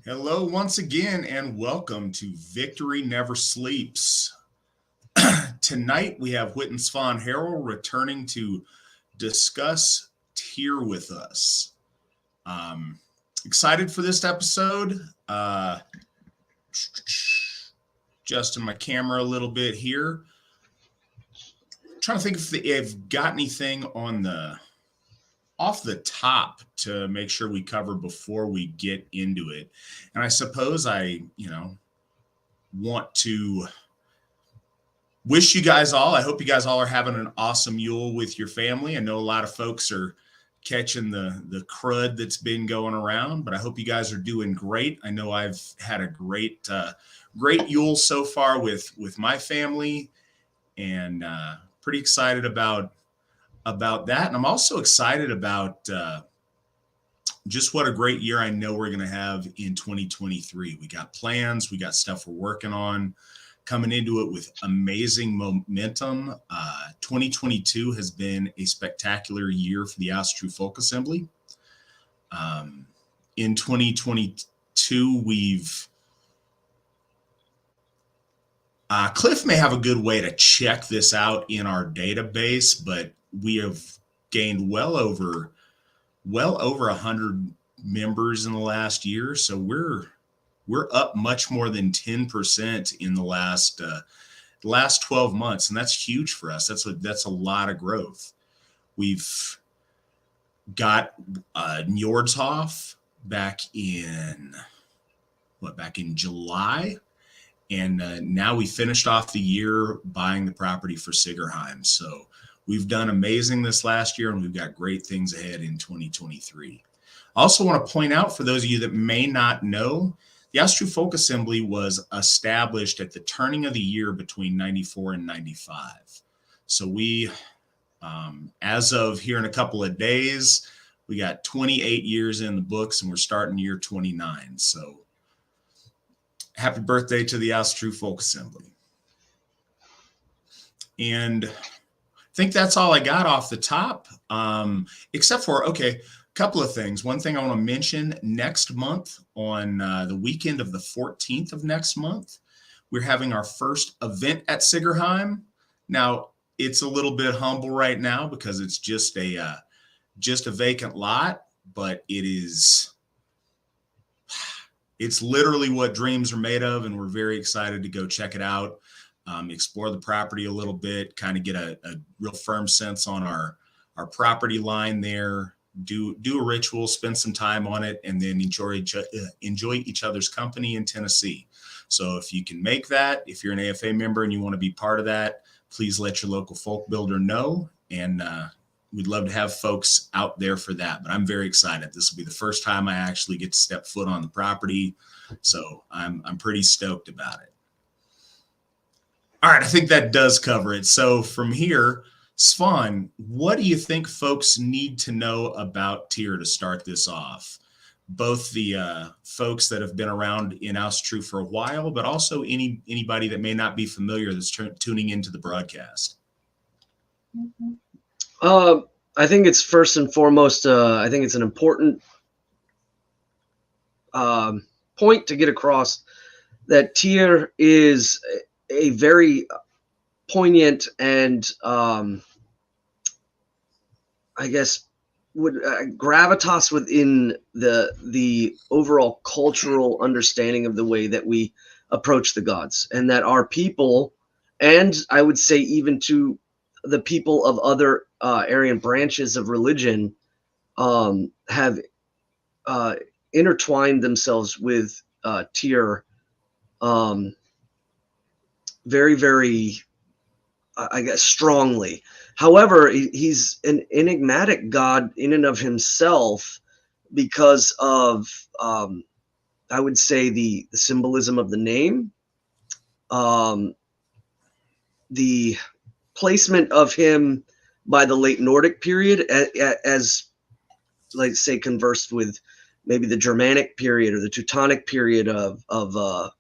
Hello, once again, and welcome to Victory Never Sleeps. Tonight, we have Witan Svan Herul returning to discuss Tier with us. Um, Excited for this episode. Adjusting my camera a little bit here. Trying to think if they've got anything on the off the top to make sure we cover before we get into it. And I suppose I want to wish you guys all, I hope you guys all are having an awesome Yule with your family. I know a lot of folks are catching the crud that's been going around, but I hope you guys are doing great. I know I've had a great Yule so far with my family, and pretty excited about that. And I'm also excited about just what a great year I know we're going to have in 2023. We got plans, we got stuff we're working on, coming into it with amazing momentum. 2022 has been a spectacular year for the Asatru Folk Assembly. In 2022, Cliff may have a good way to check this out in our database, but we have gained well over 100 members in the last year. So we're up much more than 10% in the last 12 months, and that's huge for us. That's a lot of growth. We've got Njordshof back in July. And now we finished off the year buying the property for Sigerheim. So we've done amazing this last year, and we've got great things ahead in 2023. I also want to point out, for those of you that may not know, the Asatru Folk Assembly was established at the turning of the year between 94 and 95. So we, as of here in a couple of days, we got 28 years in the books, and we're starting year 29. So happy birthday to the Asatru Folk Assembly. And I think that's all I got off the top, except for, a couple of things. One thing I want to mention, next month on the weekend of the 14th of next month, we're having our first event at Sigerheim. Now, it's a little bit humble right now because it's just a vacant lot, but it's literally what dreams are made of, and we're very excited to go check it out, explore the property a little bit, kind of get a real firm sense on our property line there, do a ritual, spend some time on it, and then enjoy each other's company in Tennessee. So if you can make that, if you're an AFA member and you want to be part of that, please let your local folk builder know, and we'd love to have folks out there for that. But I'm very excited. This will be the first time I actually get to step foot on the property. So I'm pretty stoked about it. All right, I think that does cover it. So from here, Svan, what do you think folks need to know about Tier to start this off? Both the folks that have been around in Asatru for a while, but also anybody that may not be familiar that's tuning into the broadcast. I think it's first and foremost, I think it's an important point to get across that Tier is a very poignant and I guess would gravitas within the overall cultural understanding of the way that we approach the gods, and that our people, and I would say even to the people of other Aryan branches of religion, have intertwined themselves with Tier very, very, I guess, strongly. However, he's an enigmatic god in and of himself because of, I would say, the symbolism of the name, the placement of him by the late Nordic period as like say, conversed with maybe the Germanic period or the Teutonic period of the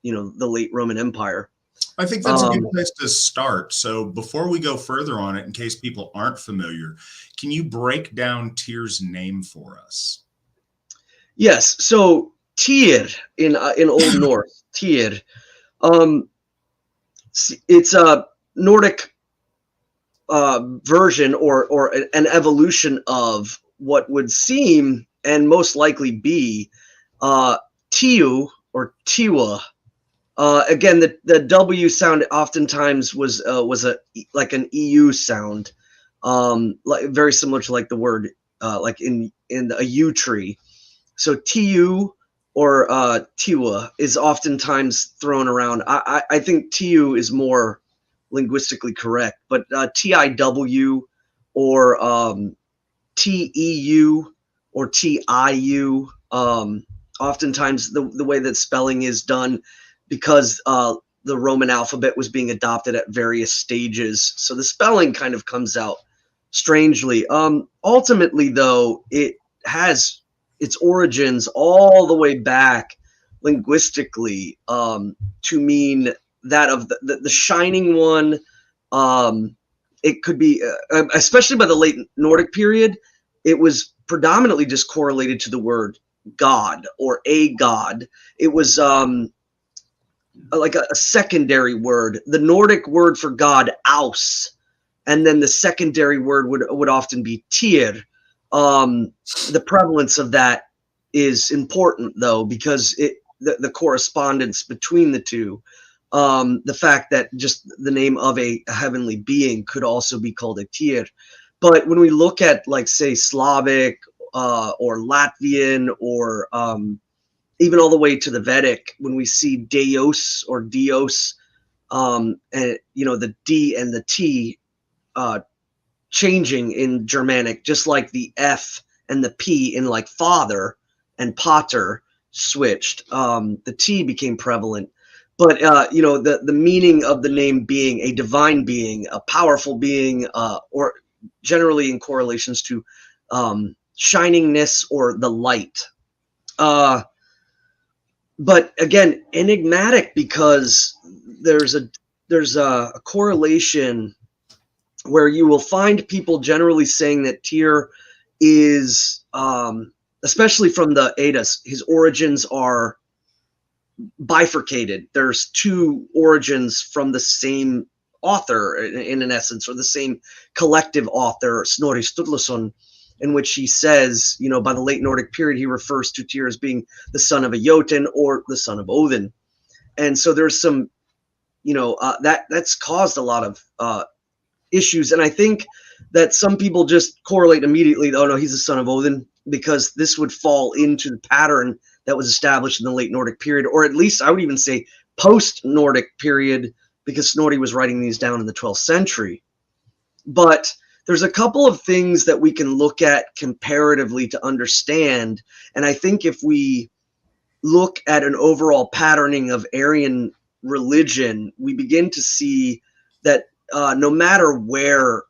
late Roman Empire. I think that's a good place to start. So before we go further on it, in case people aren't familiar, can you break down Tier's name for us? Yes. So Tyr in Old Norse. Tyr. It's a Nordic version or an evolution of what would seem and most likely be Tiu or Tiwa. Again, the W sound oftentimes was like an EU sound, like very similar to like the word like in a yew tree. So Tiu or Tiwa is oftentimes thrown around. I think Tiu is more linguistically correct, but TIW or TEU or TIU. Oftentimes the way that spelling is done because the Roman alphabet was being adopted at various stages. So the spelling kind of comes out strangely. Ultimately, though, it has its origins all the way back linguistically to mean that of the shining one. It could be, especially by the late Nordic period, it was predominantly just correlated to the word God or a god. It was like a secondary word. The Nordic word for God, aus, and then the secondary word would often be Tyr. The prevalence of that is important, though, because the correspondence between the two. The fact that just the name of a heavenly being could also be called a Tyr. But when we look at, like, say, Slavic or Latvian or even all the way to the Vedic, when we see Deus or Dios, and the D and the T changing in Germanic, just like the F and the P in like father and pater switched. The T became prevalent. But the meaning of the name being a divine being, a powerful being, or generally in correlations to shiningness or the light. But again, enigmatic, because there's a correlation where you will find people generally saying that Tyr is, especially from the Eddas, his origins are bifurcated. There's two origins from the same author in an essence, or the same collective author, Snorri Sturluson, in which he says, by the late Nordic period, he refers to Tyr as being the son of a Jotun or the son of Odin. And so there's some, that's caused a lot of issues. And I think that some people just correlate immediately, oh no, he's the son of Odin, because this would fall into the pattern that was established in the late Nordic period, or at least I would even say post-Nordic period, because Snorri was writing these down in the 12th century. But there's a couple of things that we can look at comparatively to understand. And I think if we look at an overall patterning of Aryan religion, we begin to see that no matter where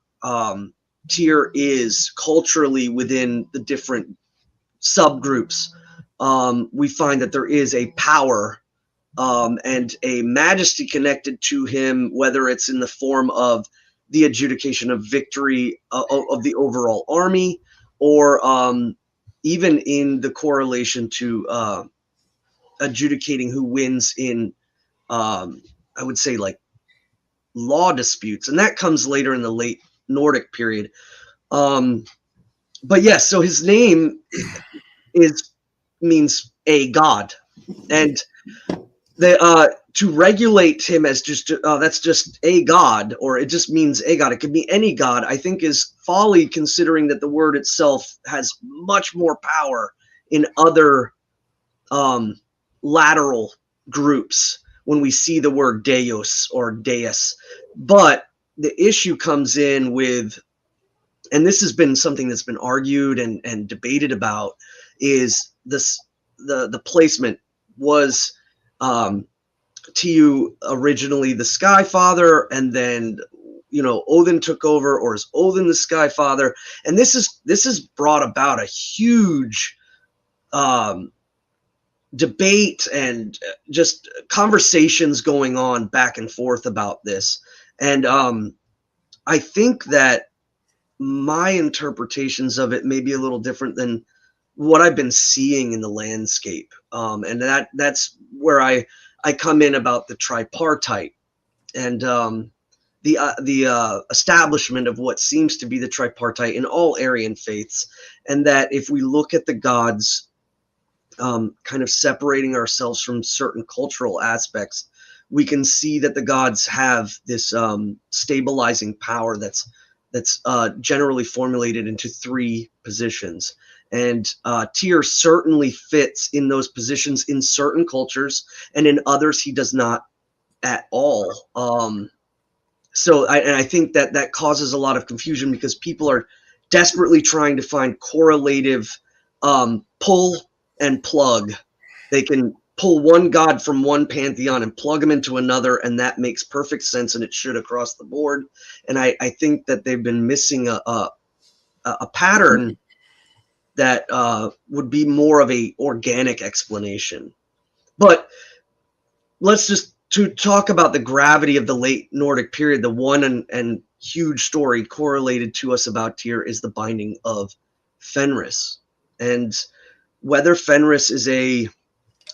Tyr is culturally within the different subgroups, we find that there is a power and a majesty connected to him, whether it's in the form of the adjudication of victory of the overall army, or even in the correlation to adjudicating who wins in, I would say, like, law disputes. And that comes later in the late Nordic period. But yes, so his name means a god, and to regulate him as just that's just a god, or it just means a god, it could be any god, I think is folly, considering that the word itself has much more power in other lateral groups when we see the word deus or deus. But the issue comes in with, and this has been something that's been argued and debated about, is this the placement. Was Tiu originally the Sky Father, and then Odin took over, or is Odin the Sky Father? And this has brought about a huge debate and just conversations going on back and forth about this. And I think that my interpretations of it may be a little different than what I've been seeing in the landscape, and that's where I come in about the tripartite and the establishment of what seems to be the tripartite in all Aryan faiths, and that if we look at the gods, kind of separating ourselves from certain cultural aspects, we can see that the gods have this stabilizing power that's generally formulated into three positions. And Tyr certainly fits in those positions in certain cultures, and in others he does not at all. So I think that causes a lot of confusion because people are desperately trying to find correlative pull and plug. They can pull one god from one pantheon and plug them into another, and that makes perfect sense, and it should across the board. And I think that they've been missing a pattern that would be more of a organic explanation. But let's just to talk about the gravity of the late Nordic period. The one and huge story correlated to us about Tyr is the binding of Fenris, and whether Fenris is a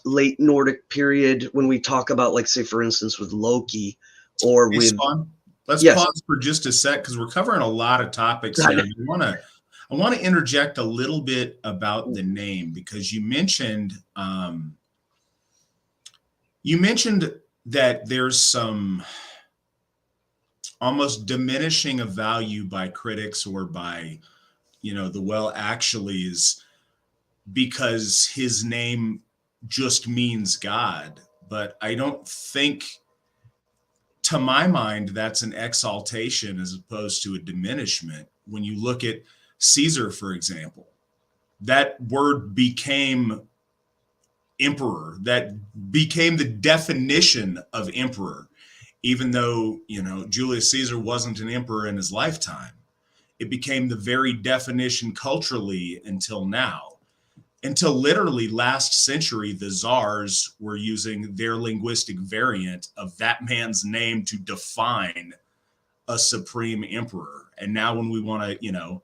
late Nordic period when we talk about, like, say, for instance, with Loki or Hey, with Svan, let's yes. pause for just a sec because we're covering a lot of topics here. I want to interject a little bit about the name because you mentioned that there's some almost diminishing of value by critics or by, the well-actuallys because his name just means God. But I don't think, to my mind, that's an exaltation as opposed to a diminishment. When you look at Caesar, for example, that word became emperor, that became the definition of emperor, even though, Julius Caesar wasn't an emperor in his lifetime. It became the very definition culturally until now. Until literally last century, the czars were using their linguistic variant of that man's name to define a supreme emperor. And now when we want to,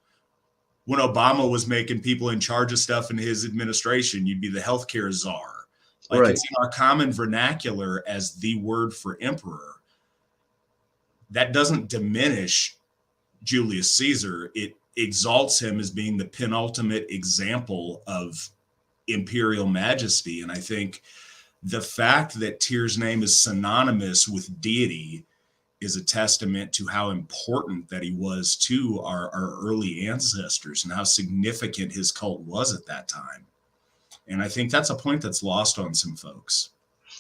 when Obama was making people in charge of stuff in his administration, you'd be the healthcare czar. Like, right. It's in our common vernacular as the word for emperor. That doesn't diminish Julius Caesar. It exalts him as being the penultimate example of imperial majesty. And I think the fact that Tyr's name is synonymous with deity is a testament to how important that he was to our early ancestors and how significant his cult was at that time. And I think that's a point that's lost on some folks.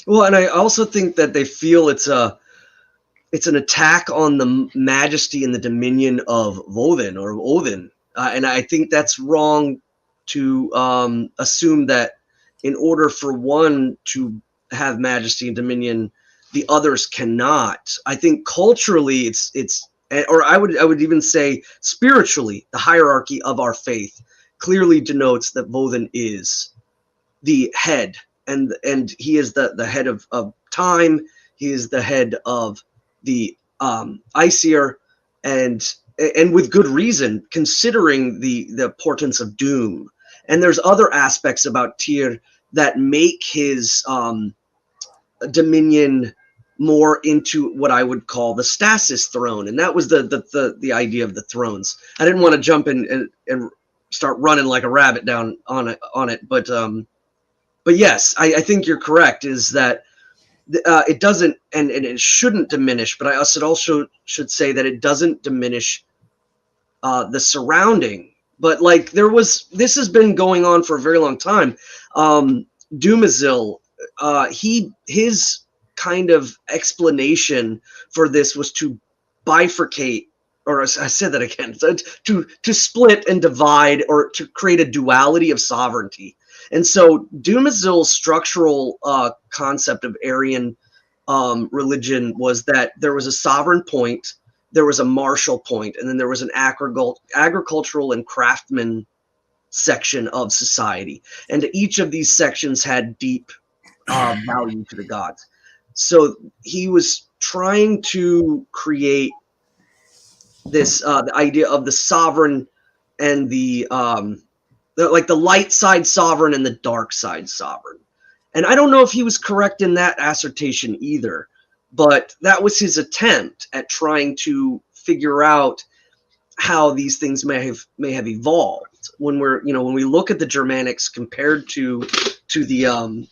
Well, and I also think that they feel it's an attack on the majesty and the dominion of Woden or Odin. And I think that's wrong to assume that in order for one to have majesty and dominion, the others cannot. I think culturally it's or I would even say spiritually, the hierarchy of our faith clearly denotes that Woden is the head, and he is the head of time. He is the head of the Aesir, and with good reason, considering the portents of doom. And there's other aspects about Tyr that make his dominion more into what I would call the stasis throne, and that was the idea of the thrones. I didn't want to jump in and start running like a rabbit down on it, but yes, I think you're correct. Is that it doesn't and it shouldn't diminish, but I also should say that it doesn't diminish the surrounding. But like this has been going on for a very long time. Dumazil, his kind of explanation for this was to bifurcate, or I said that again, to split and divide, or to create a duality of sovereignty. And so Dumazil's structural concept of Aryan religion was that there was a sovereign point, there was a martial point, and then there was an agricultural and craftsman section of society. And each of these sections had deep value to the gods. So he was trying to create this the idea of the sovereign and the like the light side sovereign and the dark side sovereign. And I don't know if he was correct in that assertion either, but that was his attempt at trying to figure out how these things may have evolved. When we look at the Germanics compared to the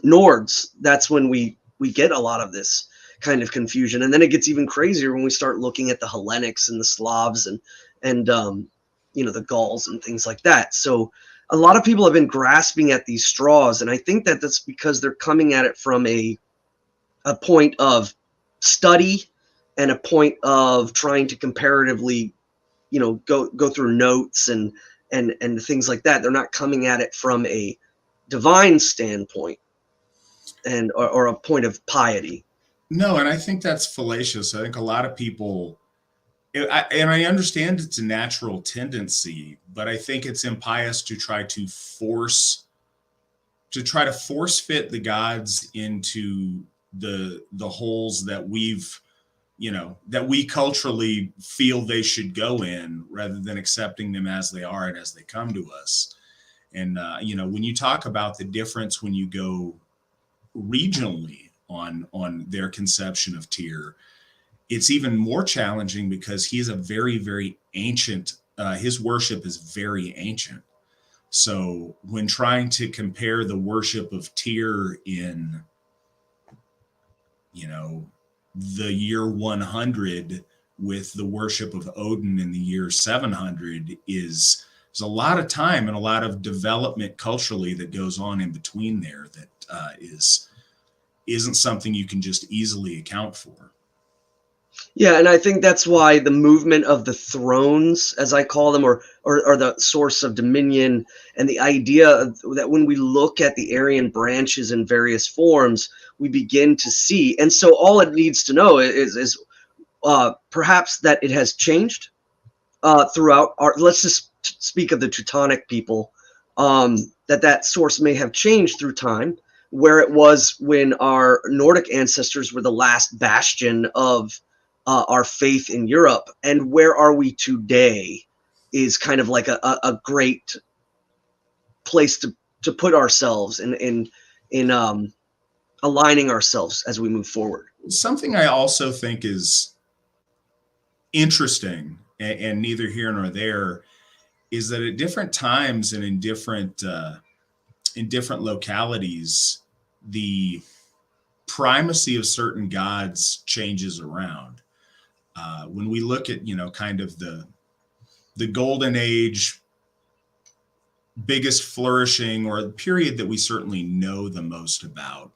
Nords, that's when we get a lot of this kind of confusion. And then it gets even crazier when we start looking at the Hellenics and the Slavs and the Gauls and things like that. So a lot of people have been grasping at these straws, and I think that that's because they're coming at it from a point of study and a point of trying to comparatively, go through notes and things like that. They're not coming at it from a divine standpoint or a point of piety. No, and I think that's fallacious. I think a lot of people, and I understand it's a natural tendency, but I think it's impious to try to force fit the gods into the holes that we culturally feel they should go in, rather than accepting them as they are and as they come to us. And when you talk about the difference when you go regionally on their conception of Tyr, it's even more challenging because he's a very, very ancient, his worship is very ancient. So when trying to compare the worship of Tyr in, the year 100 with the worship of Odin in the year 700 is a lot of time and a lot of development culturally that goes on in between there that isn't something you can just easily account for. Yeah, and I think that's why the movement of the thrones, as I call them, or the source of dominion, and the idea that when we look at the Aryan branches in various forms, we begin to see. And so all it needs to know is perhaps that it has changed throughout our, let's just speak of the Teutonic people, that source may have changed through time, where it was when our Nordic ancestors were the last bastion of our faith in Europe, and where are we today is kind of like a great place to put ourselves in aligning ourselves as we move forward. Something I also think is interesting, and neither here nor there, is that at different times and in different localities, the primacy of certain gods changes around. When we look at, kind of the golden age, biggest flourishing, or the period that we certainly know the most about,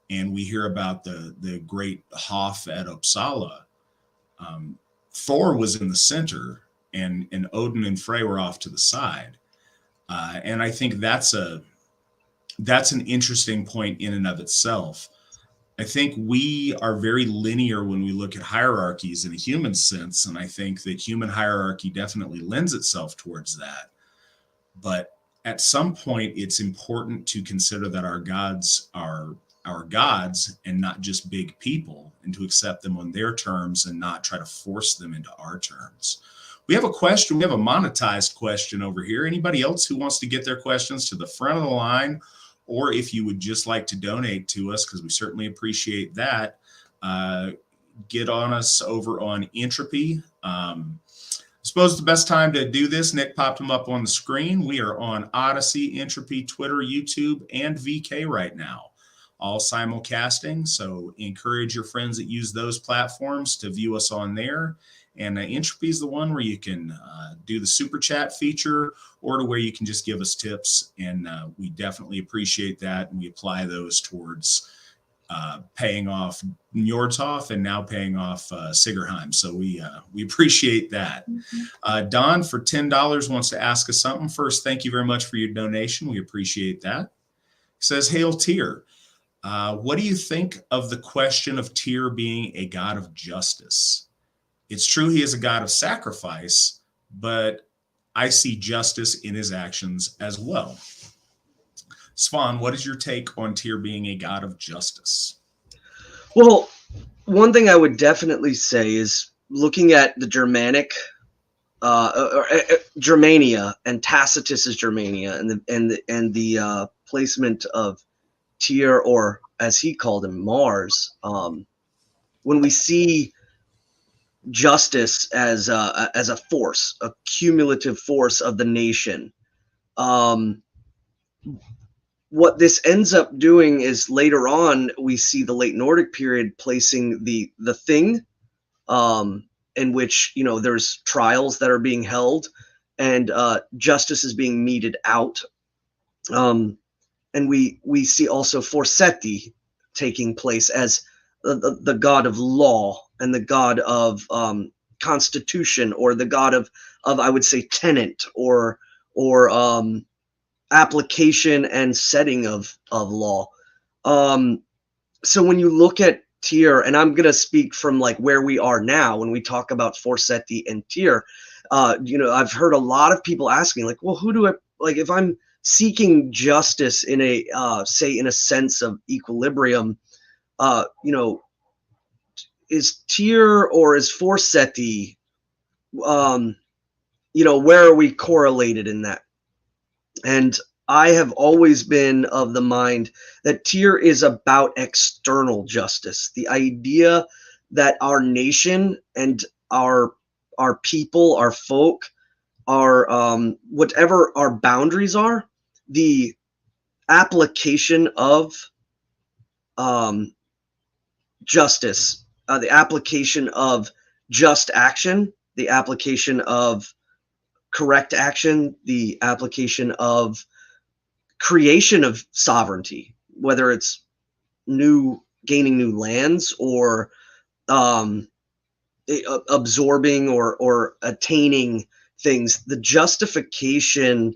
and we hear about the great Hof at Uppsala, Thor was in the center, and Odin and Frey were off to the side. And I think that's an interesting point in and of itself. I think we are very linear when we look at hierarchies in a human sense, and I think that human hierarchy definitely lends itself towards that. But at some point, it's important to consider that our gods are our gods and not just big people, and to accept them on their terms and not try to force them into our terms. We have a question. We have a monetized question over here. Anybody else who wants to get their questions to the front of the line, or if you would just like to donate to us, because we certainly appreciate that, get on us over on Entropy. I suppose the best time to do this, Nick popped them up on the screen. We are on Odyssey, Entropy, Twitter, YouTube, and VK right now, all simulcasting. So encourage your friends that use those platforms to view us on there. And Entropy is the one where you can do the super chat feature, or to where you can just give us tips. And we definitely appreciate that. And we apply those towards paying off Njordhoff and now paying off Sigerheim. So we appreciate that. Don, for $10, wants to ask us something. First, thank you very much for your donation. We appreciate that. He says, Hail Tyr. What do you think of the question of Tyr being a god of justice? It's true he is a god of sacrifice, but I see justice in his actions as well. Svan, what is your take on Tyr being a god of justice? Well, one thing I would definitely say is, looking at the Germanic Germania and Tacitus's Germania, and the placement of Tyr, or as he called him, Mars. When we see justice as a force, a cumulative force of the nation, what this ends up doing is later on we see the late Nordic period placing the thing, in which there's trials that are being held, and justice is being meted out, and we see also Forsetti taking place as the god of law and the god of constitution, or the god of I would say tenant, or application and setting of law. So when you look at Tyr, and I'm gonna speak from like where we are now when we talk about Forsetti and Tyr, I've heard a lot of people asking like, well, who do I like if I'm seeking justice in a say in a sense of equilibrium? Is Tyr or is Forsetti? Where are we correlated in that? And I have always been of the mind that Tyr is about external justice. The idea that our nation and our people, our folk, our whatever our boundaries are, the application of justice, the application of just action, the application of correct action, the application of creation of sovereignty, whether it's gaining new lands, or absorbing or attaining things. The justification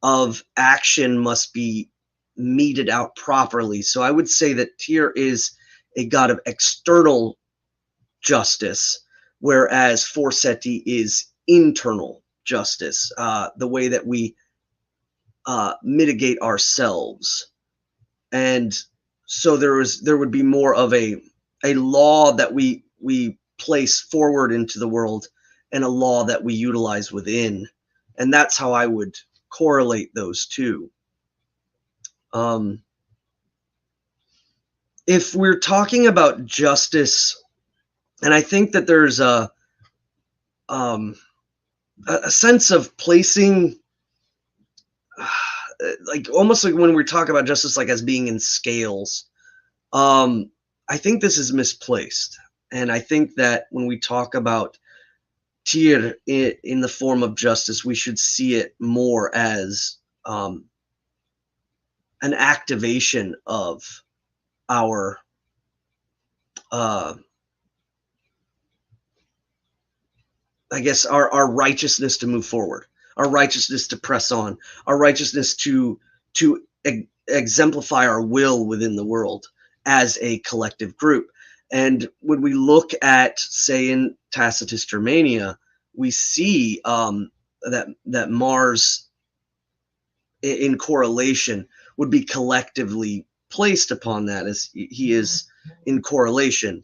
of action must be meted out properly. So I would say that Tyr is a god of external justice, whereas Forsetti is internal justice, the way that we mitigate ourselves. And so there would be more of a law that we place forward into the world, and a law that we utilize within. And that's how I would correlate those two. If we're talking about justice, and I think that there's a sense of placing, like almost like when we talk about justice, like as being in scales. I think this is misplaced, and I think that when we talk about Tyr in the form of justice, we should see it more as an activation of our I guess our righteousness to move forward, our righteousness to press on, our righteousness to exemplify our will within the world as a collective group. And when we look at, say, in Tacitus Germania, we see that Mars, in correlation, would be collectively placed upon that, as he is in correlation,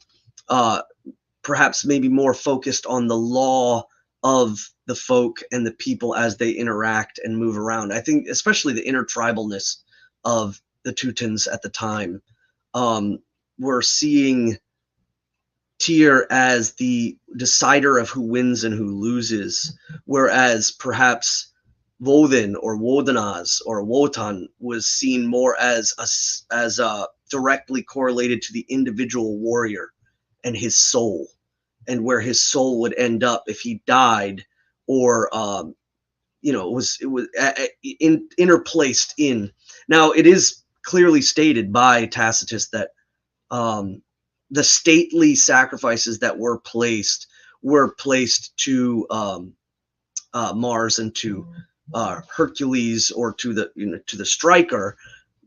perhaps maybe more focused on the law of the folk and the people as they interact and move around. I think especially the intertribalness of the Teutons at the time. We're seeing Tyr as the decider of who wins and who loses, whereas perhaps Woden or Wodenaz or Wotan was seen more as directly correlated to the individual warrior and his soul, and where his soul would end up if he died, or it was interplaced in. Now it is clearly stated by Tacitus that the stately sacrifices that were placed to Mars and to Hercules, or to the striker,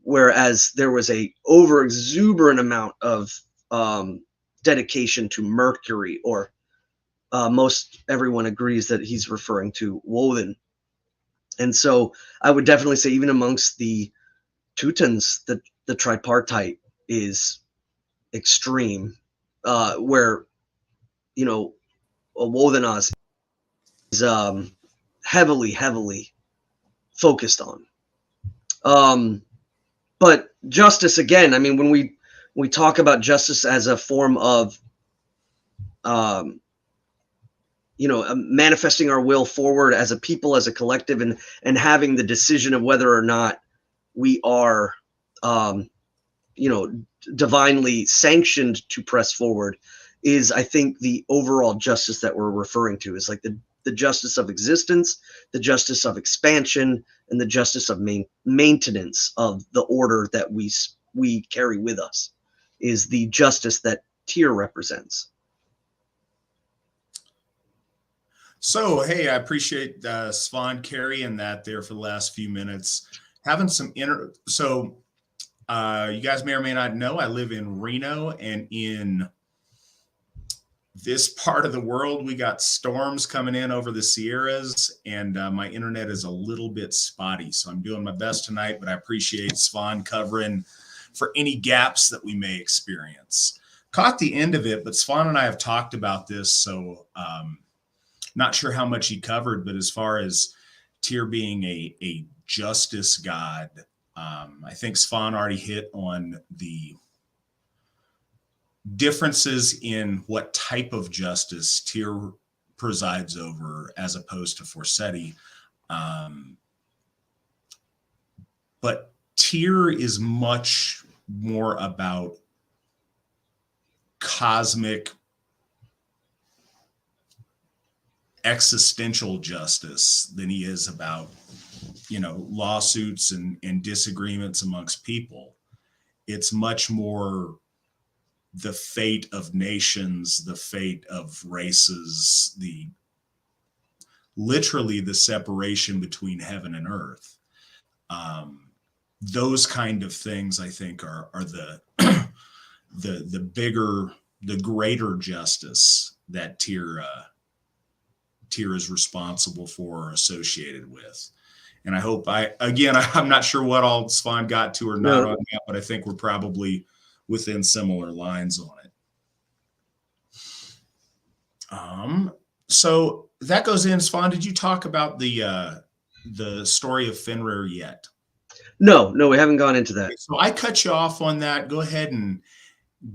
whereas there was a over exuberant amount of dedication to Mercury, or most everyone agrees that he's referring to Woden. And so I would definitely say, even amongst the Teutons, the tripartite is extreme, where Wodenaz is heavily focused on. But justice, again, I mean, when we talk about justice as a form of manifesting our will forward as a people, as a collective, and having the decision of whether or not we are divinely sanctioned to press forward, is, I think, the overall justice that we're referring to is like the justice of existence, the justice of expansion, and the justice of maintenance of the order that we carry with us, is the justice that Tyr represents. So, hey, I appreciate Svan carrying that there for the last few minutes. Having some you guys may or may not know, I live in Reno, and in this part of the world, we got storms coming in over the Sierras, and my internet is a little bit spotty. So I'm doing my best tonight, but I appreciate Svan covering for any gaps that we may experience. Caught the end of it, but Svan and I have talked about this, so not sure how much he covered, but as far as Tyr being a justice god, I think Svan already hit on the differences in what type of justice Tyr presides over as opposed to Forseti. But Tyr is much more about cosmic existential justice than he is about, lawsuits and disagreements amongst people. It's much more the fate of nations, the fate of races, literally the separation between heaven and earth. Those kind of things, I think, are the the bigger, the greater justice that Tyr is responsible for or associated with. And I hope I'm not sure what all Svan got to or not on that, but I think we're probably within similar lines on it. So that goes in. Svan, did you talk about the story of Fenrir yet? No, we haven't gone into that. So I cut you off on that. Go ahead and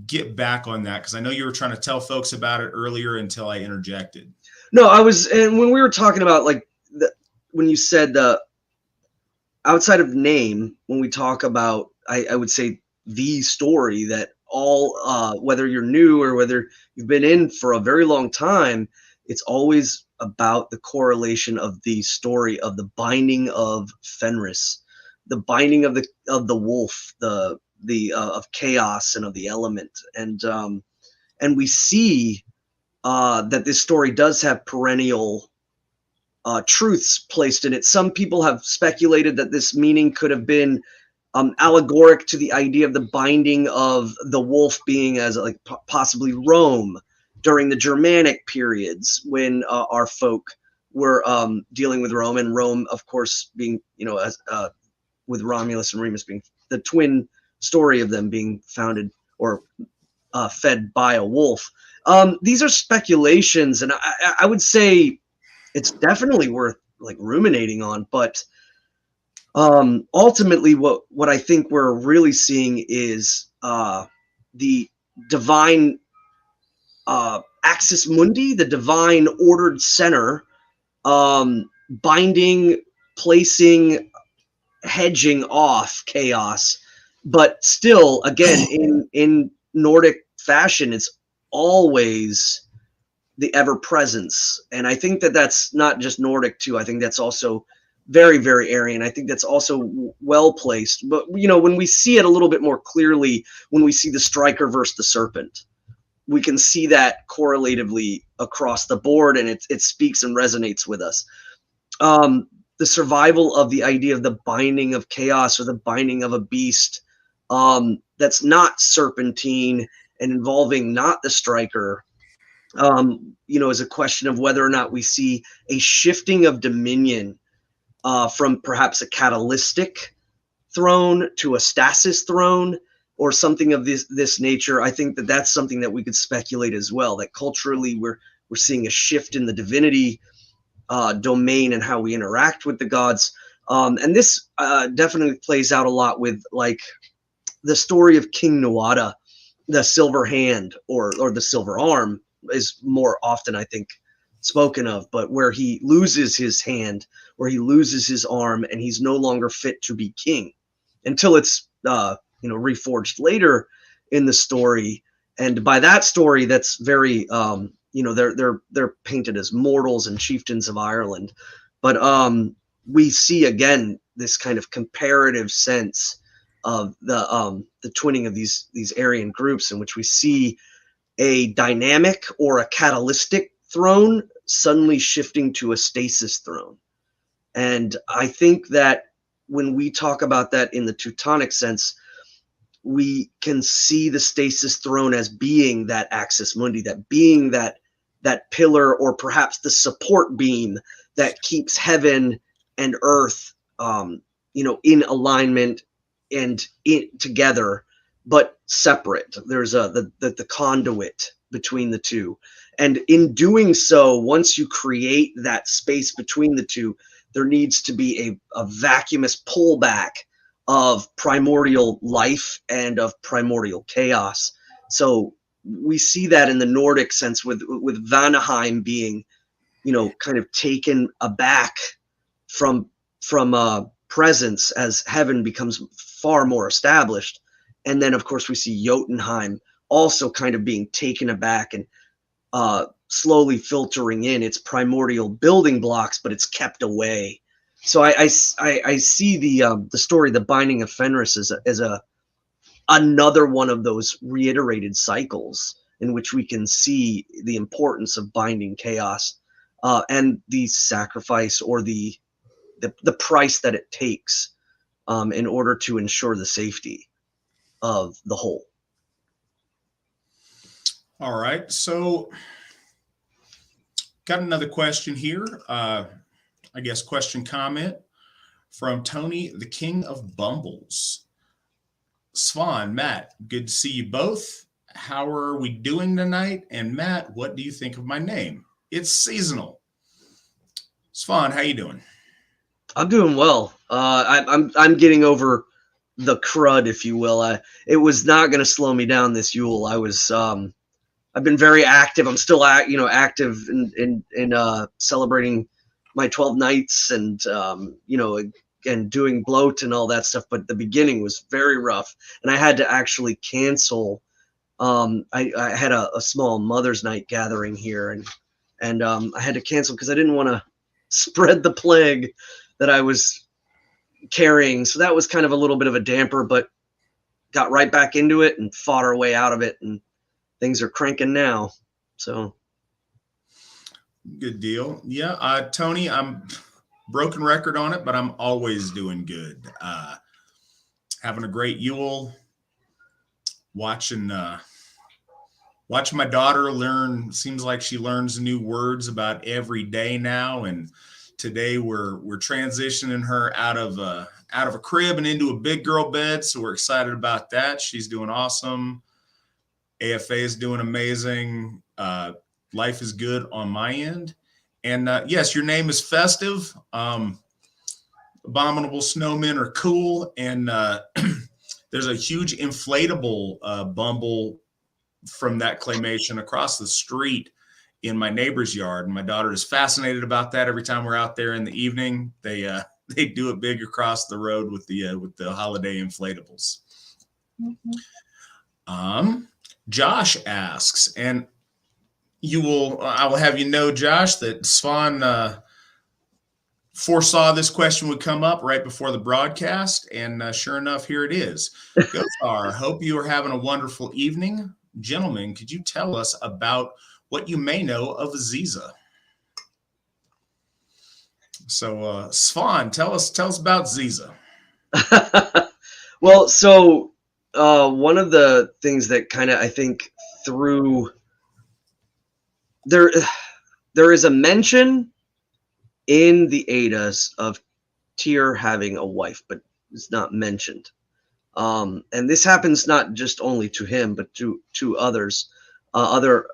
get back on that, because I know you were trying to tell folks about it earlier until I interjected. No, and when we were talking about, like, when you said the outside of name, when we talk about, I would say the story that all, whether you're new or whether you've been in for a very long time, it's always about the correlation of the story of the binding of Fenris, the binding of the wolf, of chaos and of the element, and we see that this story does have perennial truths placed in it. Some people have speculated that this meaning could have been allegoric to the idea of the binding of the wolf being as like possibly Rome during the Germanic periods when our folk were dealing with Rome, and Rome, of course, being, as with Romulus and Remus being the twin story of them being founded or fed by a wolf. These are speculations, and I would say it's definitely worth like ruminating on, but ultimately what I think we're really seeing is the divine axis mundi, the divine ordered center, binding, placing, hedging off chaos, but still, again, in Nordic fashion, it's always the ever presence. And I think that that's not just Nordic too. I think that's also very, very Aryan. I think that's also well placed. But, when we see it a little bit more clearly, when we see the striker versus the serpent, we can see that correlatively across the board, and it speaks and resonates with us. The survival of the idea of the binding of chaos or the binding of a beast that's not serpentine and involving not the striker, is a question of whether or not we see a shifting of dominion from perhaps a catalytic throne to a stasis throne or something of this nature. I think that that's something that we could speculate as well, that culturally we're seeing a shift in the divinity domain and how we interact with the gods. And this definitely plays out a lot with like the story of King Nuada, the silver hand or the silver arm is more often, I think, spoken of, but where he loses his hand, where he loses his arm, and he's no longer fit to be king until it's reforged later in the story. And by that story, that's very they're painted as mortals and chieftains of Ireland, but we see again this kind of comparative sense of the twinning of these Aryan groups, in which we see a dynamic or a catalytic throne suddenly shifting to a stasis throne. And I think that when we talk about that in the Teutonic sense, we can see the stasis throne as being that axis mundi, that being that pillar, or perhaps the support beam that keeps heaven and earth in alignment and together, but separate. There's the conduit between the two. And in doing so, once you create that space between the two, there needs to be a vacuumous pullback of primordial life and of primordial chaos. So we see that in the Nordic sense with Vanaheim being, kind of taken aback from presence as heaven becomes far more established. And then, of course, we see Jotunheim also kind of being taken aback and slowly filtering in its primordial building blocks, but it's kept away. So I see the story, The Binding of Fenris, as another one of those reiterated cycles in which we can see the importance of binding chaos and the sacrifice or the price that it takes in order to ensure the safety of the whole. All right, so got another question here. I guess question comment from Tony, the King of Bumbles. Svan, Matt, good to see you both. How are we doing tonight? And Matt, what do you think of my name? It's seasonal. Svan, how you doing? I'm doing well. I'm getting over the crud, if you will. It was not going to slow me down this Yule. I've been very active. I'm still active in celebrating my 12 nights and and doing bloat and all that stuff. But the beginning was very rough, and I had to actually cancel. I had a small Mother's Night gathering here, and I had to cancel because I didn't want to spread the plague that I was carrying. So that was kind of a little bit of a damper, but got right back into it and fought our way out of it, and things are cranking now. So good deal. Yeah, Tony, I'm broken record on it, but I'm always doing good. Having a great Yule, watching my daughter learn. Seems like she learns new words about every day now, and today we're transitioning her out of a crib and into a big girl bed, so we're excited about that. She's doing awesome. AFA is doing amazing. Life is good on my end. And yes, your name is festive. Abominable snowmen are cool. And there's a huge inflatable Bumble from that claymation across the street in my neighbor's yard. And my daughter is fascinated about that. Every time we're out there in the evening, they do it big across the road with the holiday inflatables. Mm-hmm. Josh asks, and I will have you know, Josh, that Svan foresaw this question would come up right before the broadcast, and sure enough, here it is. Gothar, hope you are having a wonderful evening. Gentlemen, could you tell us about what you may know of Aziza? So, Svan, tell us about Ziza. Well, so one of the things that kind of, I think, through there is a mention in the Eddas of Tyr having a wife, but it's not mentioned. And this happens not just only to him, but to others, other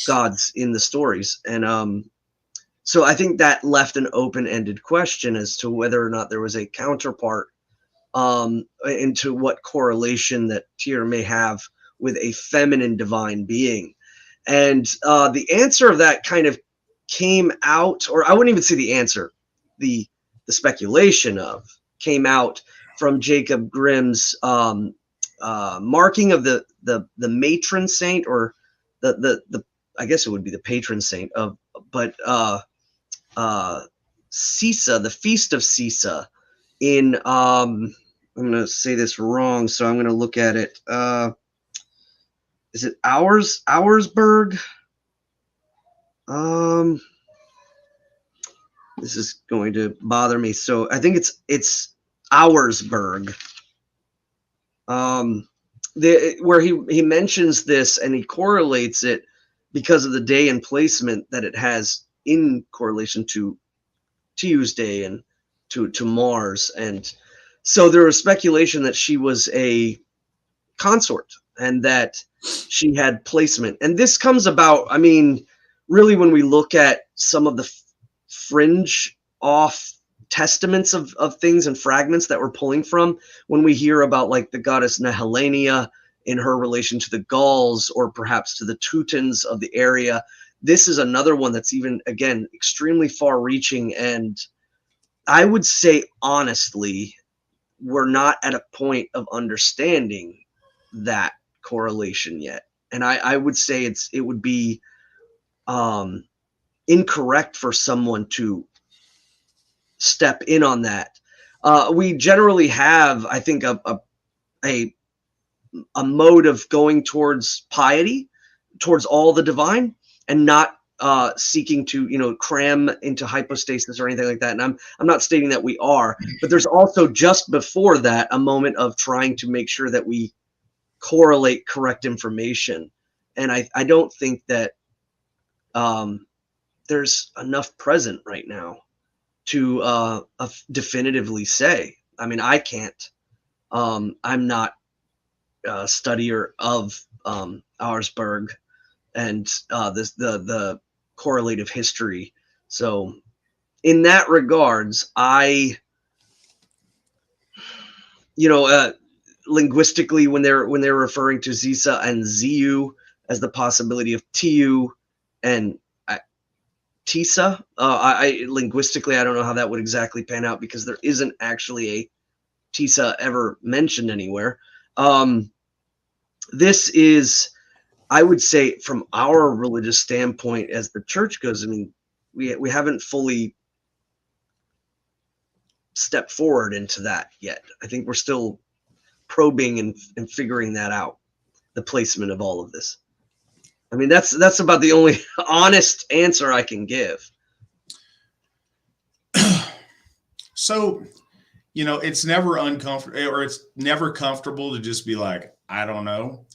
gods in the stories. And So I think that left an open-ended question as to whether or not there was a counterpart into what correlation that Tyr may have with a feminine divine being. And the answer of that kind of came out, or I wouldn't even say the answer, the speculation of came out from Jacob Grimm's marking of the matron saint, or the I guess it would be the patron saint of, but Sisa, the feast of Sisa, in I'm going to say this wrong, so I'm going to look at it. Is it Auersberg? This is going to bother me. So I think it's Auersberg. Where he mentions this and he correlates it because of the day and placement that it has in correlation to Tuesday and to Mars. And so there was speculation that she was a consort and that she had placement. And this comes about, I mean, really when we look at some of the fringe off testaments of things and fragments that we're pulling from, when we hear about like the goddess Nehelenia in her relation to the Gauls or perhaps to the Teutons of the area, this is another one that's even, again, extremely far reaching. And I would say, honestly, we're not at a point of understanding that correlation yet. And I would say it would be incorrect for someone to step in on that. We generally have, I think, a mode of going towards piety, towards all the divine, and not seeking to cram into hypostasis or anything like that. And I'm not stating that we are, but there's also just before that a moment of trying to make sure that we correlate correct information. And I don't think that there's enough present right now to definitively say. I mean, I can't. I'm not a studier of Auersberg and the correlative history. So in that regards, linguistically, when they're referring to Zisa and Ziu as the possibility of Tiu and Tisa, linguistically, I don't know how that would exactly pan out because there isn't actually a Tisa ever mentioned anywhere. This is, I would say, from our religious standpoint as the church goes, I mean, we haven't fully stepped forward into that yet. I think we're still probing and figuring that out, the placement of all of this. I mean, that's about the only honest answer I can give. So, it's never uncomfortable, or it's never comfortable to just be like, I don't know.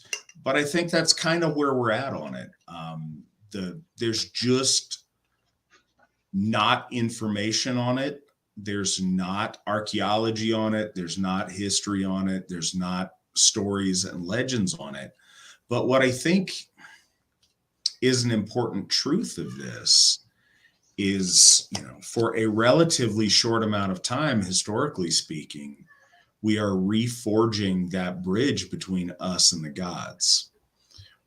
But I think that's kind of where we're at on it. There's just not information on it. There's not archaeology on it. There's not history on it. There's not stories and legends on it. But what I think is an important truth of this is, for a relatively short amount of time, historically speaking, we are reforging that bridge between us and the gods.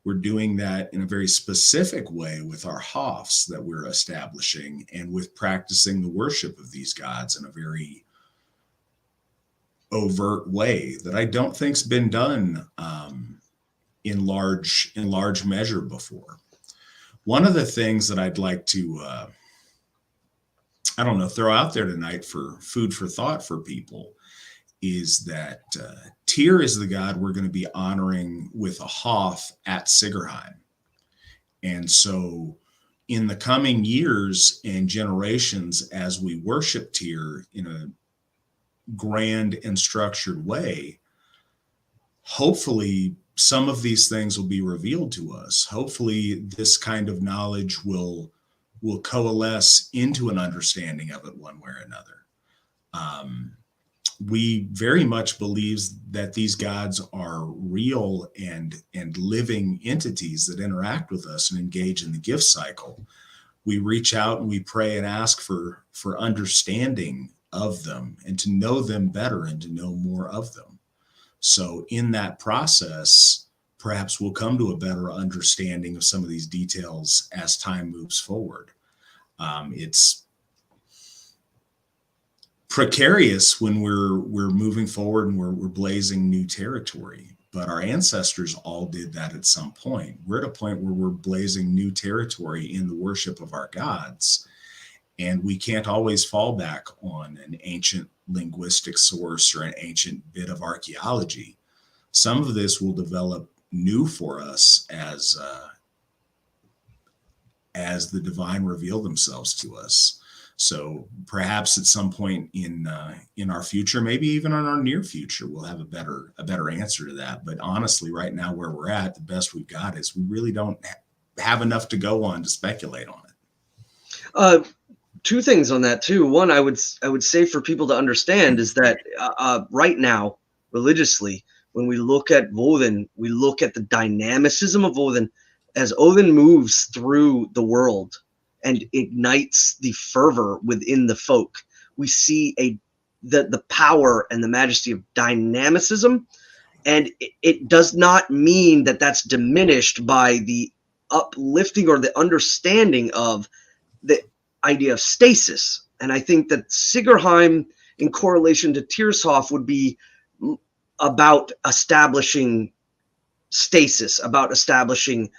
We're doing that in a very specific way with our Hofs that we're establishing and with practicing the worship of these gods in a very overt way that I don't think's been done in large measure before. One of the things that I'd like to, throw out there tonight for food for thought for people is that Tyr is the god we're going to be honoring with a Hof at Sigerheim. And so in the coming years and generations, as we worship Tyr in a grand and structured way, hopefully some of these things will be revealed to us. Hopefully this kind of knowledge will coalesce into an understanding of it one way or another. We very much believe that these gods are real and living entities that interact with us and engage in the gift cycle. we reach out and we pray and ask for understanding of them and to know them better and to know more of them. So in that process, perhaps we'll come to a better understanding of some of these details as time moves forward. It's precarious when we're moving forward and we're blazing new territory, but our ancestors all did that at some point. We're at a point where we're blazing new territory in the worship of our gods, and we can't always fall back on an ancient linguistic source or an ancient bit of archaeology. Some of this will develop new for us as the divine reveal themselves to us. So perhaps at some point in our future, maybe even in our near future, we'll have a better answer to that. But honestly, right now where we're at, the best we've got is we really don't have enough to go on to speculate on it. Two things on that too. One, I would say for people to understand is that right now, religiously, when we look at Woden, we look at the dynamicism of Woden as Odin moves through the world and ignites the fervor within the folk. We see the power and the majesty of dynamicism, and it does not mean that that's diminished by the uplifting or the understanding of the idea of stasis. And I think that Sigerheim, in correlation to Tirsoff, would be about establishing stasis, about establishing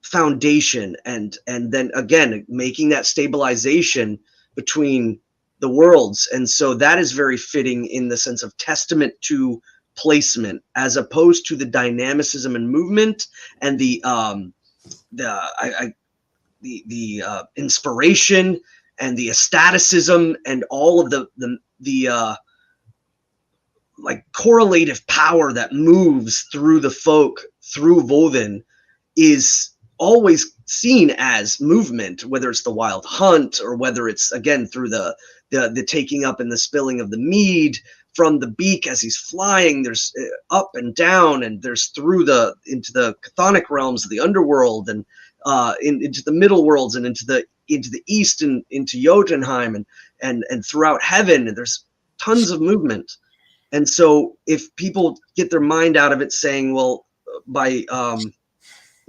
foundation, and then again making that stabilization between the worlds. And so that is very fitting in the sense of testament to placement, as opposed to the dynamicism and movement and the inspiration and the ecstaticism and all of the like correlative power that moves through the folk through Woden is always seen as movement, whether it's the wild hunt or whether it's again through the taking up and the spilling of the mead from the beak as he's flying. There's up and down, and there's into the chthonic realms of the underworld, and into the middle worlds, and into the east, and into Jotunheim, and throughout heaven. And there's tons of movement. And so if people get their mind out of it saying, well, by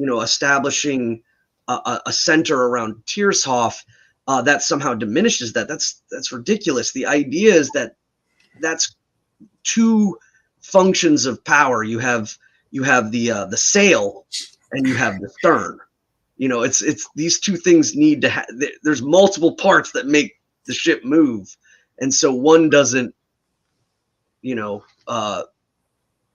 establishing a center around Tirsoff, that somehow diminishes that. That's ridiculous. The idea is that that's two functions of power. You have the sail and you have the stern. It's these two things need to there's multiple parts that make the ship move, and so one doesn't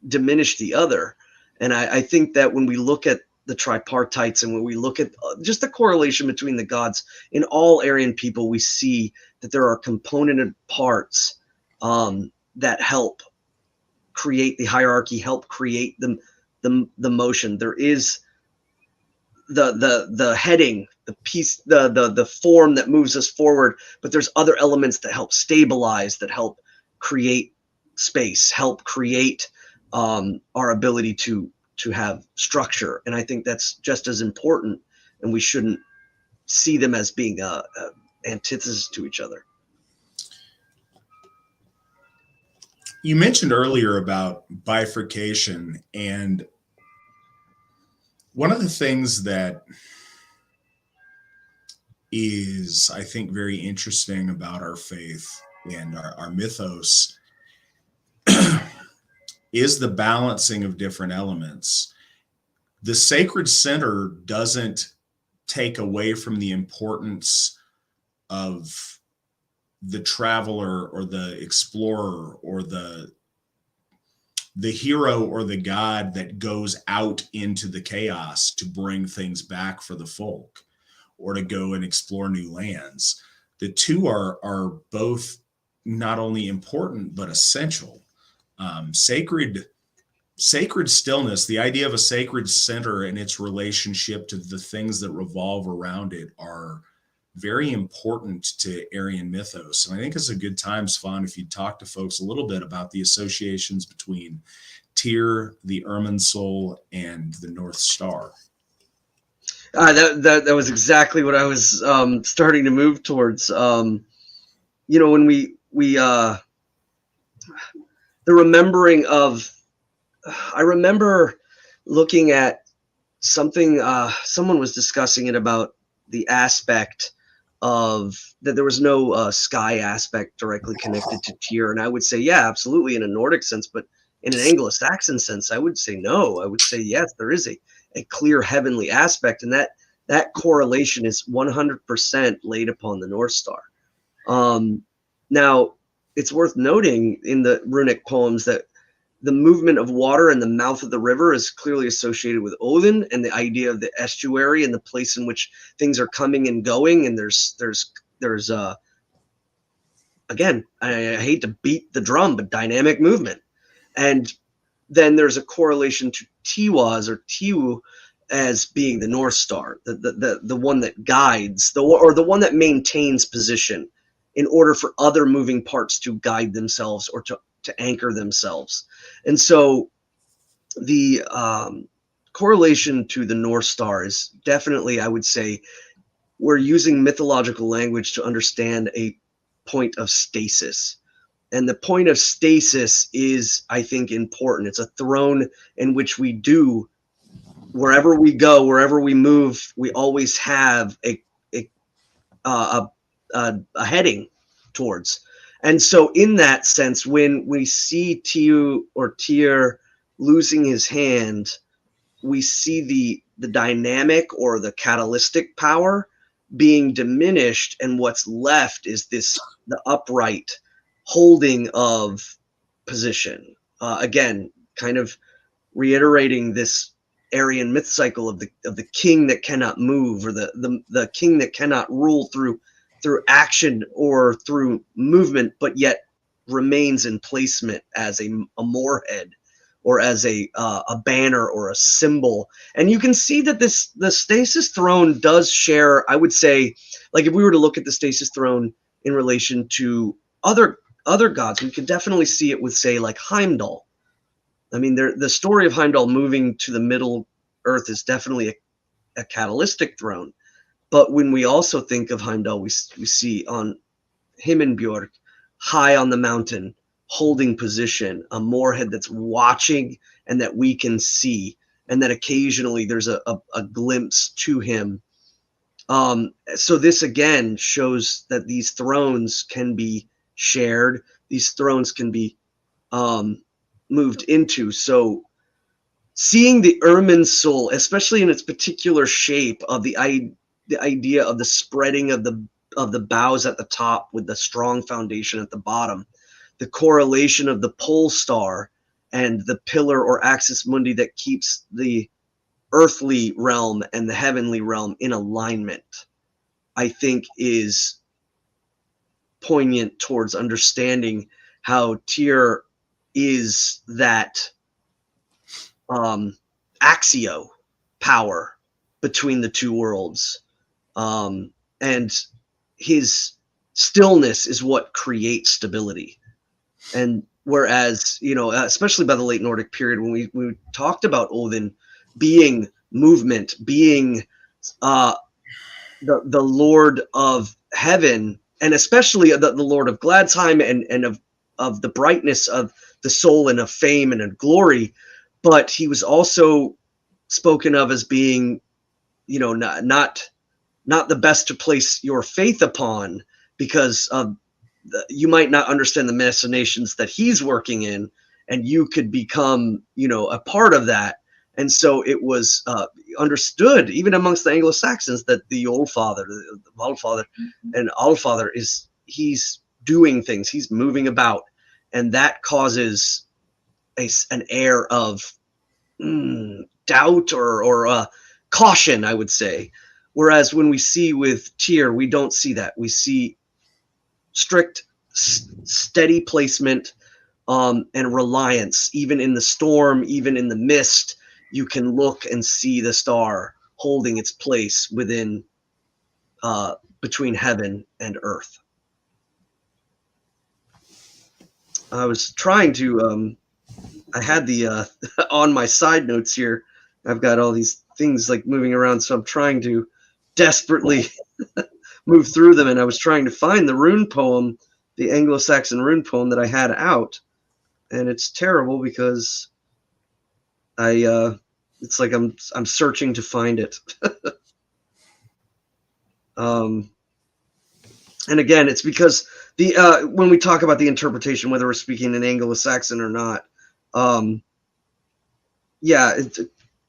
diminish the other. And I think that when we look at the tripartites and when we look at just the correlation between the gods in all Aryan people, we see that there are componented parts that help create the hierarchy, help create the motion. There is the heading, the piece, the form that moves us forward, but there's other elements that help stabilize, that help create space, help create our ability to have structure. And I think that's just as important, and we shouldn't see them as being antithesis to each other. You mentioned earlier about bifurcation, and one of the things that is, I think, very interesting about our faith and our mythos is the balancing of different elements. The sacred center doesn't take away from the importance of the traveler or the explorer or the hero or the god that goes out into the chaos to bring things back for the folk or to go and explore new lands. The two are both not only important but essential. Sacred stillness, the idea of a sacred center and its relationship to the things that revolve around it, are very important to Aryan mythos. And I think it's a good time, Svan, if you talk to folks a little bit about the associations between Tyr, the Irminsul, and the North Star. That was exactly what I was starting to move towards. When the remembering of, I remember looking at something. Someone was discussing it about the aspect of that there was no sky aspect directly connected to Tyr, and I would say, yeah, absolutely, in a Nordic sense, but in an Anglo-Saxon sense, I would say no. I would say yes, there is a clear heavenly aspect, and that correlation is 100% laid upon the North Star. Now, it's worth noting in the runic poems that the movement of water in the mouth of the river is clearly associated with Odin and the idea of the estuary and the place in which things are coming and going. And there's again, I hate to beat the drum, but dynamic movement. And then there's a correlation to Tiwaz or Tiwu as being the North Star, the one that guides, or the one that maintains position in order for other moving parts to guide themselves or to anchor themselves. And so the correlation to the North Star is definitely, I would say, we're using mythological language to understand a point of stasis. And the point of stasis is, I think, important. It's a throne in which we do, wherever we go, wherever we move, we always have a heading towards. And so in that sense, when we see Tiu or Tyr losing his hand, we see the dynamic or the catalytic power being diminished, and what's left is the upright holding of position. Again, kind of reiterating this Aryan myth cycle of the king that cannot move, or the king that cannot rule through action or through movement, but yet remains in placement as a moorhead or as a banner or a symbol. And you can see that the stasis throne does share, I would say, like if we were to look at the stasis throne in relation to other gods, we could definitely see it with, say, like Heimdall. I mean, the story of Heimdall moving to the Middle Earth is definitely a catalytic throne. But when we also think of Heimdall, we see on Himmenbjörg, high on the mountain, holding position, a moorhead that's watching and that we can see, and that occasionally there's a glimpse to him. So this again shows that these thrones can be shared. These thrones can be moved into. So seeing the Irminsul, especially in its particular shape of the idea of the spreading of the boughs at the top with the strong foundation at the bottom, the correlation of the pole star and the pillar or axis mundi that keeps the earthly realm and the heavenly realm in alignment, I think is poignant towards understanding how Tyr is that axio power between the two worlds. And his stillness is what creates stability. And whereas, especially by the late Nordic period, when we talked about Odin being movement, being the Lord of heaven, and especially the Lord of Gladsheim and of the brightness of the soul and of fame and of glory, but he was also spoken of as being, not the best to place your faith upon, because you might not understand the machinations that he's working in, and you could become, a part of that. And so it was understood, even amongst the Anglo-Saxons, that the Old Father, the Allfather, and Allfather he's doing things, he's moving about, and that causes an air of doubt or caution, I would say. Whereas when we see with Tyr, we don't see that. We see strict, steady placement and reliance. Even in the storm, even in the mist, you can look and see the star holding its place within, between heaven and earth. I was trying to, I had the, on my side notes here, I've got all these things like moving around, so I'm trying to desperately move through them, and I was trying to find the rune poem, the Anglo-Saxon rune poem that I had out, and it's terrible because it's like I'm searching to find it. And again, it's because the when we talk about the interpretation, whether we're speaking in Anglo-Saxon or not,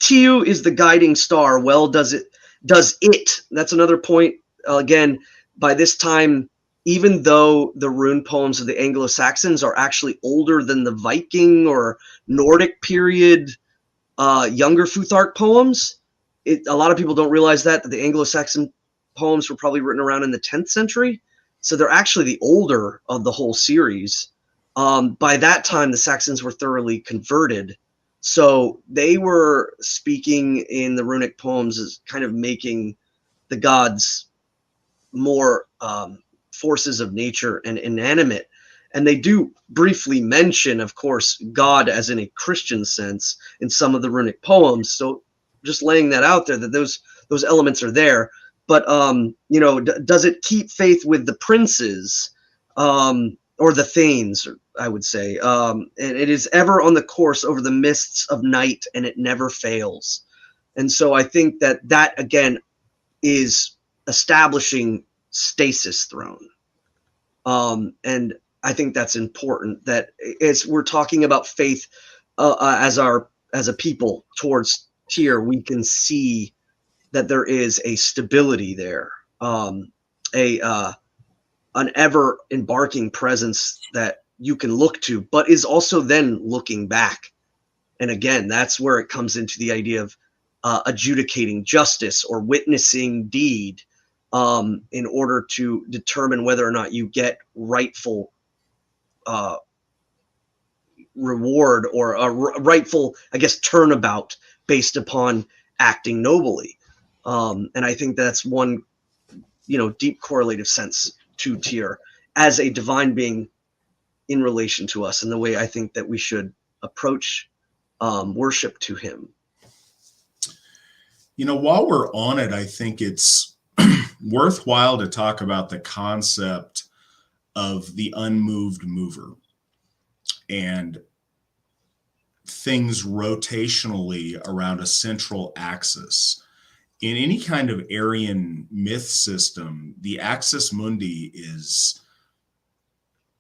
Tiu is the guiding star. Well, does it? That's another point. Again, by this time, even though the rune poems of the Anglo-Saxons are actually older than the Viking or Nordic period younger Futhark poems, a lot of people don't realize that the Anglo-Saxon poems were probably written around in the 10th century. So they're actually the older of the whole series. By that time, the Saxons were thoroughly converted. So they were speaking in the runic poems as kind of making the gods more forces of nature and inanimate. And they do briefly mention, of course, God as in a Christian sense in some of the runic poems. So just laying that out there, that those elements are there. But, does it keep faith with the princes or the thanes, I would say? And it is ever on the course over the mists of night, and it never fails. And so I think that again, is establishing stasis throne. And I think that's important, that as we're talking about faith as a people towards Tyr, we can see that there is a stability there, an ever embarking presence that you can look to, but is also then looking back. And again, that's where it comes into the idea of adjudicating justice or witnessing deed in order to determine whether or not you get rightful reward or a rightful, I guess, turnabout based upon acting nobly. And I think that's one, deep correlative sense to Tyr as a divine being in relation to us, and the way I think that we should approach worship to him. While we're on it, I think it's worthwhile to talk about the concept of the unmoved mover and things rotationally around a central axis. In any kind of Aryan myth system, the axis mundi is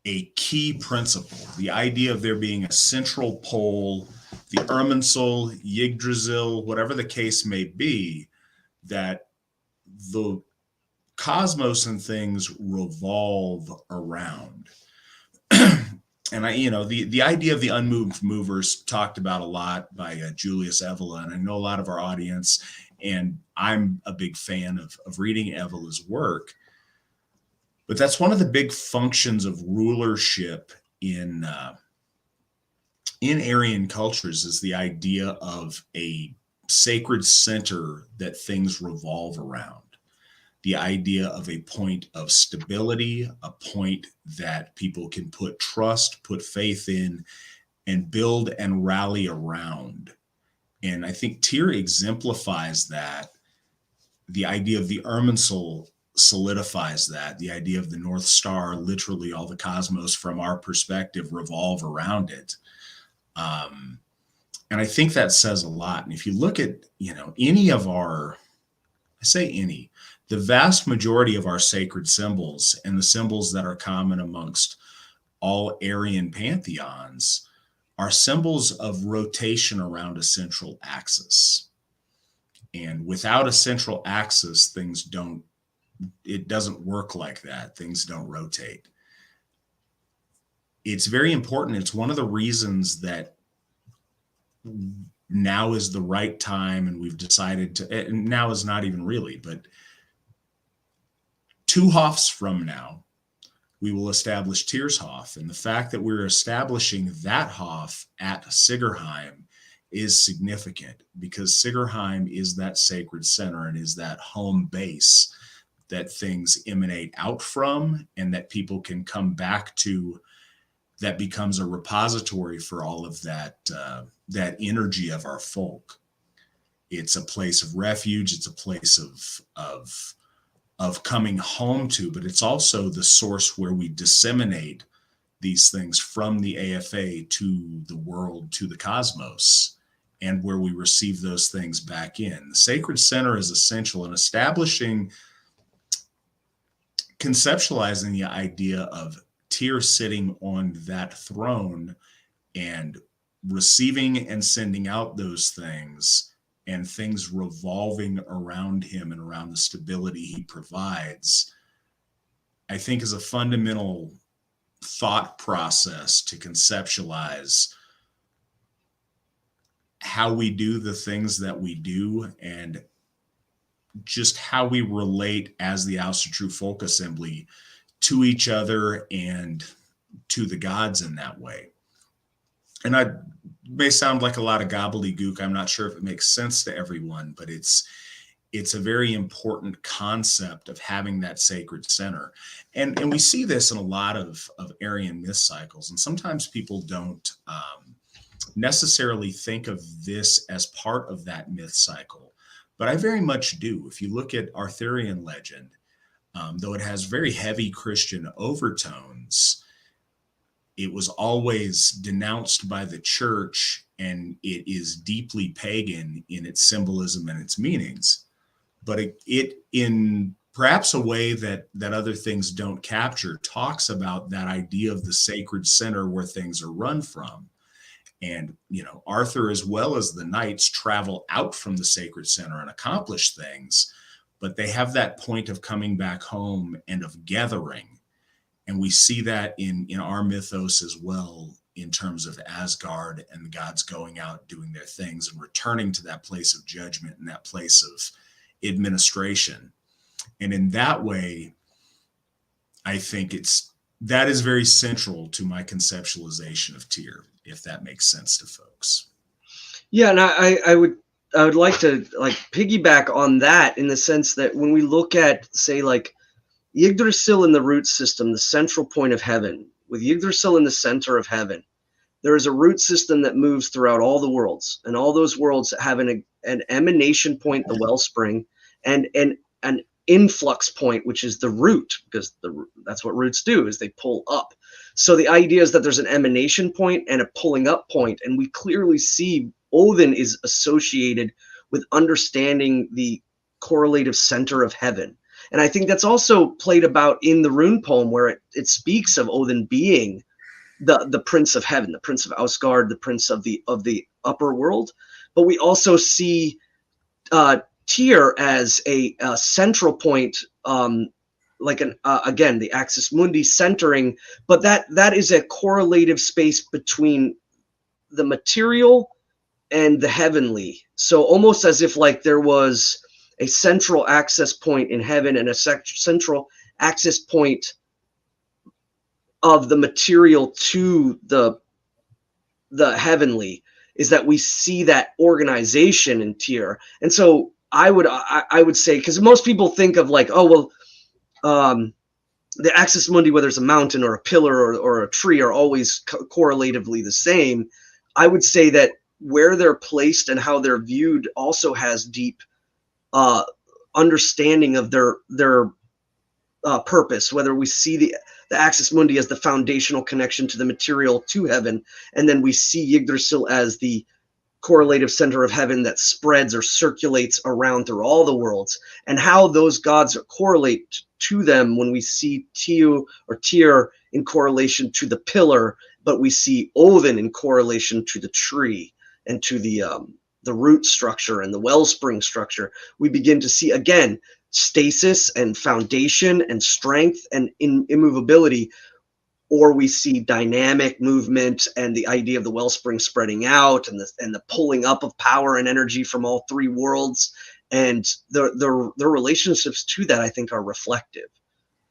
a key principle. The idea of there being a central pole, the Irminsul, Yggdrasil, whatever the case may be, that the cosmos and things revolve around. And the idea of the unmoved movers talked about a lot by Julius Evola, and I know a lot of our audience, and I'm a big fan of reading Evola's work. But that's one of the big functions of rulership in Aryan cultures, is the idea of a sacred center that things revolve around. The idea of a point of stability, a point that people can put trust, put faith in, and build and rally around. And I think Tyr exemplifies that. The idea of the Irminsul solidifies that. The idea of the North Star, literally all the cosmos from our perspective revolve around it. And I think that says a lot. And if you look at, any of our, I say any, the vast majority of our sacred symbols and the symbols that are common amongst all Aryan pantheons are symbols of rotation around a central axis. And without a central axis, it doesn't work like that. Things don't rotate. It's very important. It's one of the reasons that now is the right time, and we've decided to, and now is not even really, but 2 Hofs from now, we will establish Tyr's Hof. And the fact that we're establishing that Hof at Sigerheim is significant, because Sigerheim is that sacred center and is that home base that things emanate out from, and that people can come back to, that becomes a repository for all of that energy of our folk. It's a place of refuge. It's a place of coming home to, but it's also the source where we disseminate these things from the AFA to the world, to the cosmos, and where we receive those things back in. The sacred center is essential in establishing, conceptualizing the idea of Tyr sitting on that throne and receiving and sending out those things, and things revolving around him and around the stability he provides, I think is a fundamental thought process to conceptualize how we do the things that we do, and just how we relate as the Asatru Folk Assembly to each other and to the gods in that way. And I may sound like a lot of gobbledygook. I'm not sure if it makes sense to everyone, but it's a very important concept of having that sacred center. And we see this in a lot of Aryan myth cycles. And sometimes people don't necessarily think of this as part of that myth cycle, but I very much do. If you look at Arthurian legend, though it has very heavy Christian overtones, it was always denounced by the church, and it is deeply pagan in its symbolism and its meanings. But it in perhaps a way that other things don't capture, talks about that idea of the sacred center where things are run from. And, Arthur, as well as the knights, travel out from the sacred center and accomplish things, but they have that point of coming back home and of gathering. And we see that in our mythos as well, in terms of Asgard and the gods going out, doing their things, and returning to that place of judgment and that place of administration. And in that way, I think that is very central to my conceptualization of Tyr, if that makes sense to folks. Yeah, and I would like to piggyback on that, in the sense that when we look at, say, like Yggdrasil in the root system, the central point of heaven, with Yggdrasil in the center of heaven, there is a root system that moves throughout all the worlds, and all those worlds have an emanation point, the wellspring, and an influx point, which is the root, because that's what roots do, is they pull up. So the idea is that there's an emanation point and a pulling up point, and we clearly see Odin is associated with understanding the correlative center of heaven. And I think that's also played about in the rune poem, where it speaks of Odin being the prince of heaven, the prince of Asgard, the prince of the upper world. But we also see Tyr as a central point, again, the axis mundi centering, but that is a correlative space between the material and the heavenly. So almost as if like there was a central access point in heaven and a central access point of the material to the heavenly, is that we see that organization in Tyr. And so I would say, because most people think of like, oh, well, the axis mundi, whether it's a mountain or a pillar or a tree, are always correlatively the same. I would say that where they're placed and how they're viewed also has deep understanding of their purpose, whether we see the axis mundi as the foundational connection to the material, to heaven, and then we see Yggdrasil as the correlative center of heaven that spreads or circulates around through all the worlds, and how those gods correlate to them when we see Tyr in correlation to the pillar, but we see Odin in correlation to the tree and to the root structure and the wellspring structure. We begin to see, again, stasis and foundation and strength and immovability, or we see dynamic movement and the idea of the wellspring spreading out and the pulling up of power and energy from all three worlds, and their relationships to that, I think, are reflective.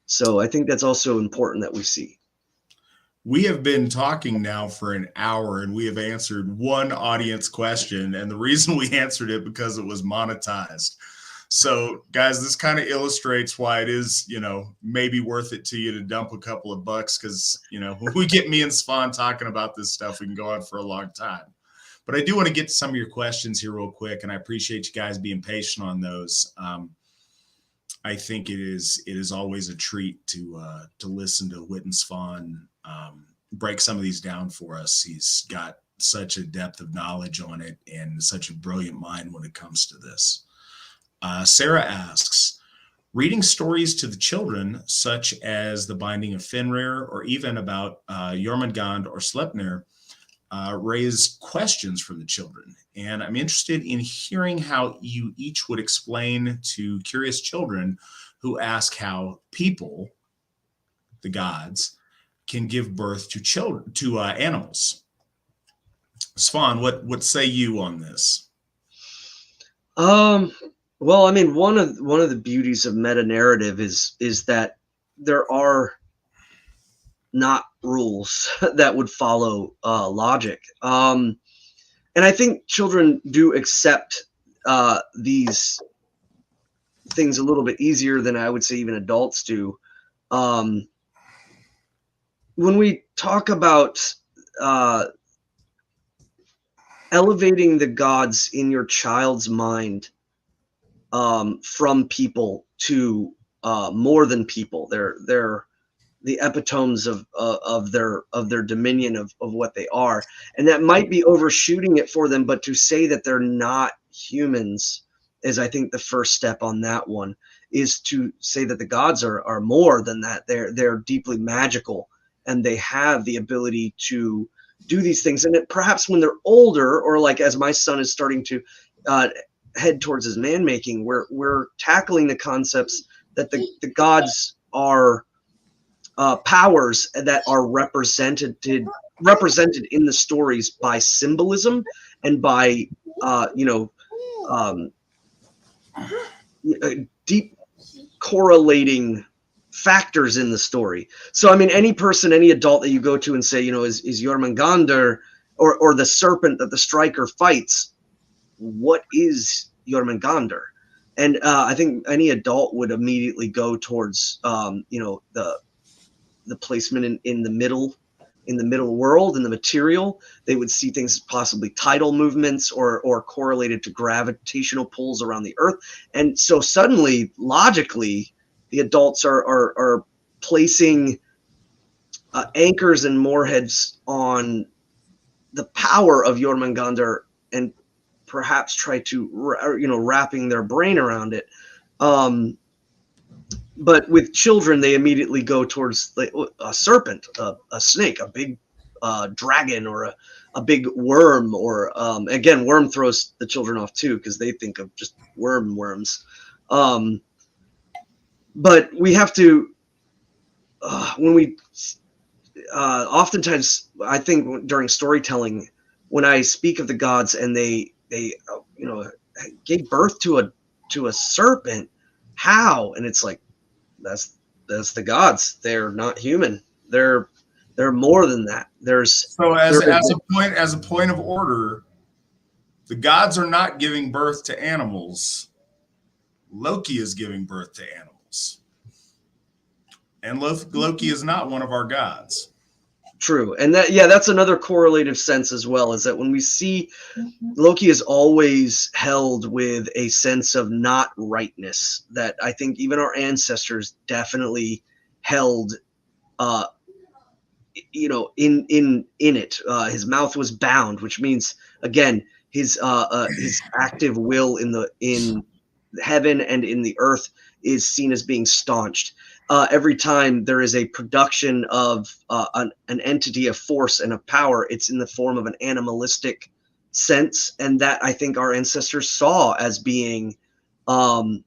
So I think that's also important that we see. We have been talking now for an hour, and we have answered one audience question, and the reason we answered it because it was monetized. So, guys, this kind of illustrates why it is, maybe worth it to you to dump a couple of bucks, because, when we get me and Svan talking about this stuff, we can go on for a long time. But I do want to get to some of your questions here real quick, and I appreciate you guys being patient on those. I think it is always a treat to listen to Witan Svan break some of these down for us. He's got such a depth of knowledge on it and such a brilliant mind when it comes to this. Sarah asks, reading stories to the children, such as The Binding of Fenrir, or even about Jormungand or Sleipnir, raise questions for the children. And I'm interested in hearing how you each would explain to curious children who ask how people, the gods, can give birth to children, to animals. Svan, what say you on this? Well, I mean, one of the beauties of meta narrative is that there are not rules that would follow logic. And I think children do accept these things a little bit easier than I would say even adults do. When we talk about elevating the gods in your child's mind from people to more than people, they're the epitomes of their dominion of what they are, and that might be overshooting it for them. But to say that they're not humans is, I think, the first step on that one, is to say that the gods are more than that. They're deeply magical, and they have the ability to do these things. And perhaps when they're older, or like as my son is starting to head towards his man making, we're tackling the concepts that the gods are powers that are represented in the stories by symbolism and by deep correlating factors in the story. So I mean, any person, any adult that you go to and say, is Jormungandr or the serpent that the striker fights, what is Jormungandr? And I think any adult would immediately go towards the placement in the middle world, in the material. They would see things as possibly tidal movements or correlated to gravitational pulls around the earth. And so suddenly, logically, the adults are placing anchors and moorheads on the power of Jormungandr, and perhaps try to wrapping their brain around it. But with children, they immediately go towards a serpent, a snake, a big dragon, or a big worm. Or again, worm throws the children off too, because they think of just worms. But we have to, when we, oftentimes, I think during storytelling, when I speak of the gods and they gave birth to a serpent, how? And it's like, that's the gods. They're not human. They're more than that. As a point of order, the gods are not giving birth to animals. Loki is giving birth to animals, and Loki is not one of our gods. True. And that's another correlative sense as well, is that when we see Loki is always held with a sense of not rightness that I think even our ancestors definitely held in it. His mouth was bound, which means, again, his active will in heaven and in the earth is seen as being staunched. Every time there is a production of an entity of force and of power, it's in the form of an animalistic sense, and that I think our ancestors saw as being not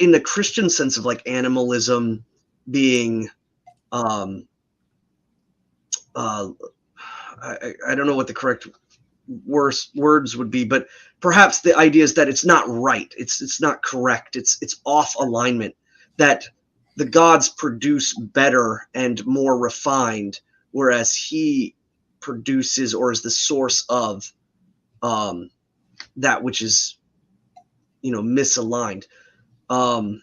in the Christian sense of like animalism being I don't know what the correct words would be, but perhaps the idea is that it's not right, it's not correct, it's off alignment, that the gods produce better and more refined, whereas he produces or is the source of that which is misaligned. And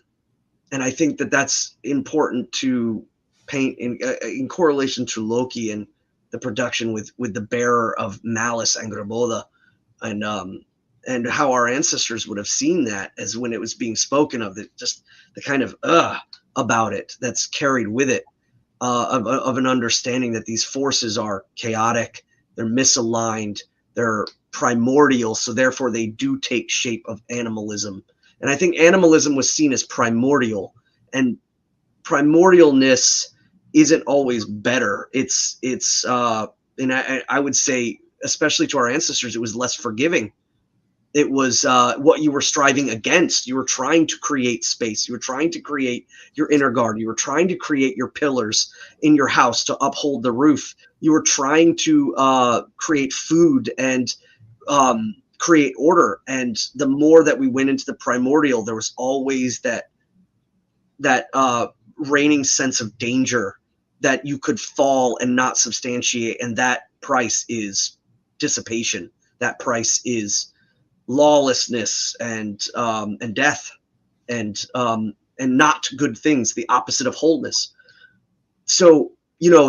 I think that that's important to paint in correlation to Loki and the production with the bearer of malice and Graboda, and how our ancestors would have seen that as when it was being spoken of, that just the kind of about it that's carried with it, of an understanding that these forces are chaotic, they're misaligned, they're primordial, so therefore they do take shape of animalism. And I think animalism was seen as primordial, and primordialness isn't always better. It's and I would say, especially to our ancestors, it was less forgiving. It was what you were striving against. You were trying to create space. You were trying to create your inner guard. You were trying to create your pillars in your house to uphold the roof. You were trying to create food and create order. And the more that we went into the primordial, there was always that reigning sense of danger, that you could fall and not substantiate, and that price is dissipation. That price is lawlessness and death and not good things, the opposite of wholeness. So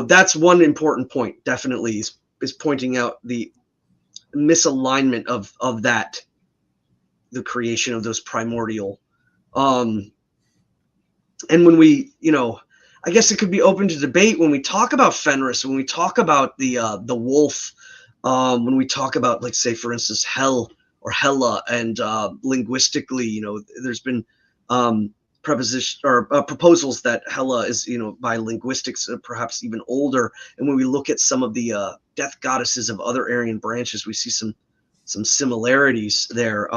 that's one important point. Definitely is pointing out the misalignment of that, the creation of those primordial. And when we, I guess it could be open to debate when we talk about Fenris, when we talk about the wolf, when we talk about, like, say, for instance, hell or Hela, and linguistically, there's been proposals that Hela is, by linguistics, perhaps even older. And when we look at some of the death goddesses of other Aryan branches, we see some similarities there.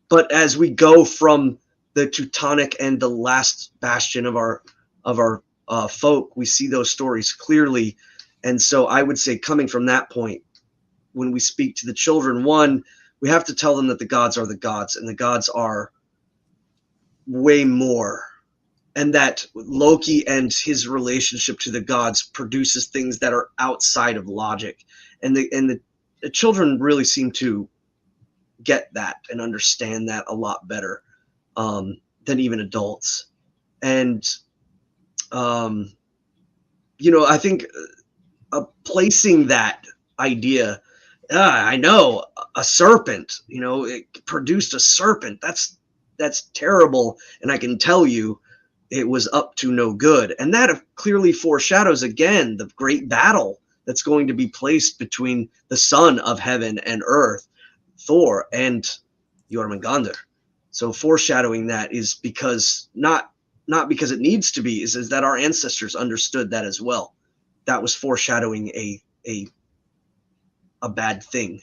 But as we go from the Teutonic and the last bastion of our folk, we see those stories clearly. And so I would say, coming from that point, when we speak to the children, one, we have to tell them that the gods are the gods, and the gods are way more, and that Loki and his relationship to the gods produces things that are outside of logic. And the children really seem to get that and understand that a lot better than even adults. And I think placing that idea, I know a serpent, it produced a serpent. That's terrible. And I can tell you it was up to no good. And that clearly foreshadows, again, the great battle that's going to be placed between the son of heaven and earth, Thor, and Jormungandr. So foreshadowing that is because not because it needs to be, is that our ancestors understood that as well. That was foreshadowing a bad thing,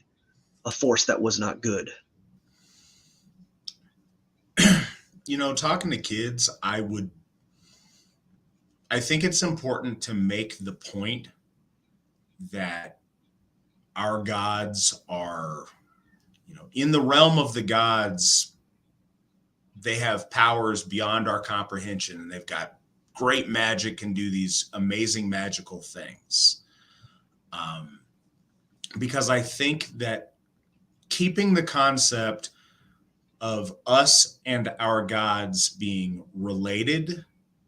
a force that was not good. Talking to kids, I think it's important to make the point that our gods are, in the realm of the gods, they have powers beyond our comprehension, and they've got great magic, can do these amazing magical things. Because I think that keeping the concept of us and our gods being related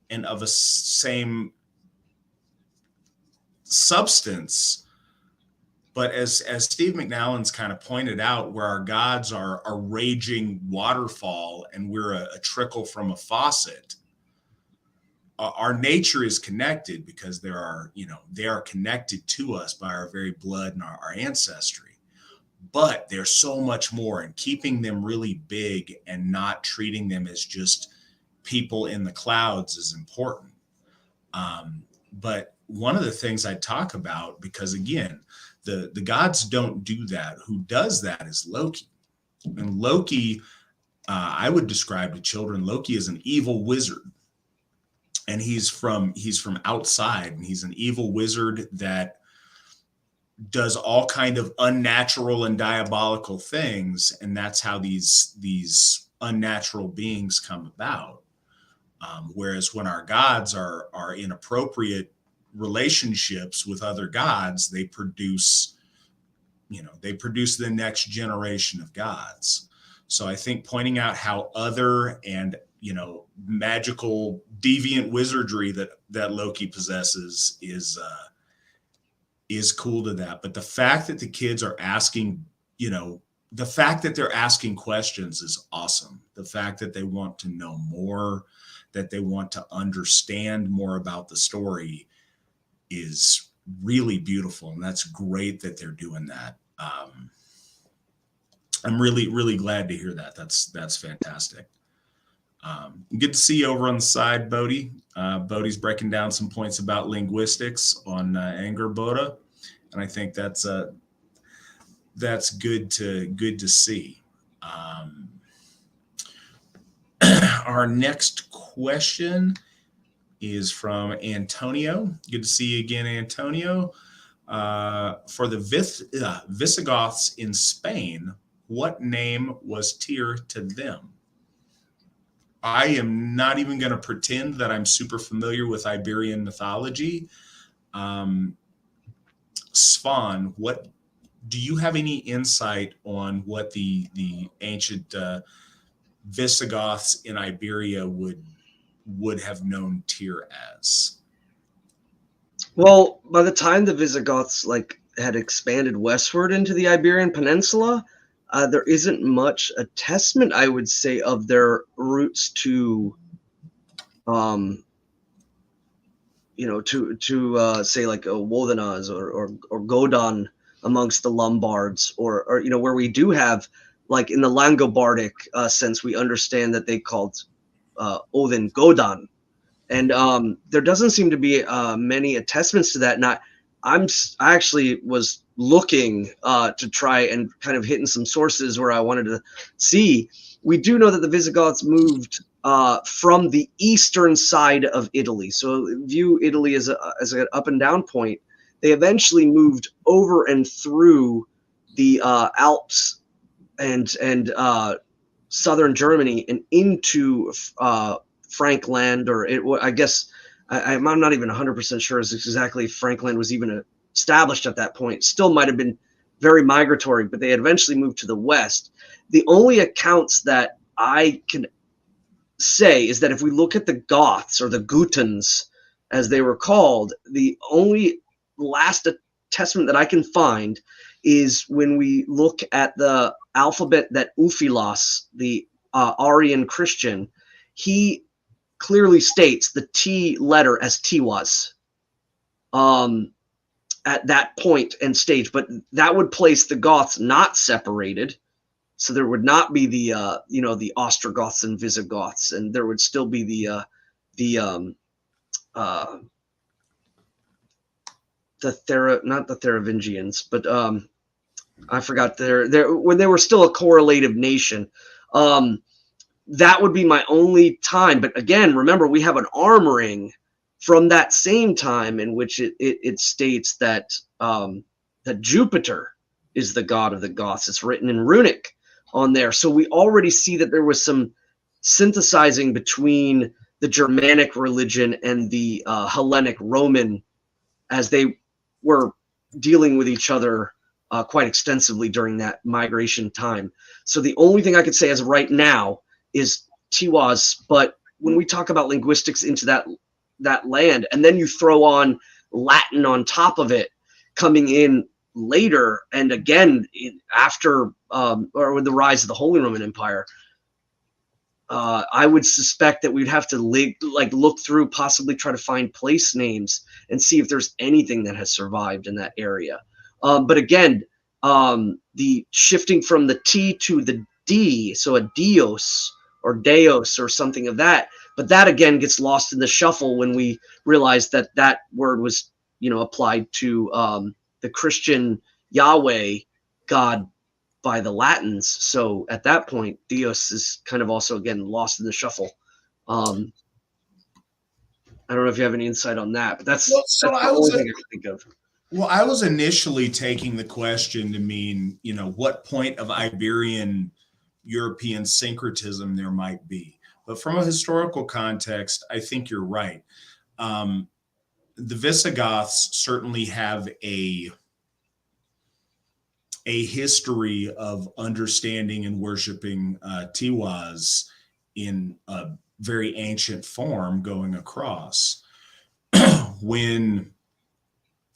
and of a same substance, but as Steve McNallen's kind of pointed out, where our gods are a raging waterfall and we're a trickle from a faucet, our nature is connected because they are connected to us by our very blood and our ancestry. But there's so much more, and keeping them really big and not treating them as just people in the clouds is important. But one of the things I talk about, because again, the gods don't do that. Who does that is Loki. And Loki, I would describe to children, Loki is an evil wizard. And he's from outside, and he's an evil wizard that does all kind of unnatural and diabolical things, and that's how these unnatural beings come about. Whereas when our gods are in appropriate relationships with other gods, they produce the next generation of gods. So I think pointing out how other and magical deviant wizardry that Loki possesses is cool to that. But the fact that the kids are asking, the fact that they're asking questions is awesome. The fact that they want to know more, that they want to understand more about the story is really beautiful. And that's great that they're doing that. I'm really, really glad to hear that. That's fantastic. Good to see you over on the side, Bodhi. Bodhi's breaking down some points about linguistics on Angerboda, and I think that's good to see. Our next question is from Antonio. Good to see you again, Antonio. For the Visigoths in Spain, what name was Tyr to them? I am not even going to pretend that I'm super familiar with Iberian mythology. Svan, what do you have any insight on what the ancient Visigoths in Iberia would have known Tyr as? Well, by the time the Visigoths had expanded westward into the Iberian Peninsula, there isn't much attestment, I would say, of their roots to, say like Wodanas or Godan amongst the Lombards, or where we do have, like in the Langobardic sense, we understand that they called Odin Godan. And there doesn't seem to be many attestments to that. And I actually was looking to try and kind of hitting some sources where I wanted to see. We do know that the Visigoths moved from the eastern side of Italy. So view Italy as an up and down point. They eventually moved over and through the Alps and southern Germany and into Frankland, I guess I'm not even 100% sure as exactly if Frankland was even established at that point. Still might have been very migratory, but they had eventually moved to the west. The only accounts that I can say is that if we look at the Goths, or the Gutans as they were called, the only last testament that I can find is when we look at the alphabet that Uphilas, the Arian Christian, he clearly states the T letter as Tiwaz at that point and stage, but that would place the Goths not separated. So there would not be the the Ostrogoths and Visigoths, and there would still be the not the Therovingians, but I forgot when they were still a correlative nation. That would be my only time. But again, remember, we have an armoring from that same time in which it states that that Jupiter is the god of the Goths. It's written in runic on there. So we already see that there was some synthesizing between the Germanic religion and the Hellenic Roman as they were dealing with each other quite extensively during that migration time. So the only thing I could say as of right now is Tiwaz, but when we talk about linguistics into that land, and then you throw on Latin on top of it, coming in later, and again after or with the rise of the Holy Roman Empire, I would suspect that we'd have to look through, possibly try to find place names and see if there's anything that has survived in that area. But again, the shifting from the T to the D, so a Dios or Deos or something of that, but that again gets lost in the shuffle when we realize that that word was, applied to the Christian Yahweh God by the Latins. So at that point, Dios is kind of also again lost in the shuffle. I don't know if you have any insight on that, but that's the only thing I can think of. Well, I was initially taking the question to mean, what point of Iberian European syncretism there might be. But from a historical context, I think you're right. The Visigoths certainly have a history of understanding and worshiping Tiwaz in a very ancient form going across. When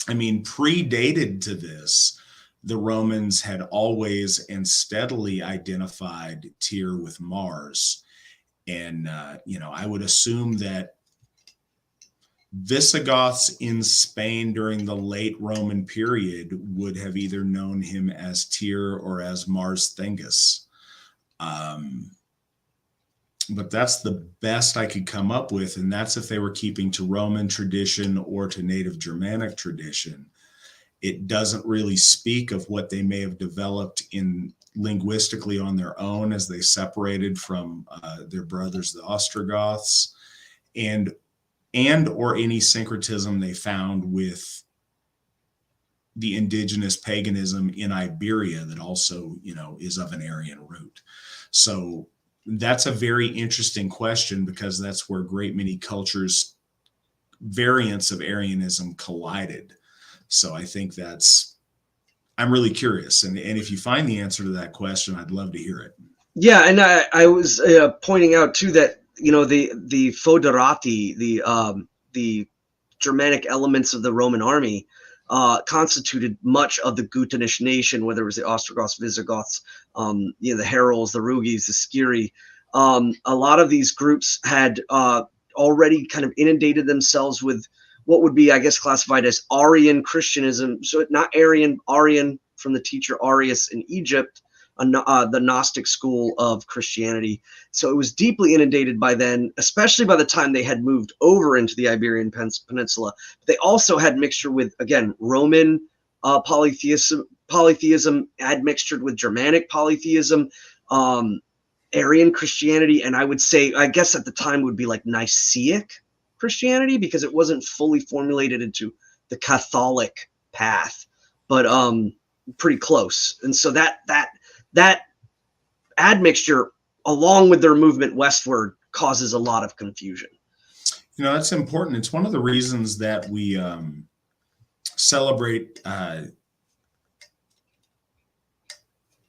I mean, predated to this, the Romans had always and steadily identified Tyr with Mars. And, I would assume that Visigoths in Spain during the late Roman period would have either known him as Tyr or as Mars Thengus. But that's the best I could come up with, and that's if they were keeping to Roman tradition or to Native Germanic tradition. It doesn't really speak of what they may have developed in linguistically on their own as they separated from their brothers, the Ostrogoths, and or any syncretism they found with the indigenous paganism in Iberia that also, is of an Aryan root. So that's a very interesting question, because that's where a great many cultures, variants of Aryanism collided. So I think I'm really curious. And if you find the answer to that question, I'd love to hear it. Yeah, and I was pointing out too that the foederati, the Germanic elements of the Roman army, constituted much of the Gutanish nation, whether it was the Ostrogoths, Visigoths, the Heruls, the Rugis, the Skiri. A lot of these groups had already kind of inundated themselves with what would be, I guess, classified as Arian Christianism. So not Arian from the teacher Arius in Egypt, the Gnostic school of Christianity. So it was deeply inundated by then, especially by the time they had moved over into the Iberian Peninsula. But they also had mixture with, again, Roman polytheism had mixtured with Germanic polytheism, Arian Christianity, and I would say, I guess at the time would be like Nicaic Christianity, because it wasn't fully formulated into the Catholic path, but pretty close. And so that admixture, along with their movement westward, causes a lot of confusion. That's important. It's one of the reasons that we celebrate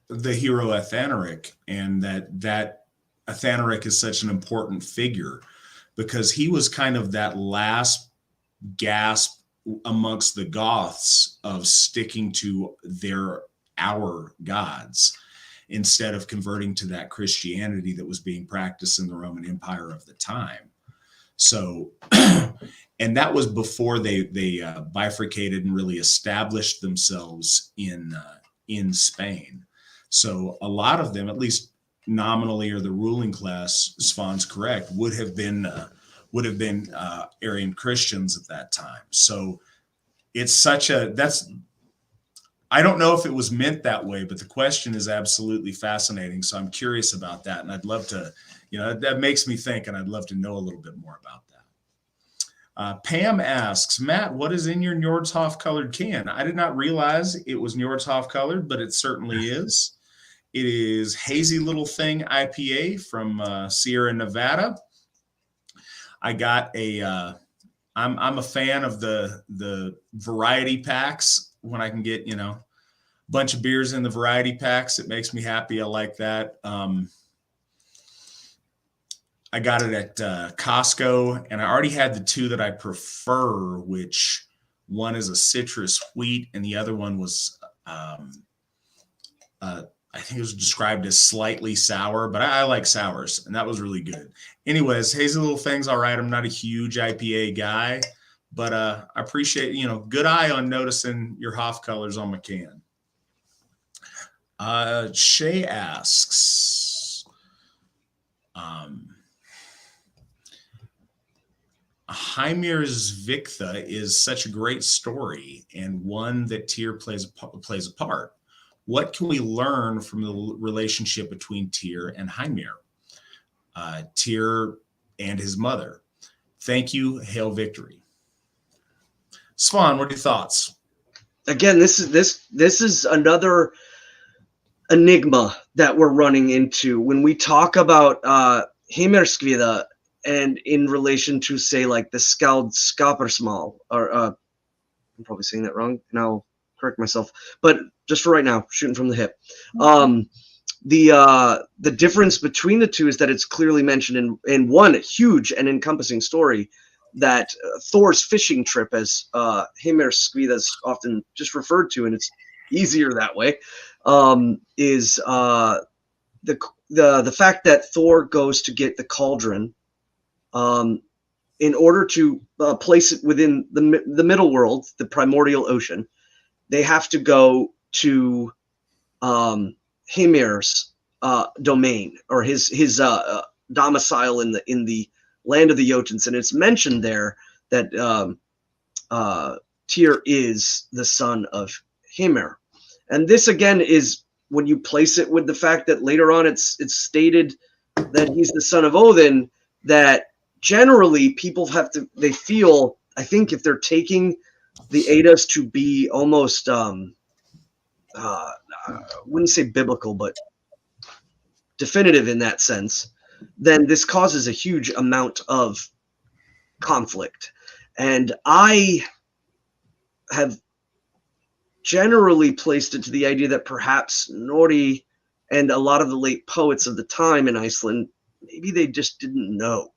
the hero Athanaric, and that Athanaric is such an important figure, because he was kind of that last gasp amongst the Goths of sticking to our gods, instead of converting to that Christianity that was being practiced in the Roman Empire of the time. So, and that was before they bifurcated and really established themselves in Spain. So a lot of them, at least nominally, or the ruling class, Svan's correct, would have been Arian Christians at that time. So it's I don't know if it was meant that way, but the question is absolutely fascinating. So I'm curious about that. And I'd love to, that makes me think, and I'd love to know a little bit more about that. Pam asks, Matt, what is in your Nordhoff colored can? I did not realize it was Nordhoff colored, but it certainly is. It is Hazy Little Thing IPA from Sierra Nevada. I got I'm a fan of the variety packs. When I can get, a bunch of beers in the variety packs, it makes me happy. I like that. I got it at Costco, and I already had the two that I prefer, which one is a citrus wheat, and the other one was, I think it was described as slightly sour, but I like sours, and that was really good. Anyways, Hazy Little Thing's all right. I'm not a huge IPA guy, but I appreciate, good eye on noticing your Hoff colors on my can. Shay asks, Heimir's Viktha is such a great story, and one that Tyr plays a part. What can we learn from the relationship between Tyr and Heimir? Tyr and his mother. Thank you. Hail victory. Svan, what are your thoughts? Again, this is another enigma that we're running into when we talk about Heimirskvida, and in relation to, say, like the Skald Skapersmal, or I'm probably saying that wrong, and I'll correct myself. But just for right now, shooting from the hip. The difference between the two is that it's clearly mentioned in one huge and encompassing story Thor's fishing trip, as Hymir Skvida is often just referred to, and it's easier that way, is the fact that Thor goes to get the cauldron in order to place it within the middle world, the primordial ocean. They have to go to Hymir's domain, or his domicile in the land of the Jotuns, and it's mentioned there that Tyr is the son of Hymir, and this again is when you place it with the fact that later on it's stated that he's the son of Odin, that generally people they feel, I think, if they're taking the Eddas to be almost I wouldn't say biblical, but definitive in that sense, then this causes a huge amount of conflict. And I have generally placed it to the idea that perhaps Snorri and a lot of the late poets of the time in Iceland, maybe they just didn't know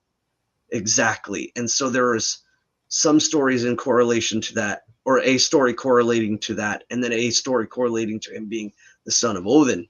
exactly. And so there is some stories in correlation to that, or a story correlating to that, and then a story correlating to him being the son of Odin.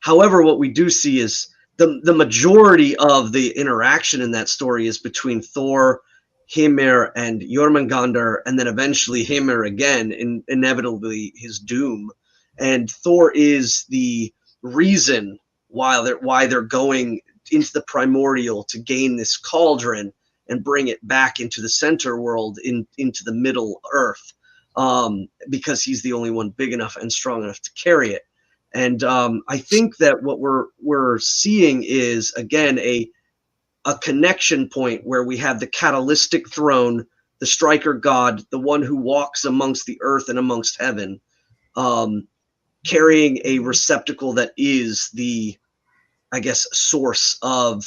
However, what we do see is the majority of the interaction in that story is between Thor, Hymir, and Jormungandr, and then eventually Hymir again, inevitably his doom. And Thor is the reason why they're going into the primordial to gain this cauldron and bring it back into the center world, into the middle earth, because he's the only one big enough and strong enough to carry it. And I think that what we're seeing is, again, a connection point where we have the catalytic throne, the striker god, the one who walks amongst the earth and amongst heaven, carrying a receptacle that is the, I guess, source of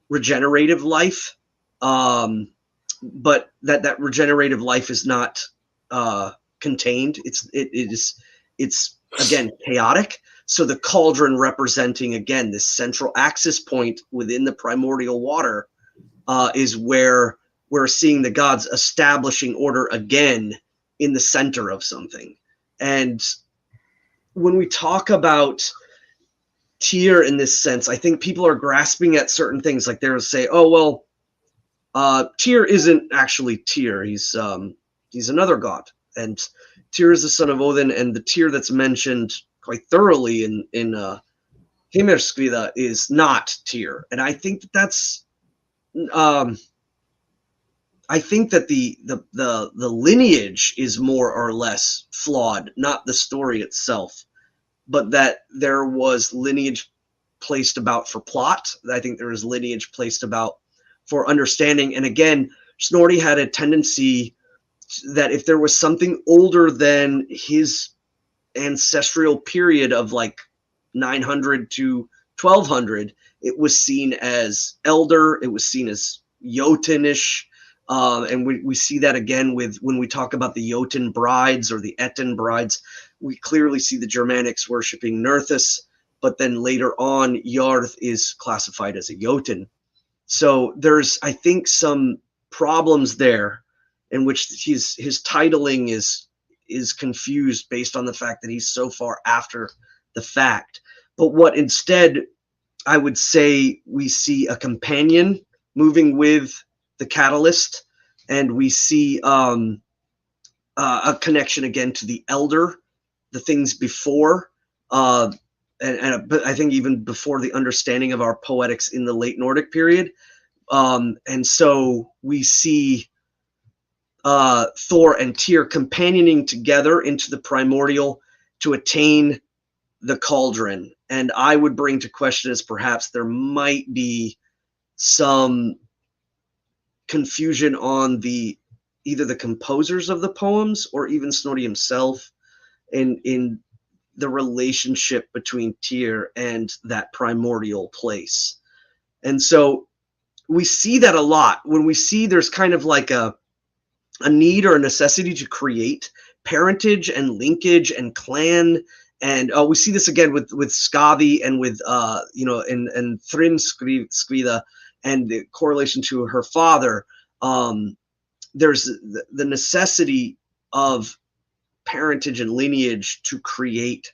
regenerative life, but that regenerative life is not contained. It's again chaotic. So the cauldron representing, again, this central axis point within the primordial water is where we're seeing the gods establishing order again in the center of something. And when we talk about Tyr in this sense, I think people are grasping at certain things. Like they'll say, oh, well, Tyr isn't actually Tyr. He's another god. And Tyr is the son of Odin, and the Tyr that's mentioned quite thoroughly in Hymir Skvida is not Tyr. And I think that's I think that the lineage is more or less flawed, not the story itself, but that there was lineage placed about for plot. I think there was lineage placed about for understanding. And again, Snorri had a tendency that if there was something older than his ancestral period of like 900 to 1200, it was seen as elder, it was seen as Jotunish. And we see that again with when we talk about the Jotun brides or the Etten brides. We clearly see the Germanics worshiping Nerthus, but then later on, Jarth is classified as a Jotun. So there's, I think, some problems there in which his titling is confused based on the fact that he's so far after the fact. But what instead, I would say, we see a companion moving with the catalyst, and we see a connection again to the elder, the things before, but I think even before the understanding of our poetics in the late Nordic period. And so we see Thor and Tyr companioning together into the primordial to attain the cauldron. And I would bring to question as perhaps there might be some confusion on either the composers of the poems or even Snorri himself in the relationship between Tyr and that primordial place. And so we see that a lot when we see there's kind of like a need or a necessity to create parentage and linkage and clan. And we see this again with Skavi and with and Thrym Skvida, and the correlation to her father. There's the necessity of parentage and lineage to create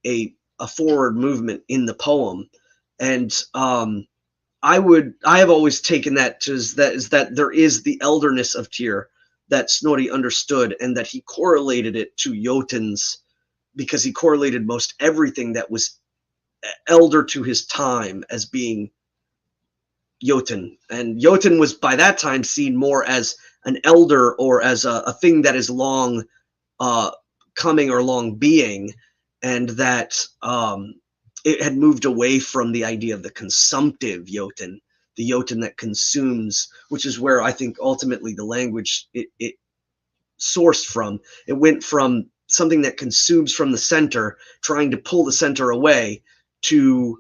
a forward movement in the poem. And I have always taken that as that there is the elderness of Tyr that Snorri understood, and that he correlated it to Jotun's, because he correlated most everything that was elder to his time as being Jotun. And Jotun was by that time seen more as an elder, or as a thing that is long coming or long being, and that it had moved away from the idea of the consumptive Jotun, the Jotun that consumes, which is where I think ultimately the language it sourced from. It went from something that consumes from the center, trying to pull the center away, to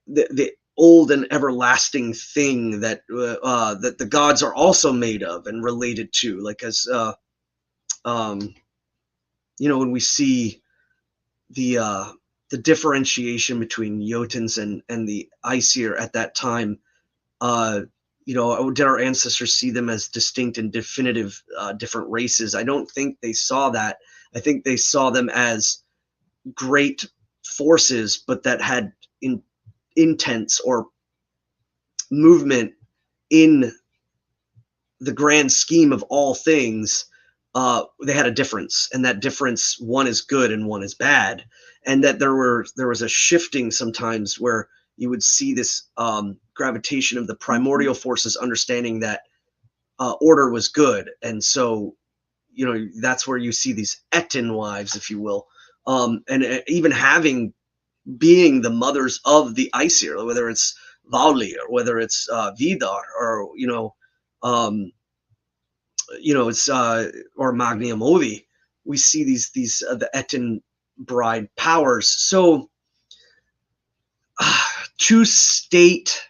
the old and everlasting thing that that the gods are also made of and related to, like as when we see the differentiation between Jotuns and the Aesir at that time, did our ancestors see them as distinct and definitive different races? I don't think they saw that. I think they saw them as great forces, but that had intense or movement in the grand scheme of all things. They had a difference, and that difference, one is good and one is bad, and that there was a shifting sometimes where you would see this gravitation of the primordial forces understanding that order was good. And so that's where you see these Etin wives, if you will, and even being the mothers of the Aesir, whether it's Vauli or whether it's Vidar, or it's or Magnum Ovi. We see these the Etin bride powers. So to state,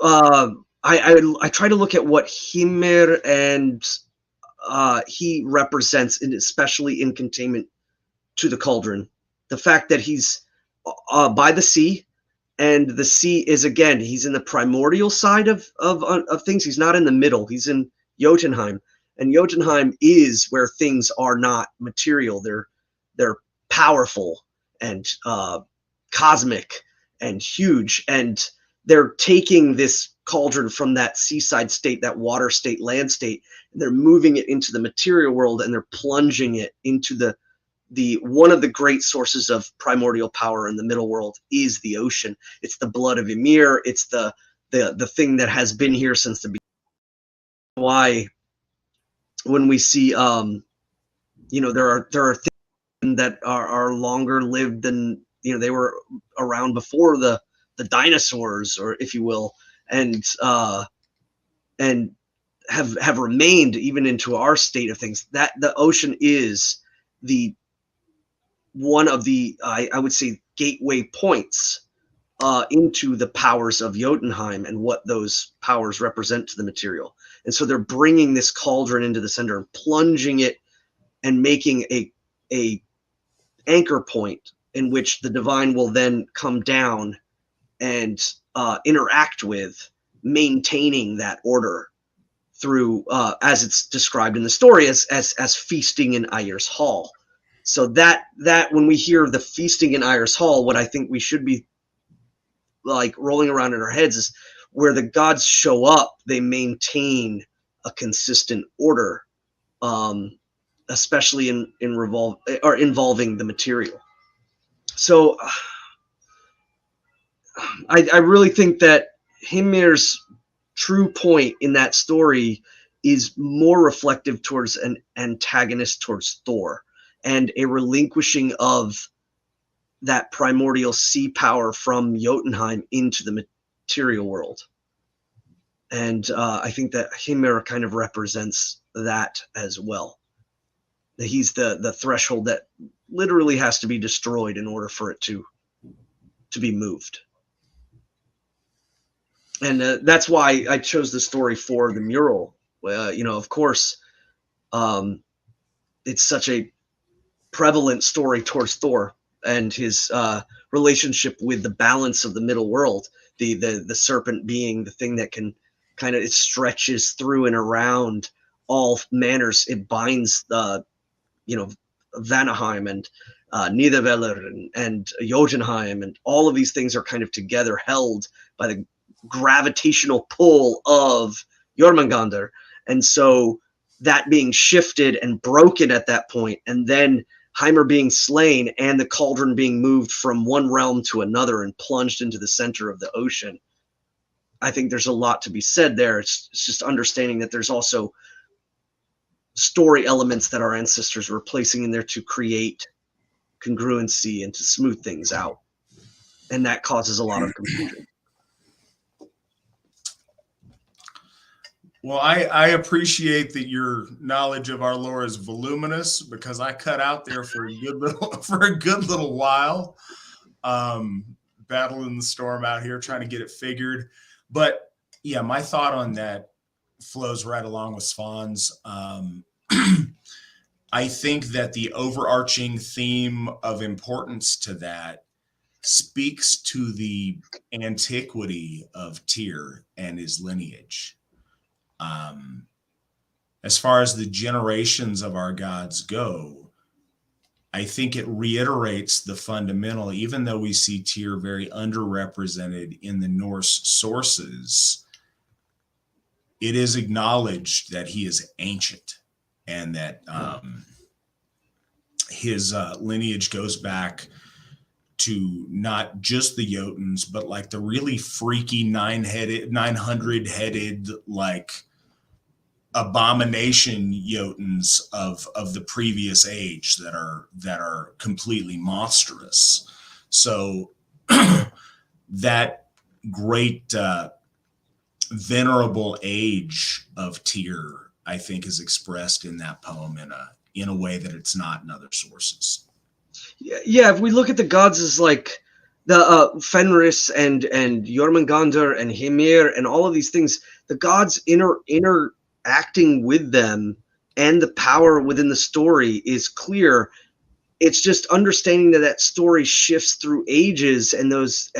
I try to look at what Hymir and he represents, and especially in containment to the cauldron. The fact that he's by the sea, and the sea is, again, he's in the primordial side of things. He's not in the middle. He's in Jotunheim, and Jotunheim is where things are not material. They're powerful and cosmic and huge, and they're taking this cauldron from that seaside state, that water state, land state, and they're moving it into the material world, and they're plunging it into the one of the great sources of primordial power in the middle world is the ocean. It's the blood of Ymir. It's the thing that has been here since the beginning. Why, when we see there are things that are longer lived than they were around before the dinosaurs, or if you will, and have remained even into our state of things. That the ocean is the one of the I would say gateway points into the powers of Jotunheim and what those powers represent to the material. And so they're bringing this cauldron into the center and plunging it and making a anchor point in which the divine will then come down and interact with, maintaining that order through, as it's described in the story, as feasting in Ayer's Hall. So that when we hear the feasting in Ayer's Hall, what I think we should be like rolling around in our heads is where the gods show up, they maintain a consistent order, especially in involving the material. So I really think that Hymir's true point in that story is more reflective towards an antagonist towards Thor, and a relinquishing of that primordial sea power from Jotunheim into the material world. And I think that Hymir kind of represents that as well. That he's the threshold that literally has to be destroyed in order for it to be moved. And that's why I chose the story for the mural. Of course, it's such a prevalent story towards Thor and his relationship with the balance of the middle world, the serpent being the thing that can kind of, it stretches through and around all manners. It binds the, Vanaheim and Niederweller and Jotunheim, and all of these things are kind of together, held by the gravitational pull of Jormungandr. And so that being shifted and broken at that point, and then Heimer being slain and the cauldron being moved from one realm to another and plunged into the center of the ocean. I think there's a lot to be said there. It's just understanding that there's also story elements that our ancestors were placing in there to create congruency and to smooth things out. And that causes a lot of confusion. Well, I appreciate that your knowledge of our lore is voluminous, because I cut out there for a good little while, battling the storm out here, trying to get it figured. But yeah, my thought on that flows right along with Svan's. I think that the overarching theme of importance to that speaks to the antiquity of Tyr and his lineage. As far as the generations of our gods go, I think it reiterates the fundamental, even though we see Tyr very underrepresented in the Norse sources, it is acknowledged that he is ancient, and that his lineage goes back to not just the Jotuns, but like the really freaky 900-headed, like abomination Jotuns of the previous age that are completely monstrous. So that great venerable age of Tyr, I think, is expressed in that poem in a way that it's not in other sources. Yeah, if we look at the gods as like the Fenris and Jormungandr and Hymir and all of these things, the gods interacting with them and the power within the story is clear. It's just understanding that story shifts through ages, and those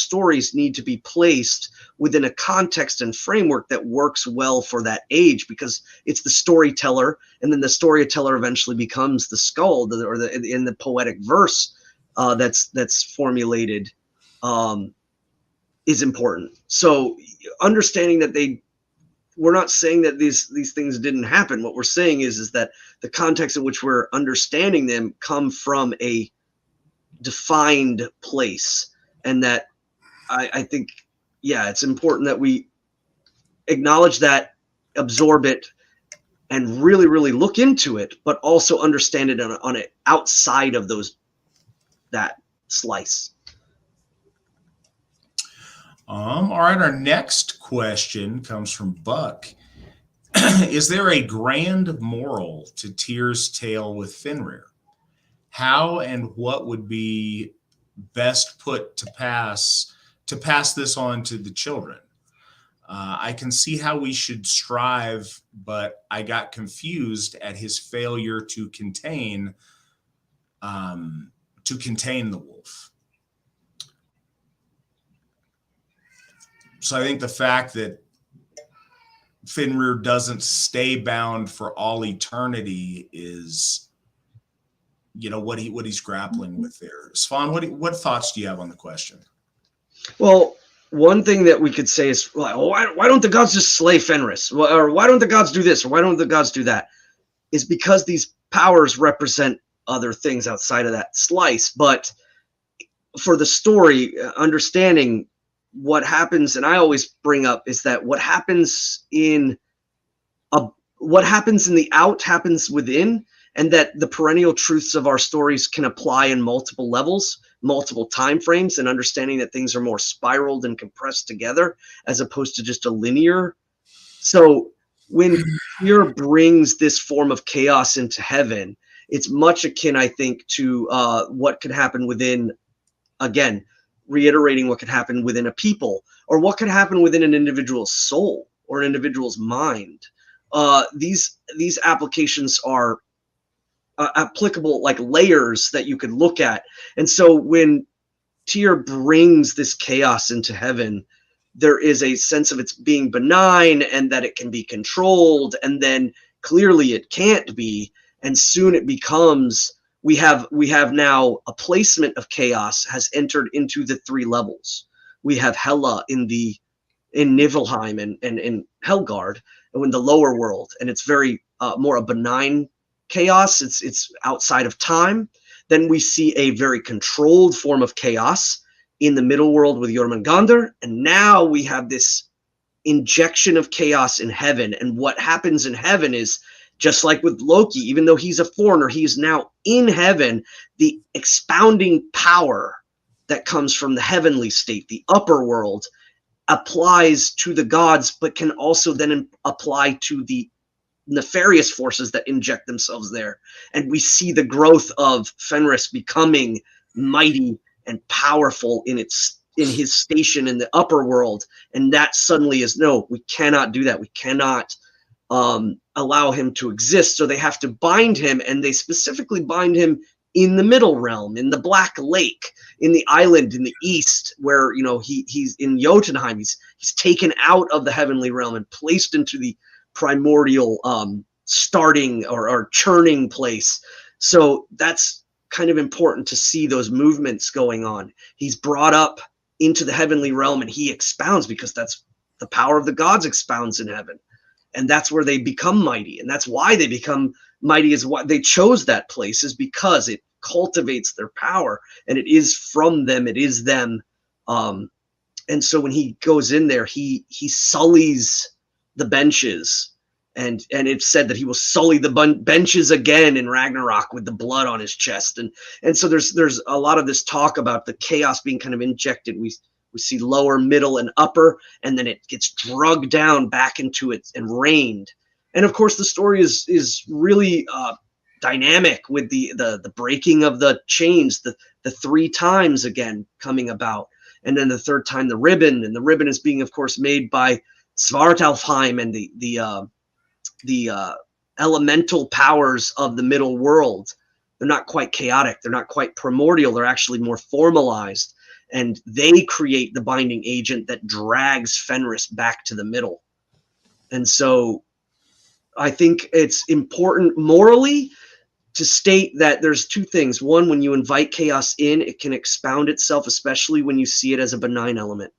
stories need to be placed within a context and framework that works well for that age, because it's the storyteller, and then the storyteller eventually becomes the skald, or in the poetic verse that's formulated is important. So understanding that we're not saying that these things didn't happen. What we're saying is that the context in which we're understanding them come from a defined place, and that I think, yeah, it's important that we acknowledge that, absorb it, and really, really look into it, but also understand it on it outside of that slice. All right, our next question comes from Buck. Is there a grand moral to Tyr's tale with Fenrir? How and what would be best put to pass this on to the children? I can see how we should strive, but I got confused at his failure to contain the wolf. So I think the fact that Fenrir doesn't stay bound for all eternity is, what he's grappling with there. Svan, what thoughts do you have on the question? Well, one thing that we could say is, why don't the gods just slay Fenris? Or why don't the gods do this? Or why don't the gods do that? Is because these powers represent other things outside of that slice. But for the story, understanding what happens, and I always bring up, is that what happens in the out happens within, and that the perennial truths of our stories can apply in multiple levels, multiple time frames, and understanding that things are more spiraled and compressed together as opposed to just a linear. So when fear brings this form of chaos into heaven, it's much akin, I think, to what could happen within, again, reiterating what could happen within a people, or what could happen within an individual's soul or an individual's mind. These applications are applicable, like layers that you could look at. And so when Tyr brings this chaos into heaven, there is a sense of it's being benign and that it can be controlled, and then clearly it can't be, and soon it becomes, we have now a placement of chaos has entered into the three levels. We have Hela in Niflheim and in Helgard, and in the lower world, and it's very more a benign chaos. It's outside of time. Then we see a very controlled form of chaos in the middle world with Jormungandr, and now we have this injection of chaos in heaven. And what happens in heaven is, just like with Loki, even though he's a foreigner, he is now in heaven. The expounding power that comes from the heavenly state, the upper world, applies to the gods, but can also then apply to the nefarious forces that inject themselves there. And we see the growth of Fenris becoming mighty and powerful in his station in the upper world. And that suddenly is, no, we cannot do that. We cannot allow him to exist. So they have to bind him, and they specifically bind him in the middle realm, in the Black Lake, in the island in the east, where, you know, he's in Jotunheim. He's taken out of the heavenly realm and placed into the primordial starting or churning place. So that's kind of important to see those movements going on. He's brought up into the heavenly realm and he expounds, because that's the power of the gods expounds in heaven. And that's where they become mighty. And that's why they become mighty, is why they chose that place, is because it cultivates their power, and it is from them, it is them. And so when he goes in there, he sullies the benches, and it's said that he will sully the benches again in Ragnarok with the blood on his chest. And so there's a lot of this talk about the chaos being kind of injected. We see lower, middle, and upper, and then it gets drugged down back into it and rained. And of course, the story is really dynamic with the breaking of the chains, the 3 times again coming about, and then the third time the ribbon, and the ribbon is being, of course, made by Svartalfheim and the elemental powers of the middle world. They're not quite chaotic. They're not quite primordial. They're actually more formalized. And they create the binding agent that drags Fenris back to the middle. And so I think it's important morally to state that there's 2 things. One, when you invite chaos in, it can expound itself, especially when you see it as a benign element.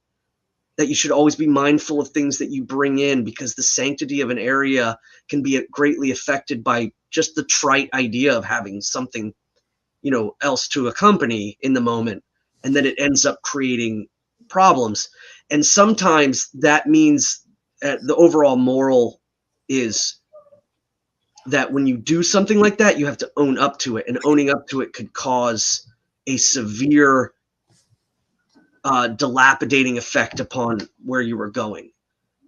That you should always be mindful of things that you bring in, because the sanctity of an area can be greatly affected by just the trite idea of having something, you know, else to accompany in the moment. And then it ends up creating problems. And sometimes that means the overall moral is that when you do something like that, you have to own up to it. And owning up to it could cause a severe dilapidating effect upon where you were going.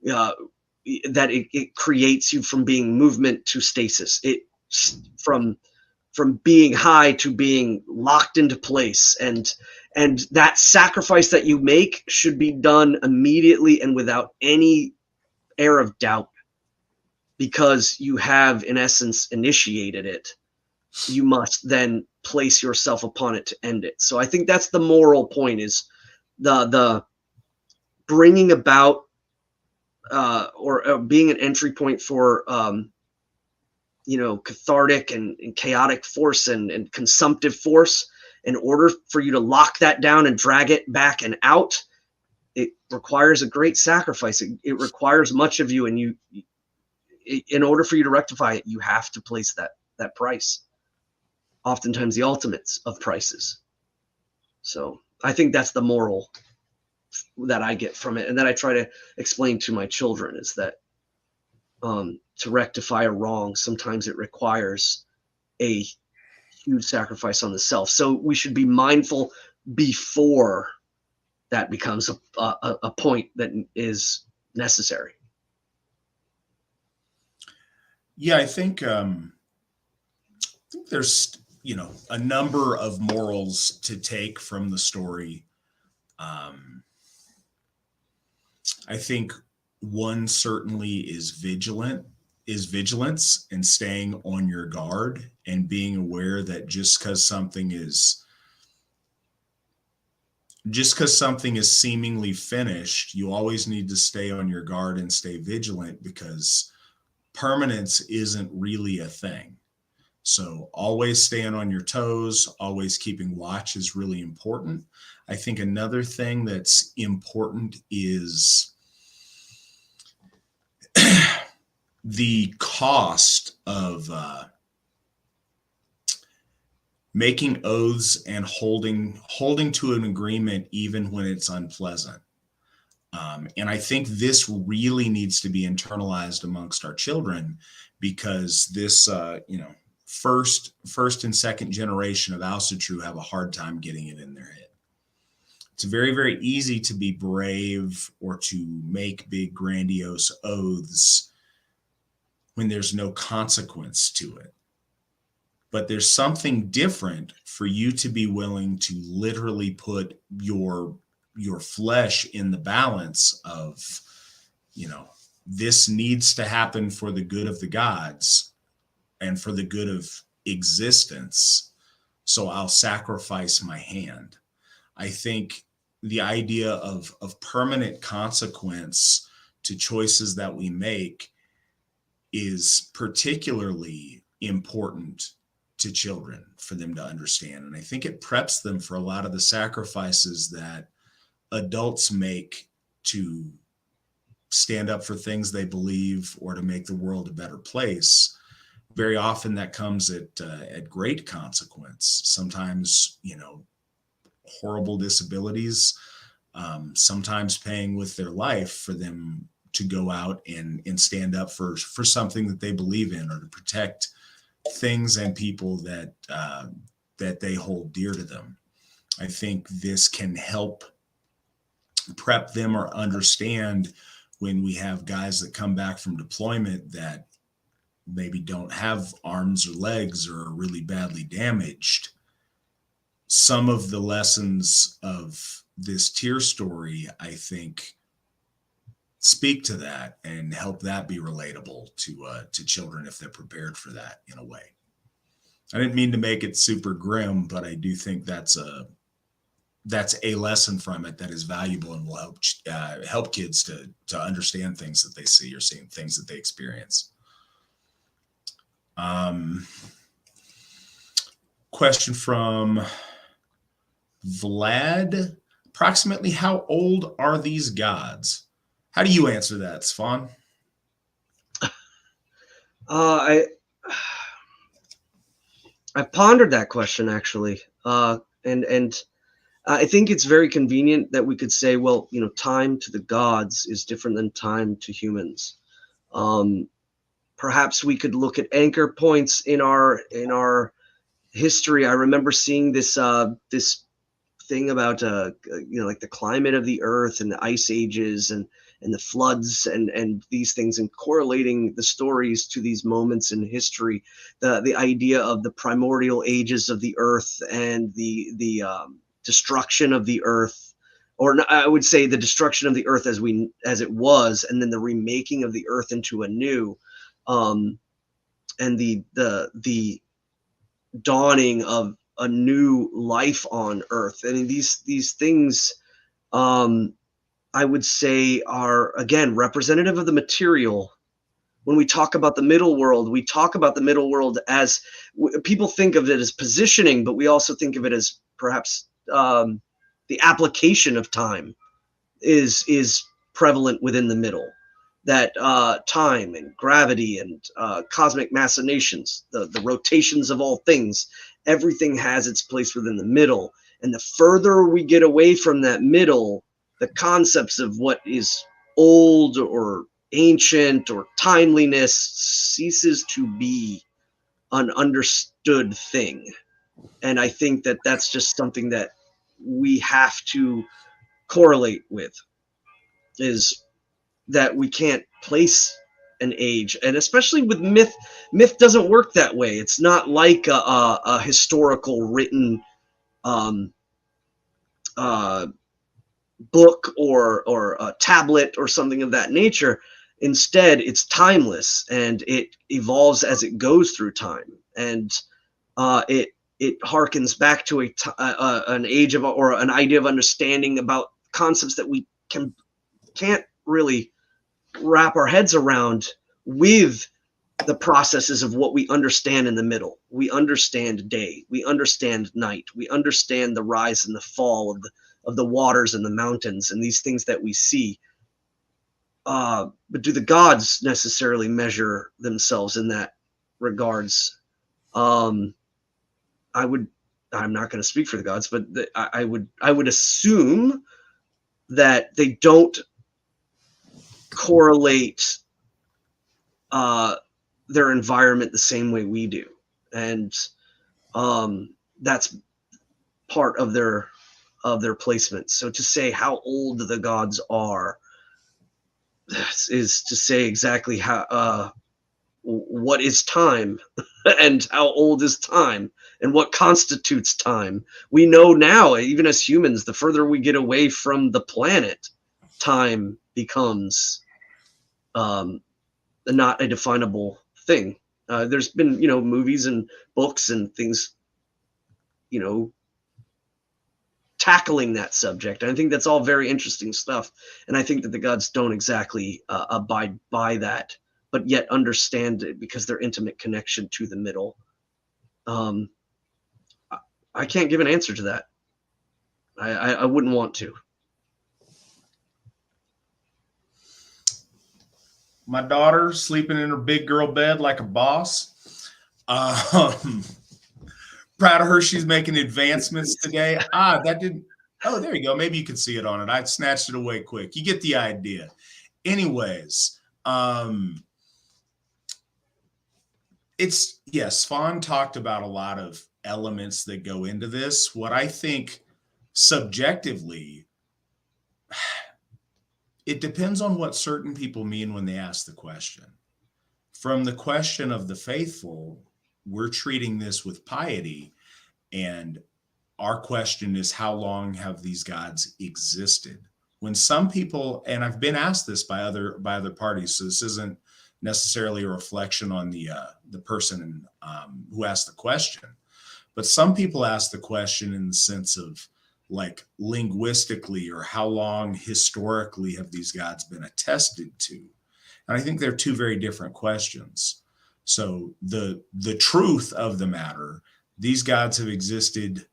That it creates you from being movement to stasis. It from being high to being locked into place. And that sacrifice that you make should be done immediately and without any air of doubt, because you have, in essence, initiated it. You must then place yourself upon it to end it. So I think that's the moral point, is the bringing about or being an entry point for cathartic and chaotic force and consumptive force. In order for you to lock that down and drag it back and out, it requires a great sacrifice. It requires much of you, and in order for you to rectify it, you have to place that price. Oftentimes the ultimates of prices. So I think that's the moral that I get from it, and that I try to explain to my children, is that to rectify a wrong, sometimes it requires a huge sacrifice on the self. So we should be mindful before that becomes a point that is necessary. Yeah, I think there's a number of morals to take from the story. I think one certainly is vigilance and staying on your guard and being aware that just because something is just because something is seemingly finished, you always need to stay on your guard and stay vigilant, because permanence isn't really a thing. So always staying on your toes, always keeping watch is really important. I think another thing that's important is the cost of making oaths and holding to an agreement even when it's unpleasant. And I think this really needs to be internalized amongst our children, because this, first and second generation of Asatru have a hard time getting it in their head. It's very, very easy to be brave or to make big, grandiose oaths when there's no consequence to it. But there's something different for you to be willing to literally put your flesh in the balance of, this needs to happen for the good of the gods and for the good of existence. So I'll sacrifice my hand. I think the idea of permanent consequence to choices that we make is particularly important to children for them to understand. And I think it preps them for a lot of the sacrifices that adults make to stand up for things they believe or to make the world a better place. Very often that comes at great consequence. Sometimes, horrible disabilities, sometimes paying with their life for them to go out and stand up for something that they believe in, or to protect things and people that they hold dear to them. I think this can help prep them or understand when we have guys that come back from deployment that maybe don't have arms or legs or are really badly damaged. Some of the lessons of this tier story, I think, speak to that and help that be relatable to children if they're prepared for that in a way. I didn't mean to make it super grim, but I do think that's a lesson from it that is valuable and will help kids to understand things that they see or seeing things that they experience. Question from Vlad. Approximately how old are these gods? How do you answer that, Svan? I pondered that question, actually, and I think it's very convenient that we could say, well, time to the gods is different than time to humans. Perhaps we could look at anchor points in our history. I remember seeing this thing about like the climate of the earth and the ice ages and the floods and these things, and correlating the stories to these moments in history. The idea of the primordial ages of the earth and the destruction of the earth, or I would say the destruction of the earth as it was, and then the remaking of the earth into a new, and the dawning of a new life on earth. And these things, I would say, are again representative of the material. When we talk about the middle world, we talk about the middle world as people think of it as positioning, but we also think of it as perhaps the application of time is prevalent within the middle. That time and gravity and cosmic machinations, the rotations of all things, everything has its place within the middle. And the further we get away from that middle, the concepts of what is old or ancient or timeliness ceases to be an understood thing. And I think that that's just something that we have to correlate with, is that we can't place an age. And especially with myth doesn't work that way. It's not like a historical written book or a tablet or something of that nature. Instead, it's timeless and it evolves as it goes through time. And it harkens back to an age of, or an idea of understanding about concepts that we can't really wrap our heads around with the processes of what we understand in the middle. We understand day, we understand night, we understand the rise and the fall of the waters and the mountains and these things that we see. But do the gods necessarily measure themselves in that regards? I'm not going to speak for the gods, but I would assume that they don't correlate their environment the same way we do, and that's part of their placement. So to say how old the gods are is to say exactly how what is time and how old is time and what constitutes time. We know now, even as humans, the further we get away from the planet, time becomes not a definable thing. There's been, movies and books and things, tackling that subject. And I think that's all very interesting stuff. And I think that the gods don't exactly abide by that, but yet understand it because their intimate connection to the middle. I can't give an answer to that. I wouldn't want to. My daughter sleeping in her big girl bed like a boss. Proud of her. She's making advancements today. That didn't. Oh, there you go. Maybe you can see it on it. I snatched it away quick. You get the idea. Anyways, Svan talked about a lot of elements that go into this. What I think subjectively, it depends on what certain people mean when they ask the question. From the question of the faithful, we're treating this with piety, and our question is, how long have these gods existed? When some people, and I've been asked this by other parties, so this isn't necessarily a reflection on the person who asked the question, but some people ask the question in the sense of, like, linguistically, or how long historically have these gods been attested to? And I think they're two very different questions. So the truth of the matter, these gods have existed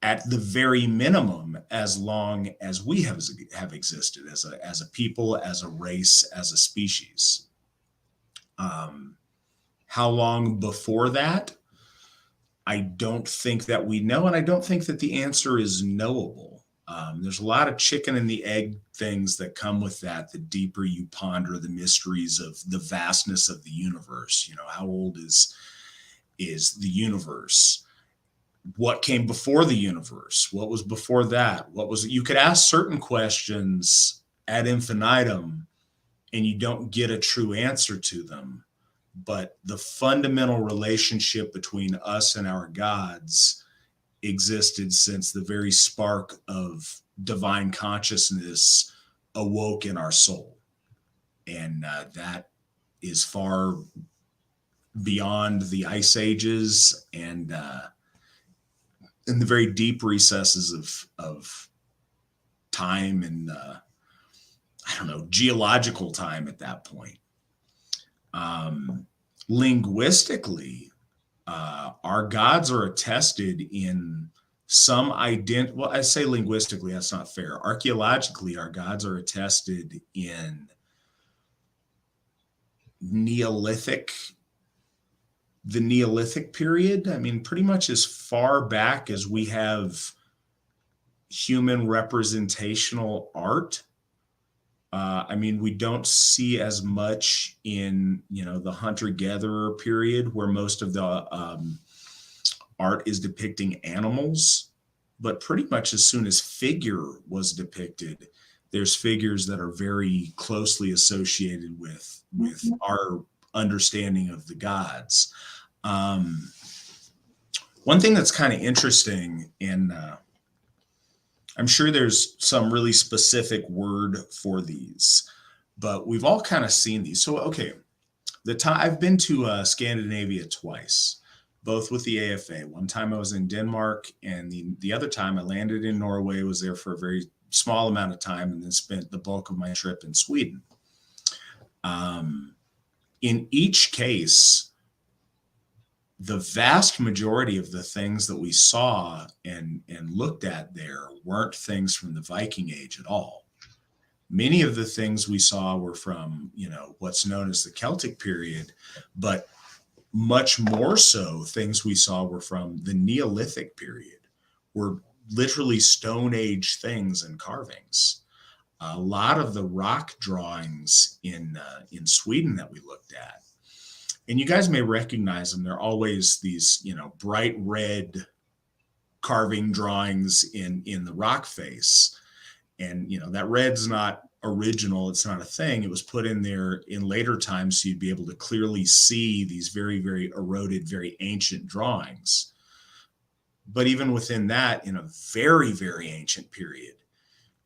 at the very minimum as long as we have existed as a people, as a race, as a species. How long before that? I don't think that we know, and I don't think that the answer is knowable. There's a lot of chicken and the egg things that come with that. The deeper you ponder the mysteries of the vastness of the universe, how old is the universe? What came before the universe? What was before that? You could ask certain questions ad infinitum and you don't get a true answer to them. But the fundamental relationship between us and our gods existed since the very spark of divine consciousness awoke in our soul. And that is far beyond the ice ages and in the very deep recesses of time and, geological time at that point. Linguistically, our gods are attested in some well, I say linguistically, that's not fair. Archaeologically, our gods are attested in the Neolithic period. I mean, pretty much as far back as we have human representational art. We don't see as much in, the hunter-gatherer period where most of the art is depicting animals. But pretty much as soon as figure was depicted, there's figures that are very closely associated with our understanding of the gods. One thing that's kind of interesting, and I'm sure there's some really specific word for these, but we've all kind of seen these. So, okay, I've been to Scandinavia twice. both with the AFA. One time I was in Denmark, and the other time I landed in Norway, was there for a very small amount of time, and then spent the bulk of my trip in Sweden. In each case, the vast majority of the things that we saw and looked at there weren't things from the Viking Age at all. Many of the things we saw were from, what's known as the Celtic period, but much more so things we saw were from the Neolithic period, were literally Stone Age things and carvings. A lot of the rock drawings in Sweden that we looked at, and you guys may recognize them. They're always these, bright red carving drawings in the rock face. And, that red's not original. It's not a thing. It was put in there in later times so you'd be able to clearly see these very, very eroded, very ancient drawings. But even within that, in a very, very ancient period,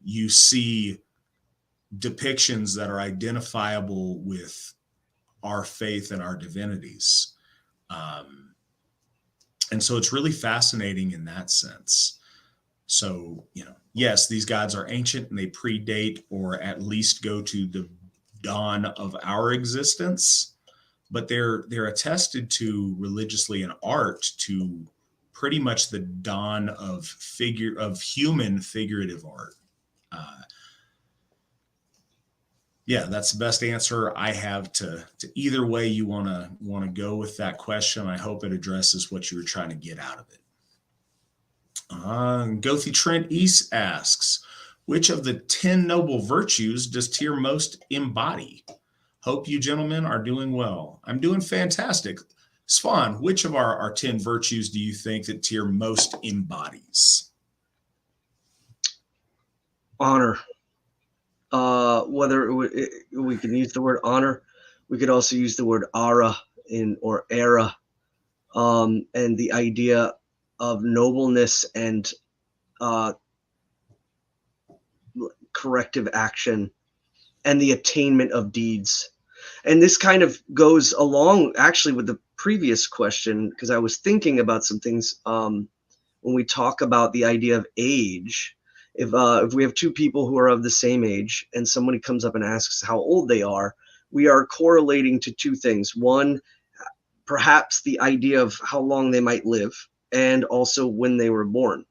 you see depictions that are identifiable with our faith and our divinities. And so it's really fascinating in that sense. So, yes, these gods are ancient and they predate or at least go to the dawn of our existence, but they're attested to religiously in art to pretty much the dawn of human figurative art. Yeah, that's the best answer I have to either way you want to go with that question. I hope it addresses what you were trying to get out of it. Gothi Trent East asks, which of the 10 noble virtues does Tyr most embody? Hope you gentlemen are doing well. I'm doing fantastic. Svan, which of our 10 virtues do you think that Tyr most embodies? Honor. Whether we can use the word honor, we could also use the word ara or era, and the idea of nobleness and corrective action and the attainment of deeds. And this kind of goes along actually with the previous question, because I was thinking about some things when we talk about the idea of age. If we have two people who are of the same age and somebody comes up and asks how old they are, we are correlating to two things. One, perhaps the idea of how long they might live, and also when they were born.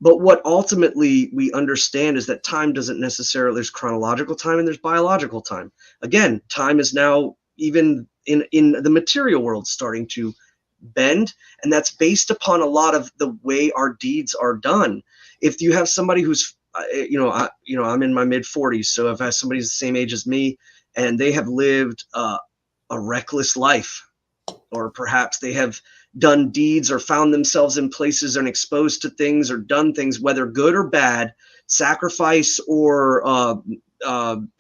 But what ultimately we understand is that time doesn't necessarily, there's chronological time and there's biological time. Again, time is now, even in the material world, starting to bend, and that's based upon a lot of the way our deeds are done. If you have somebody who's I'm in my mid 40s, so if I have somebody the same age as me and they have lived a reckless life, or perhaps they have done deeds or found themselves in places and exposed to things or done things, whether good or bad, sacrifice or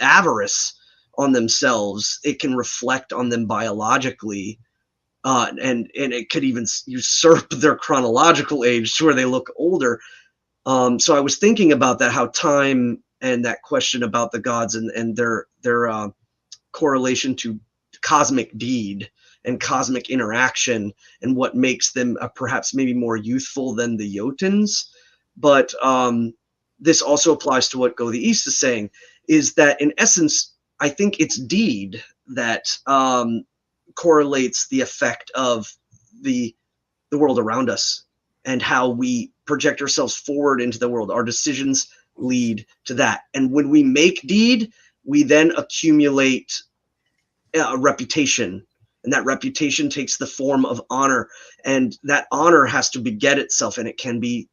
avarice on themselves, it can reflect on them biologically. And it could even usurp their chronological age to where they look older. So I was thinking about that, how time and that question about the gods and their correlation to cosmic deed and cosmic interaction, and what makes them perhaps maybe more youthful than the Jotuns. But this also applies to what Go the East is saying, is that in essence, I think it's deed that correlates the effect of the world around us and how we project ourselves forward into the world. Our decisions lead to that. And when we make deed, we then accumulate a reputation, and that reputation takes the form of honor, and that honor has to beget itself, and it can be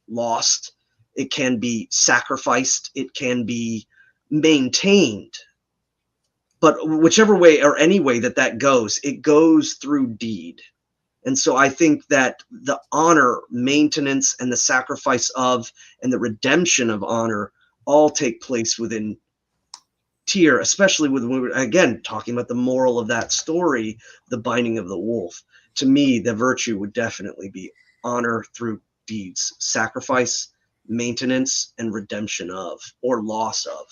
lost, it can be sacrificed, it can be maintained. But whichever way or any way that goes, it goes through deed. And so I think that the honor, maintenance, and the sacrifice of, and the redemption of honor all take place within Tyr, especially when we were, again, talking about the moral of that story, the binding of the wolf. To me, the virtue would definitely be honor through deeds, sacrifice, maintenance, and redemption of, or loss of.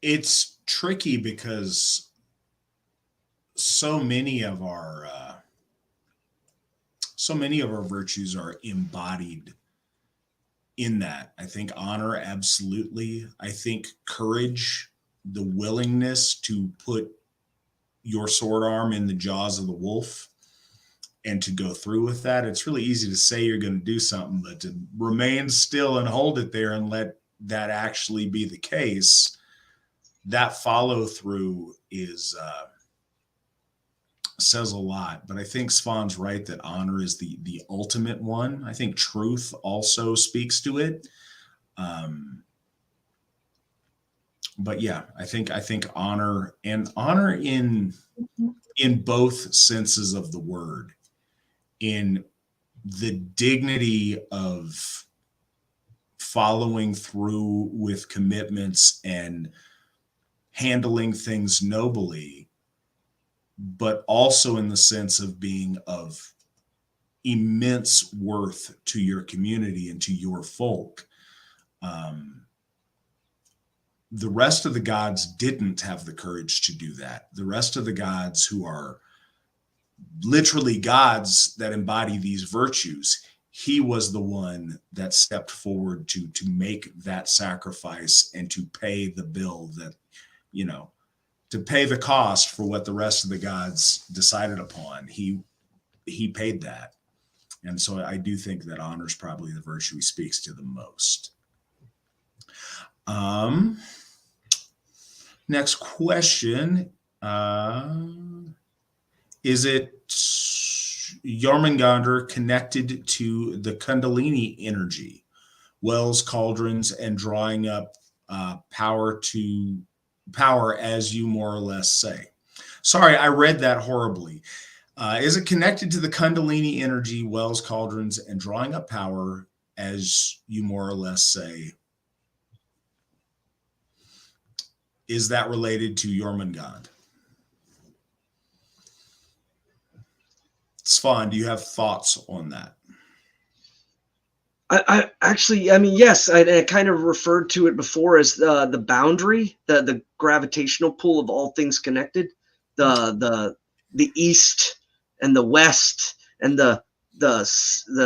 It's tricky because so many of our virtues are embodied in that. I think honor, absolutely. I think courage, the willingness to put your sword arm in the jaws of the wolf and to go through with that. It's really easy to say you're going to do something, but to remain still and hold it there and let that actually be the case, that follow through is says a lot. But I think Svan's right that honor is the ultimate one. I think truth also speaks to it. But yeah, I think honor, and honor in both senses of the word, in the dignity of following through with commitments and handling things nobly, but also in the sense of being of immense worth to your community and to your folk. The rest of the gods didn't have the courage to do that. The rest of the gods, who are literally gods that embody these virtues, he was the one that stepped forward to make that sacrifice and to pay the bill, that, to pay the cost for what the rest of the gods decided upon. He paid that. And so I do think that honor is probably the virtue he speaks to the most. Next question. Is it Jormungandr connected to the Kundalini energy, wells, cauldrons, and drawing up power, as you more or less say? Sorry, I read that horribly. Is it connected to the Kundalini energy, wells, cauldrons, and drawing up power, as you more or less say? Is that related to Jormungandr? Svan, do you have thoughts on that? I actually, I mean, yes, I kind of referred to it before as the boundary, the gravitational pull of all things connected, the east and the west and the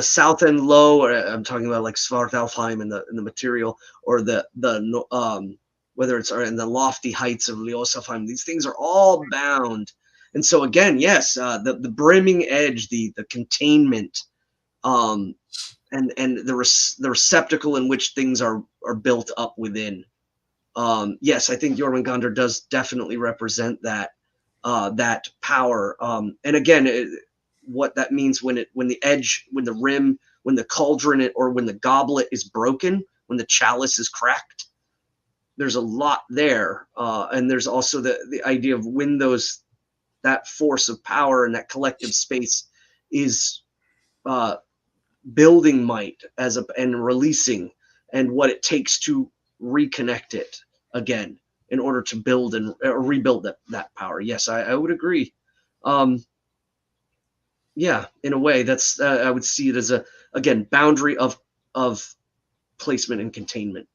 south and low. Or I'm talking about like Svartalfheim and the material, or the whether it's in the lofty heights of Ljósafheim. These things are all bound. And so again, yes, the brimming edge, the containment, and the receptacle in which things are built up within. Yes, I think Jormungandr does definitely represent that power. And again, what that means when the edge, when the rim, when the cauldron, or when the goblet is broken, when the chalice is cracked, there's a lot there. And there's also the idea of when that force of power and that collective space is building might and releasing, and what it takes to reconnect it again in order to build and rebuild that power. Yes, I would agree. Yeah, in a way, that's I would see it as again boundary of placement and containment.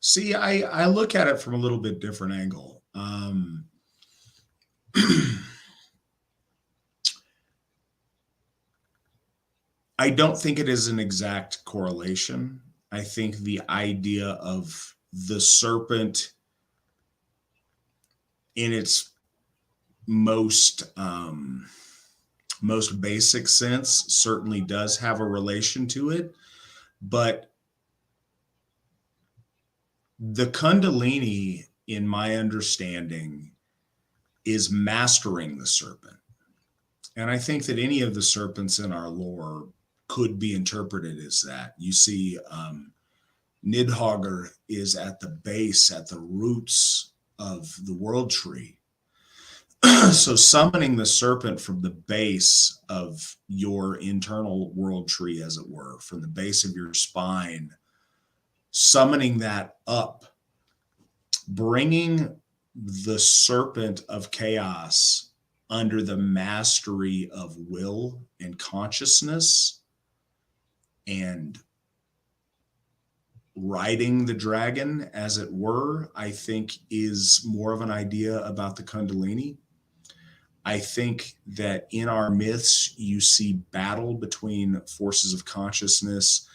See, I look at it from a little bit different angle. I don't think it is an exact correlation. I think the idea of the serpent in its most basic sense certainly does have a relation to it, but the Kundalini, in my understanding, is mastering the serpent. And I think that any of the serpents in our lore could be interpreted as that. You see, Nidhogger is at the base, at the roots of the world tree. So summoning the serpent from the base of your internal world tree, as it were, from the base of your spine, summoning that up, bringing the serpent of chaos under the mastery of will and consciousness, and riding the dragon, as it were, I think is more of an idea about the Kundalini. I think that in our myths, you see battle between forces of consciousness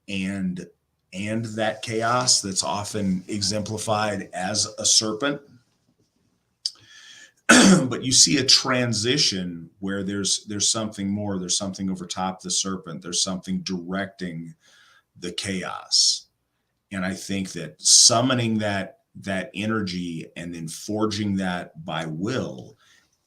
and that chaos that's often exemplified as a serpent. But you see a transition where there's something more, there's something over top the serpent, there's something directing the chaos. And I think that summoning that energy and then forging that by will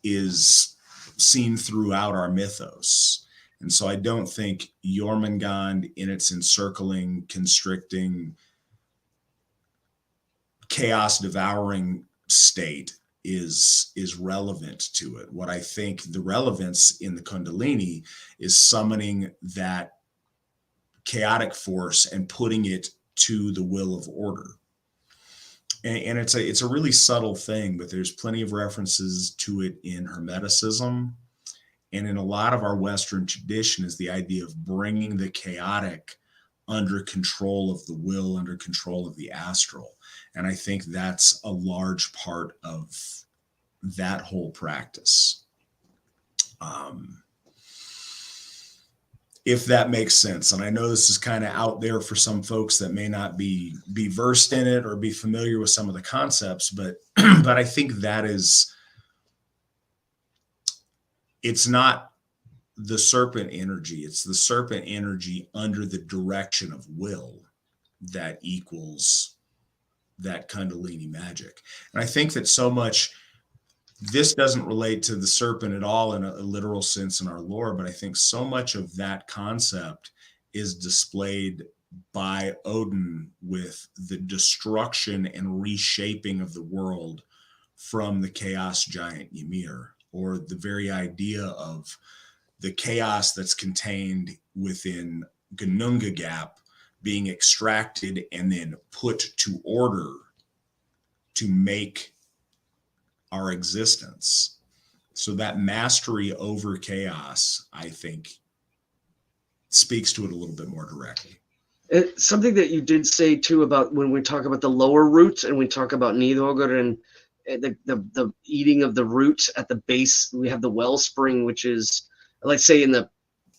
is seen throughout our mythos. And so I don't think Jormungand in its encircling, constricting, chaos devouring state is relevant to it. What I think the relevance in the Kundalini is summoning that chaotic force and putting it to the will of order. And it's a really subtle thing, but there's plenty of references to it in Hermeticism. And in a lot of our Western tradition is the idea of bringing the chaotic under control of the will, under control of the astral. And I think that's a large part of that whole practice. If that makes sense. And I know this is kind of out there for some folks that may not be versed in it or be familiar with some of the concepts, but but I think that is, it's not the serpent energy, it's the serpent energy under the direction of will that equals that Kundalini magic. And I think that so much, this doesn't relate to the serpent at all in a literal sense in our lore, but I think so much of that concept is displayed by Odin with the destruction and reshaping of the world from the chaos giant Ymir, or the very idea of the chaos that's contained within Gununga Gap being extracted and then put to order to make our existence. So that mastery over chaos, I think, speaks to it a little bit more directly. It's something that you did say too about when we talk about the lower roots and we talk about Nidhoggr and the eating of the roots at the base. We have the wellspring, which is, let's say in the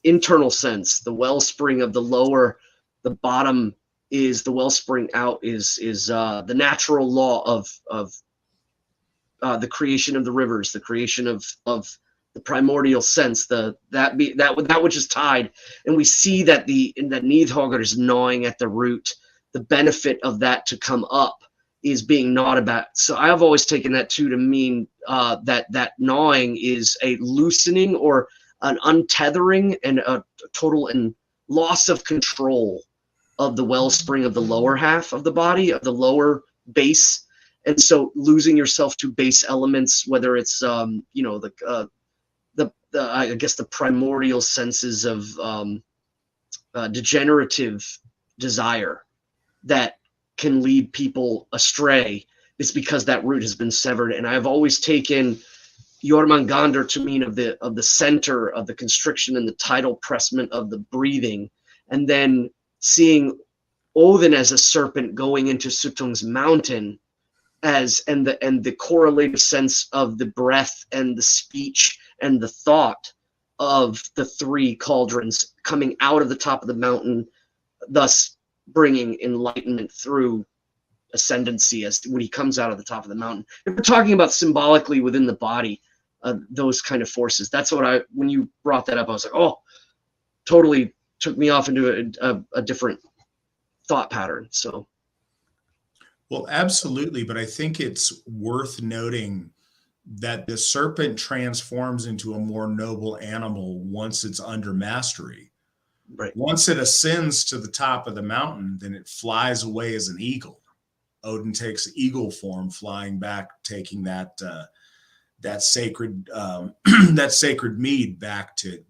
internal sense, the wellspring of the lower, the bottom is the wellspring out is the natural law of the creation of the rivers, the creation of the primordial sense, that which is tied, and we see that that Nidhoggr is gnawing at the root. The benefit of that to come up is being gnawed about. So I've always taken that too to mean that gnawing is a loosening or an untethering and a total and loss of control of the wellspring of the lower half of the body, of the lower base. And so losing yourself to base elements, whether it's I guess the primordial senses of degenerative desire that can lead people astray, it's because that root has been severed. And I've always taken Jormungandr to mean of the center of the constriction and the tidal pressment of the breathing, and then seeing Odin as a serpent going into Sutung's mountain and the correlative sense of the breath and the speech and the thought of the three cauldrons coming out of the top of the mountain, thus bringing enlightenment through ascendancy as when he comes out of the top of the mountain. If we're talking about symbolically within the body, those kind of forces, that's what when you brought that up, I was like, oh, totally took me off into a different thought pattern. So. Well, absolutely. But I think it's worth noting that the serpent transforms into a more noble animal once it's under mastery. Right. Once it ascends to the top of the mountain, then it flies away as an eagle. Odin takes eagle form, flying back, taking that sacred that sacred mead back to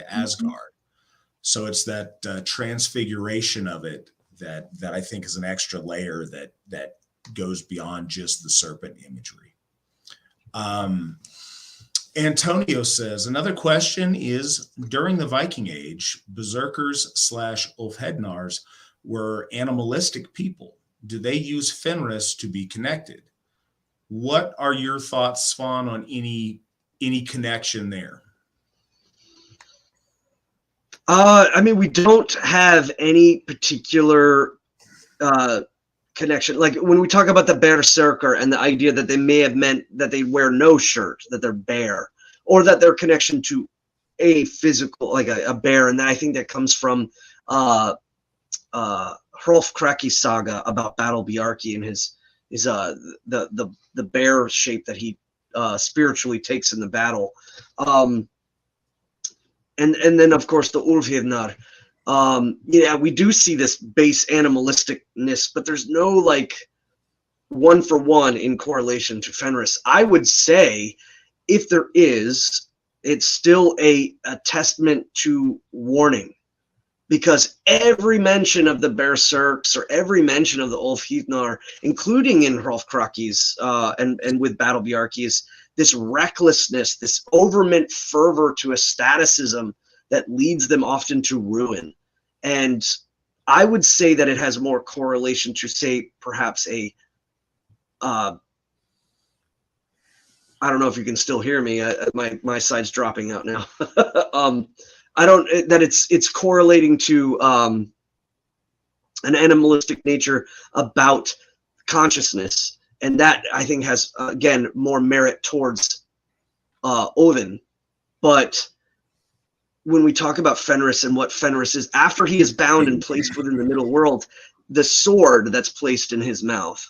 Asgard. Mm-hmm. So it's that transfiguration of it that I think is an extra layer that goes beyond just the serpent imagery. Antonio says, another question is, during the Viking Age, berserkers / Ulfhednars were animalistic people. Do they use Fenris to be connected? What are your thoughts, Svan, on any connection there? I mean, we don't have any particular connection. Like when we talk about the berserker and the idea that they may have meant that they wear no shirt, that they're bare, or that their connection to a physical, like a bear, and I think that comes from Hrolf Kraki's saga about Battle Bjarki and his the bear shape that he spiritually takes in the battle. And then of course the Ulfhednar. Yeah, we do see this base animalisticness, but there's no like one for one in correlation to Fenris. I would say if there is, it's still a testament to warning, because every mention of the Berserks or every mention of the Ulfhednar, including in Hrolf Kraki's and with Battle Bjarki, is this recklessness, this overmeant fervor to asceticism that leads them often to ruin. And I would say that it has more correlation to, say, perhaps a I don't know if you can still hear me. My side's dropping out now. I don't that it's correlating to an animalistic nature about consciousness, and that I think has again more merit towards Odin. But when we talk about Fenris and what Fenris is, after he is bound and placed within the middle world, the sword that's placed in his mouth,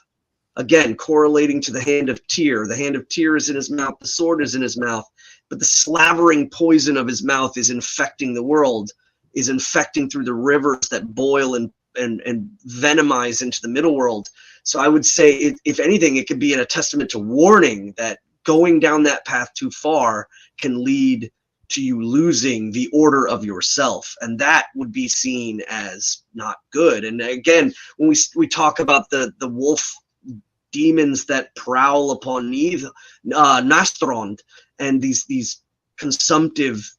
again correlating to the hand of Tyr. The hand of Tyr is in his mouth, the sword is in his mouth, but the slavering poison of his mouth is infecting the world, is infecting through the rivers that boil and venomize into the middle world. So I would say, if anything, it could be a testament to warning that going down that path too far can lead to you losing the order of yourself, and that would be seen as not good. And again, when we talk about the wolf demons that prowl upon Nastrond, and these consumptive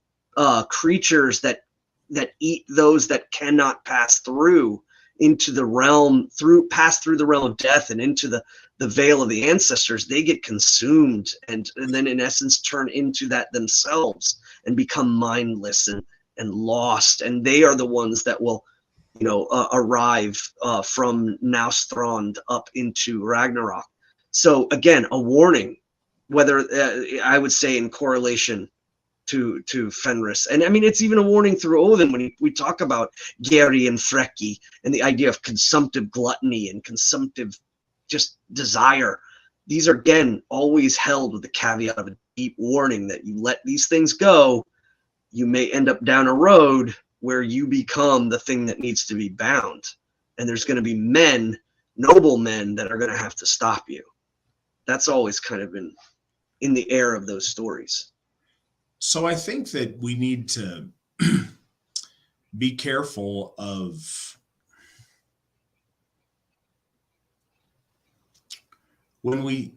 creatures that eat those that cannot pass through into the realm, pass through the realm of death and into the veil of the ancestors, they get consumed and then in essence turn into that themselves and become mindless and lost. And they are the ones that will, arrive from Naustrand up into Ragnarok. So again, a warning, whether I would say in correlation to Fenris. And I mean, it's even a warning through Odin when we talk about Geri and Freki and the idea of consumptive gluttony and consumptive just desire. These are, again, always held with the caveat of a deep warning that you let these things go, you may end up down a road where you become the thing that needs to be bound. And there's going to be men, noble men, that are going to have to stop you. That's always kind of been in the air of those stories. So I think that we need to be careful of when we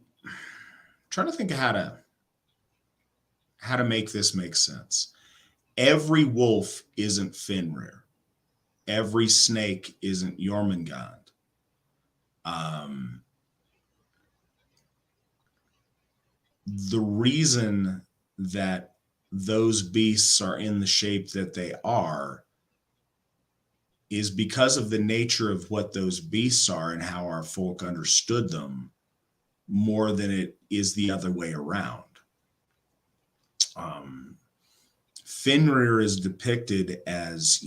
try to think of how to make this make sense. Every wolf isn't Fenrir. Every snake isn't Jormungand. The reason that those beasts are in the shape that they are is because of the nature of what those beasts are and how our folk understood them, more than it is the other way around. Fenrir is depicted as,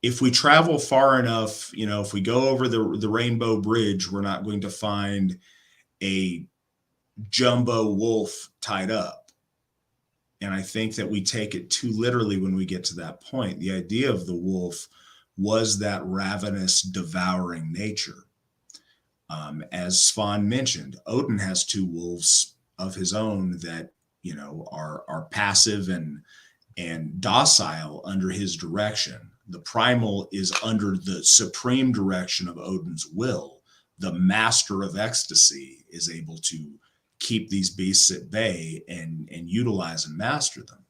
if we travel far enough, if we go over the Rainbow Bridge, we're not going to find a jumbo wolf tied up. And I think that we take it too literally when we get to that point. The idea of the wolf was that ravenous, devouring nature. As Svan mentioned, Odin has two wolves of his own that, are passive and docile under his direction. The primal is under the supreme direction of Odin's will. The master of ecstasy is able to keep these beasts at bay and utilize and master them.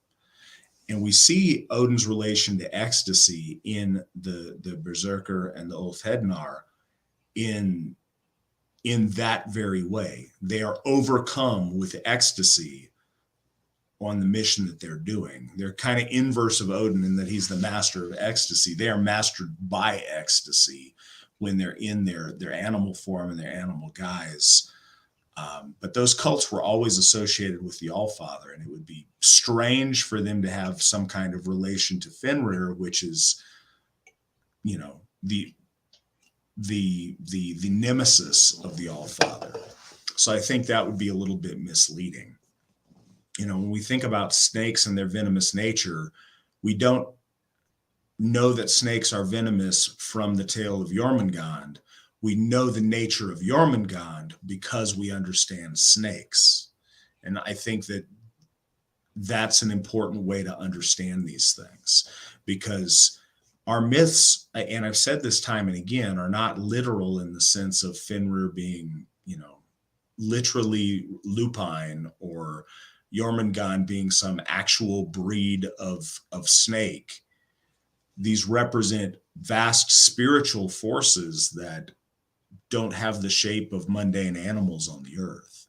And we see Odin's relation to ecstasy in the Berserker and the Ulfhednar in that very way. They are overcome with ecstasy on the mission that they're doing. They're kind of inverse of Odin in that he's the master of ecstasy. They are mastered by ecstasy when they're in their animal form and their animal guise. But those cults were always associated with the Allfather, and it would be strange for them to have some kind of relation to Fenrir, which is, you know, the nemesis of the Allfather. So I think that would be a little bit misleading. You know, when we think about snakes and their venomous nature, we don't know that snakes are venomous from the tale of Jormungand. We know the nature of Jormungand because we understand snakes. And I think that that's an important way to understand these things, because our myths, and I've said this time and again, are not literal in the sense of Fenrir being, you know, literally lupine, or Jormungand being some actual breed of snake. These represent vast spiritual forces that don't have the shape of mundane animals on the earth.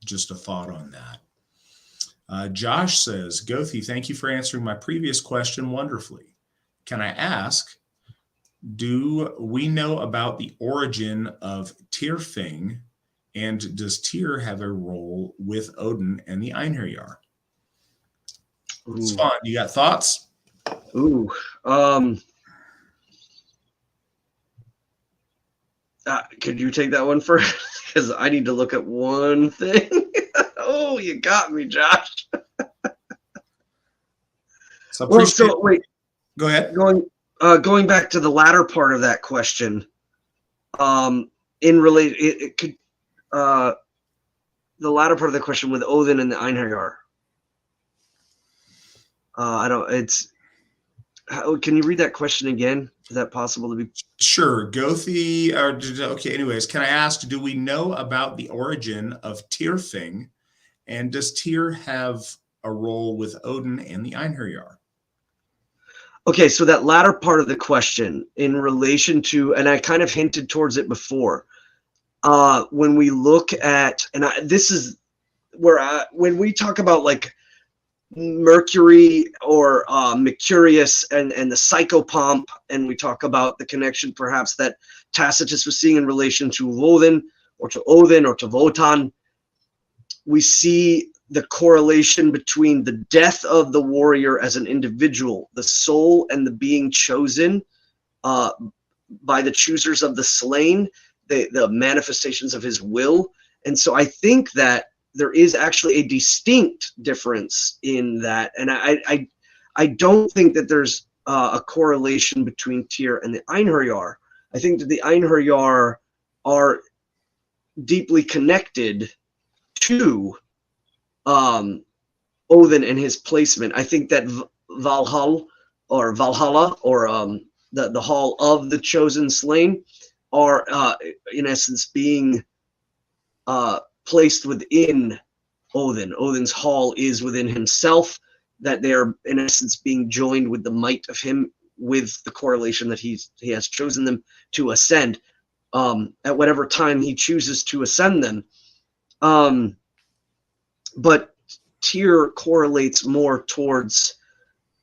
Just a thought on that. Josh says, Gothi, thank you for answering my previous question wonderfully. Can I ask, do we know about the origin of Tyrfing, and does Tyr have a role with Odin and the Einherjar? Svan, you got thoughts? Could you take that one first? Because I need to look at one thing. Oh, you got me, Josh. So wait. Go ahead. Going back to the latter part of that question. The latter part of the question with Odin and the Einherjar. Can you read that question again? Is that possible to be? Sure. Gothi, okay, anyways, can I ask, do we know about the origin of Tyrfing, and does Tyr have a role with Odin and the Einherjar? Okay, so that latter part of the question in relation to, and I kind of hinted towards it before, when we look at, this is where when we talk about like Mercury or Mercurius and the psychopomp, and we talk about the connection perhaps that Tacitus was seeing in relation to Odin or to Wotan, we see the correlation between the death of the warrior as an individual, the soul, and the being chosen by the choosers of the slain, the manifestations of his will. And so I think that there is actually a distinct difference in that. And I don't think that there's a correlation between Tyr and the Einherjar. I think that the Einherjar are deeply connected to Odin and his placement. I think that Valhalla, or the Hall of the Chosen Slain, are in essence being placed within Odin. Odin's hall is within himself, that they are in essence being joined with the might of him, with the correlation that he has chosen them to ascend at whatever time he chooses to ascend them. But Tyr correlates more towards,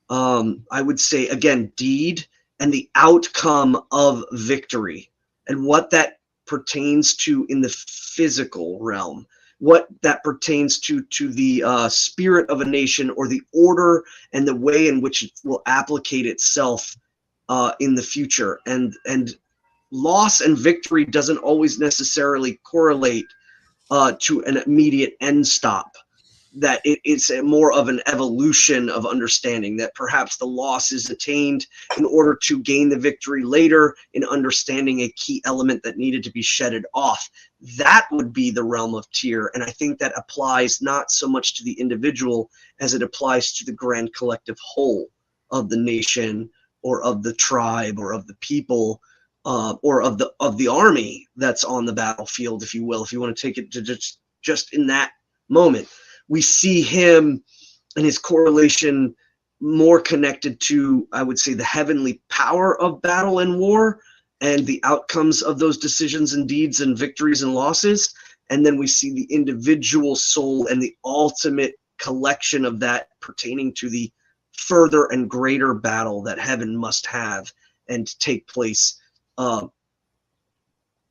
I would say, again, deed and the outcome of victory, and what that pertains to in the physical realm, what that pertains to the spirit of a nation, or the order and the way in which it will applicate itself in the future. And loss and victory doesn't always necessarily correlate to an immediate end stop. That it's more of an evolution of understanding, that perhaps the loss is attained in order to gain the victory later, in understanding a key element that needed to be shedded off. That would be the realm of Tyr. And I think that applies not so much to the individual as it applies to the grand collective whole of the nation, or of the tribe, or of the people, or of the army that's on the battlefield, if you will, if you want to take it to just in that moment. we see him and his correlation more connected to, I would say, the heavenly power of battle and war and the outcomes of those decisions and deeds and victories and losses. And then we see the individual soul and the ultimate collection of that pertaining to the further and greater battle that heaven must have and take place, through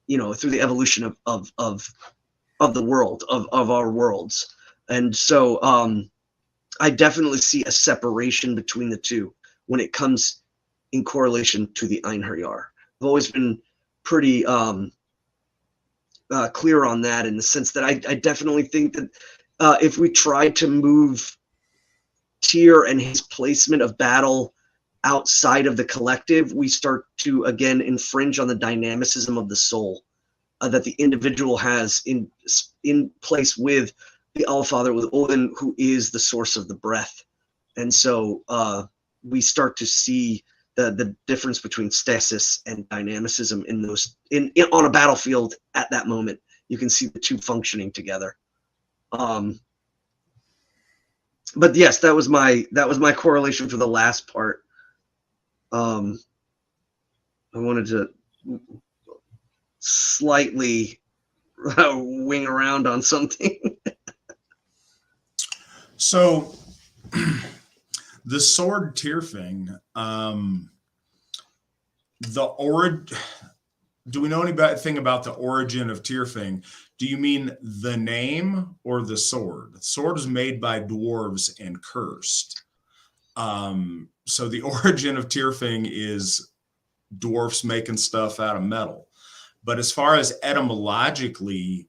the evolution of the world, of our worlds. And so I definitely see a separation between the two when it comes in correlation to the Einherjar. I've always been pretty clear on that, in the sense that I definitely think that if we try to move Tyr and his placement of battle outside of the collective, we start to again infringe on the dynamicism of the soul that the individual has in place with the Allfather, with Odin, who is the source of the breath. And so we start to see the difference between stasis and dynamicism in those on a battlefield at that moment. You can see the two functioning together. But yes, that was my correlation for the last part. I wanted to slightly wing around on something. So the sword Tyrfing, do we know anything about the origin of Tyrfing? Do you mean the name or the sword? The sword was made by dwarves and cursed. So the origin of Tyrfing is dwarfs making stuff out of metal. But as far as etymologically,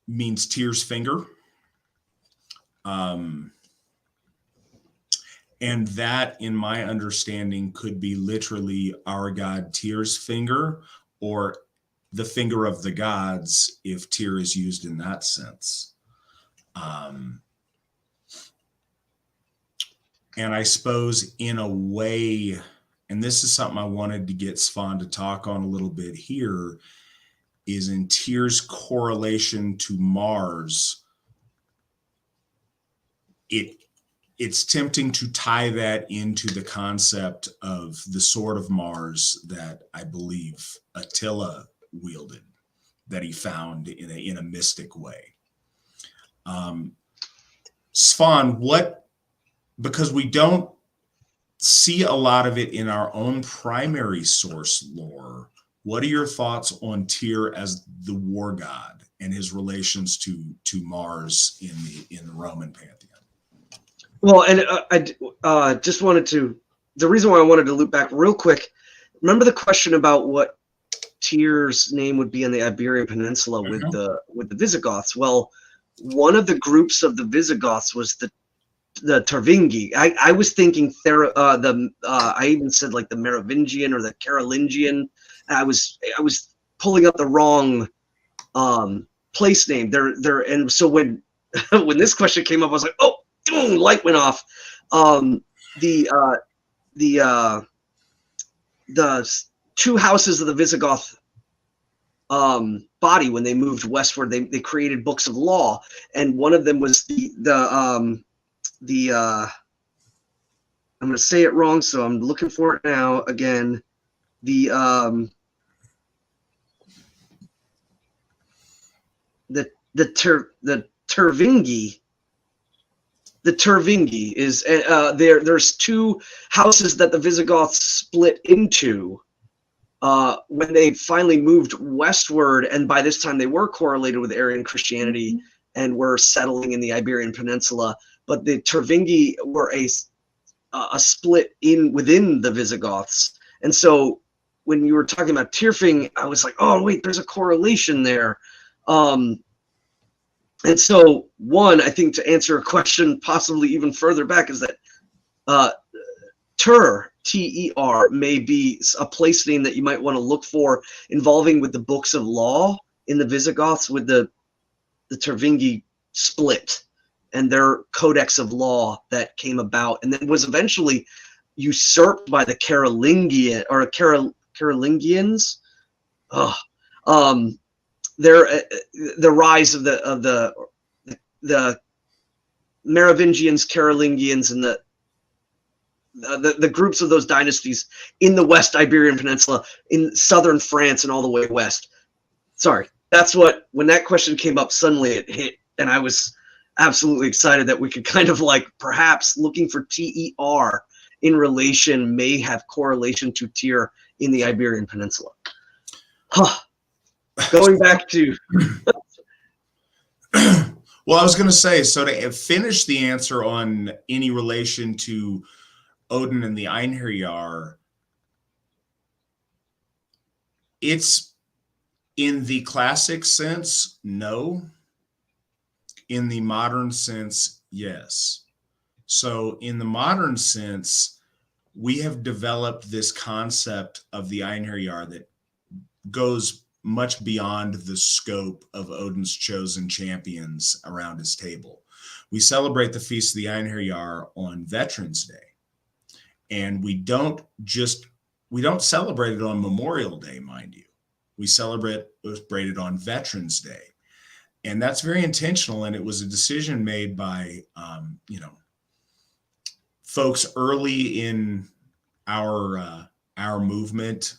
means Tyr's finger. And that, in my understanding, could be literally our god Tyr's finger, or the finger of the gods, if Tyr is used in that sense. And I suppose in a way, and this is something I wanted to get Svan to talk on a little bit here, is in Tyr's correlation to Mars. It's tempting to tie that into the concept of the sword of Mars that I believe Attila wielded, that he found in a mystic way. Svan, because we don't see a lot of it in our own primary source lore, what are your thoughts on Tyr as the war god and his relations to Mars in the Roman pantheon? Well, and I just wanted to, the reason why I wanted to loop back real quick, remember the question about what Tyr's name would be on the Iberian Peninsula with the Visigoths? Well, one of the groups of the Visigoths was the Tervingi. I was thinking I even said like the Merovingian or the Carolingian. I was pulling up the wrong place name. And so when this question came up, I was like, oh, boom, light went off. The two houses of the Visigoth body, when they moved westward, they created books of law, and one of them was I'm going to say it wrong, so I'm looking for it now again. The Tervingi. The Tervingi is there's two houses that the Visigoths split into when they finally moved westward, and by this time they were correlated with Aryan Christianity and were settling in the Iberian Peninsula. But the Tervingi were a split within the Visigoths, and so when you were talking about Tyrfing, I was like, oh wait, there's a correlation there. And so, one, I think to answer a question possibly even further back is that Tyr, T-E-R, may be a place name that you might want to look for involving with the books of law in the Visigoths, with the Tervingi split and their codex of law that came about and then was eventually usurped by the Carolingian or Carolingians. The rise of the the Merovingians, Carolingians, and the groups of those dynasties in the West Iberian Peninsula, in southern France, and all the way west. Sorry, that's what, when that question came up, suddenly it hit, and I was absolutely excited that we could kind of like perhaps looking for TER in relation may have correlation to Tyr in the Iberian Peninsula. Huh. Going back to well, I was going to say, so to finish the answer on any relation to Odin and the Einherjar, it's in the classic sense, no. In the modern sense, yes. So in the modern sense, we have developed this concept of the Einherjar that goes much beyond the scope of Odin's chosen champions around his table. We celebrate the Feast of the Einherjar on Veterans Day. And we don't celebrate it on Memorial Day, mind you. We celebrate it on Veterans Day. And that's very intentional. And it was a decision made by, folks early in our movement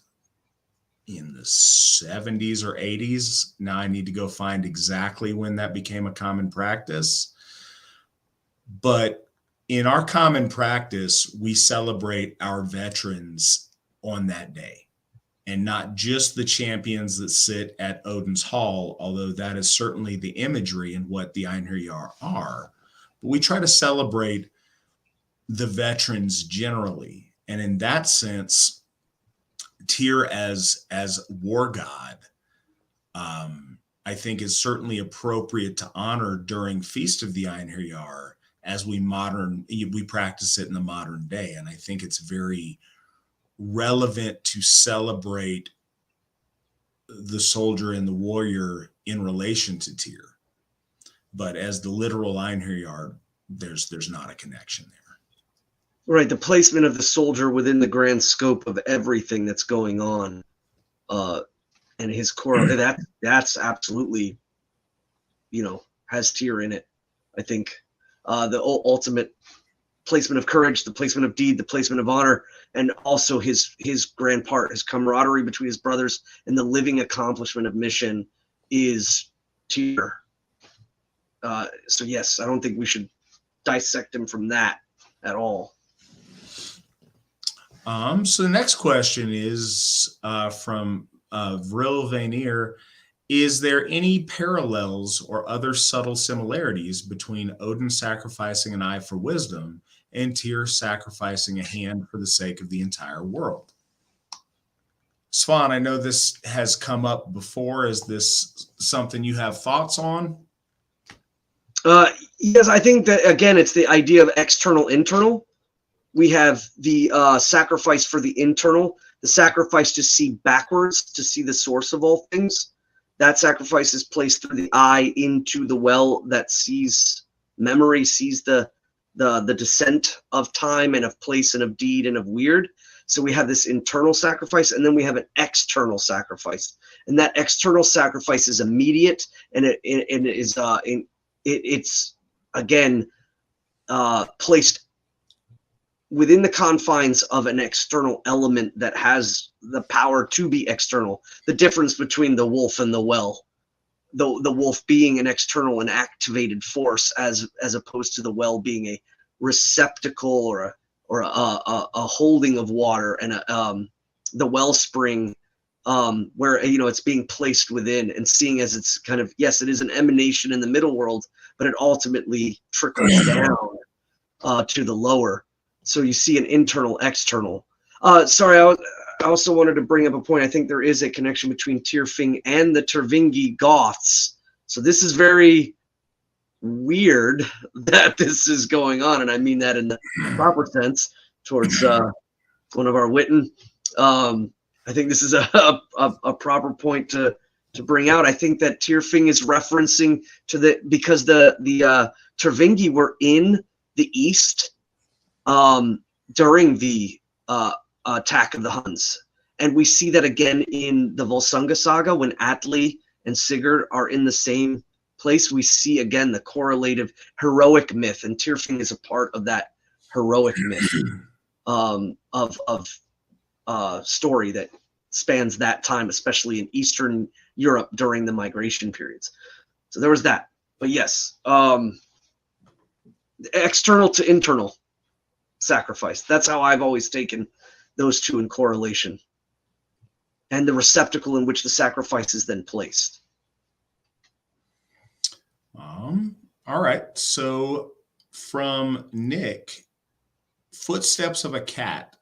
in the 70s or 80s. Now I need to go find exactly when that became a common practice. But in our common practice, we celebrate our veterans on that day, and not just the champions that sit at Odin's Hall, although that is certainly the imagery and what the Einherjar are. But we try to celebrate the veterans generally. And in that sense, Tyr as war god, I think is certainly appropriate to honor during Feast of the Einherjar as we practice it in the modern day. And I think it's very relevant to celebrate the soldier and the warrior in relation to Tyr. But as the literal Einherjar, there's not a connection there. Right, the placement of the soldier within the grand scope of everything that's going on, and his core, that's absolutely, has Tyr in it. I think the ultimate placement of courage, the placement of deed, the placement of honor, and also his grand part, his camaraderie between his brothers, and the living accomplishment of mission is Tyr. So yes, I don't think we should dissect him from that at all. So the next question is from Vril Vainier. Is there any parallels or other subtle similarities between Odin sacrificing an eye for wisdom and Tyr sacrificing a hand for the sake of the entire world? Svan, I know this has come up before. Is this something you have thoughts on? Yes, I think that, again, it's the idea of external, internal. We have the sacrifice for the internal, the sacrifice to see backwards, to see the source of all things. That sacrifice is placed through the eye into the well that sees memory, sees the descent of time and of place and of deed and of weird. So we have this internal sacrifice, and then we have an external sacrifice. And that external sacrifice is immediate, and it's again placed within the confines of an external element that has the power to be external. The difference between the wolf and the well, the wolf being an external and activated force, as opposed to the well being a receptacle or a holding of water, and the wellspring where it's being placed within and seeing as it's kind of, yes, it is an emanation in the middle world, but it ultimately trickles down to the lower. So you see an internal, external. Sorry, I also wanted to bring up a point. I think there is a connection between Tyrfing and the Tervingi Goths. So this is very weird that this is going on, and I mean that in the proper sense towards one of our Witan. I think this is a proper point to bring out. I think that Tyrfing is referencing to because the Tervingi were in the east during the attack of the Huns. And we see that again in the Volsunga saga when Atli and Sigurd are in the same place, we see again the correlative heroic myth, and Tyrfing is a part of that heroic myth of story that spans that time, especially in Eastern Europe during the migration periods. So there was that. But yes, external to internal sacrifice. That's how I've always taken those two in correlation. And the receptacle in which the sacrifice is then placed. All right. So from Nick, footsteps of a cat,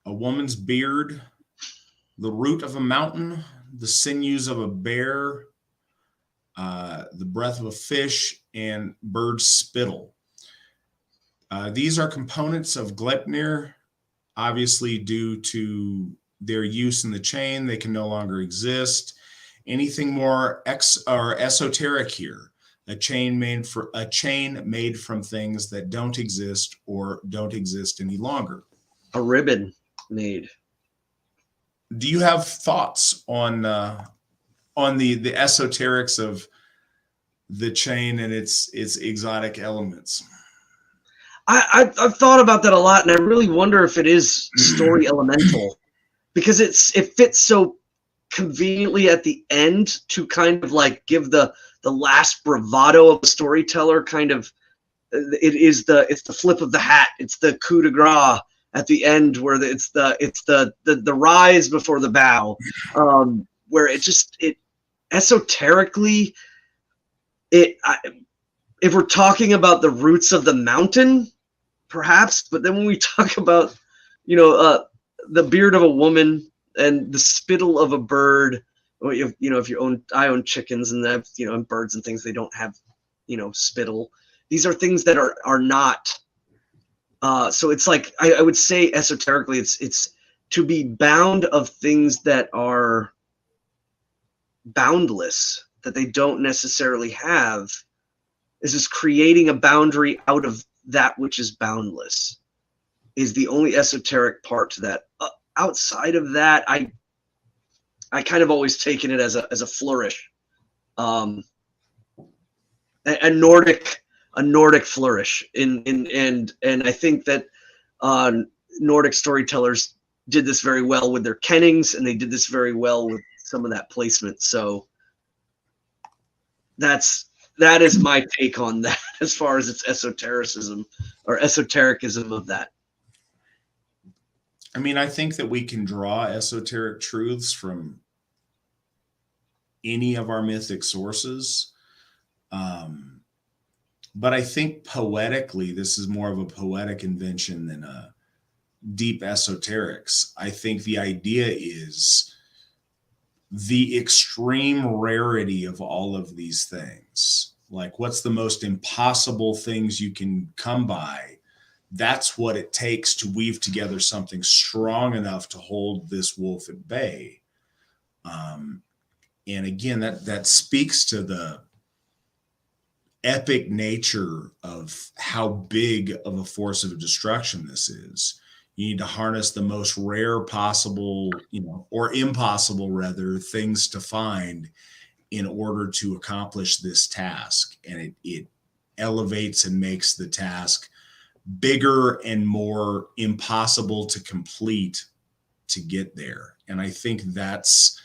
a woman's beard, the root of a mountain, the sinews of a bear, the breath of a fish, and bird's spittle. These are components of Gleipnir. Obviously, due to their use in the chain, they can no longer exist. Anything more esoteric here? A chain made from things that don't exist or don't exist any longer. A ribbon made. Do you have thoughts on the esoterics of the chain and its exotic elements? I've thought about that a lot, and I really wonder if it is story elemental, because it fits so conveniently at the end to kind of like give the last bravado of a storyteller. Kind of, it's the flip of the hat, it's the coup de grace at the end, where it's the rise before the bow, where it esoterically, if we're talking about the roots of the mountain, perhaps, but then when we talk about, the beard of a woman and the spittle of a bird, or I own chickens, and have, and birds and things, they don't have, spittle. These are things that are not. So it's like, I would say esoterically, it's to be bound of things that are boundless, that they don't necessarily have, is just creating a boundary out of that which is boundless, is the only esoteric part to that. Outside of that, I kind of always taken it as a flourish, a Nordic flourish and I think that Nordic storytellers did this very well with their kennings, and they did this very well with some of that placement. So that is my take on that, as far as its esotericism or esotericism of that. I mean, I think that we can draw esoteric truths from any of our mythic sources. But I think poetically, this is more of a poetic invention than a deep esoterics. I think the idea is the extreme rarity of all of these things. Like, what's the most impossible things you can come by? That's what it takes to weave together something strong enough to hold this wolf at bay. And again, that speaks to the epic nature of how big of a force of destruction this is. You need to harness the most rare possible, or impossible rather, things to find in order to accomplish this task. And it elevates and makes the task bigger and more impossible to complete to get there. And I think that's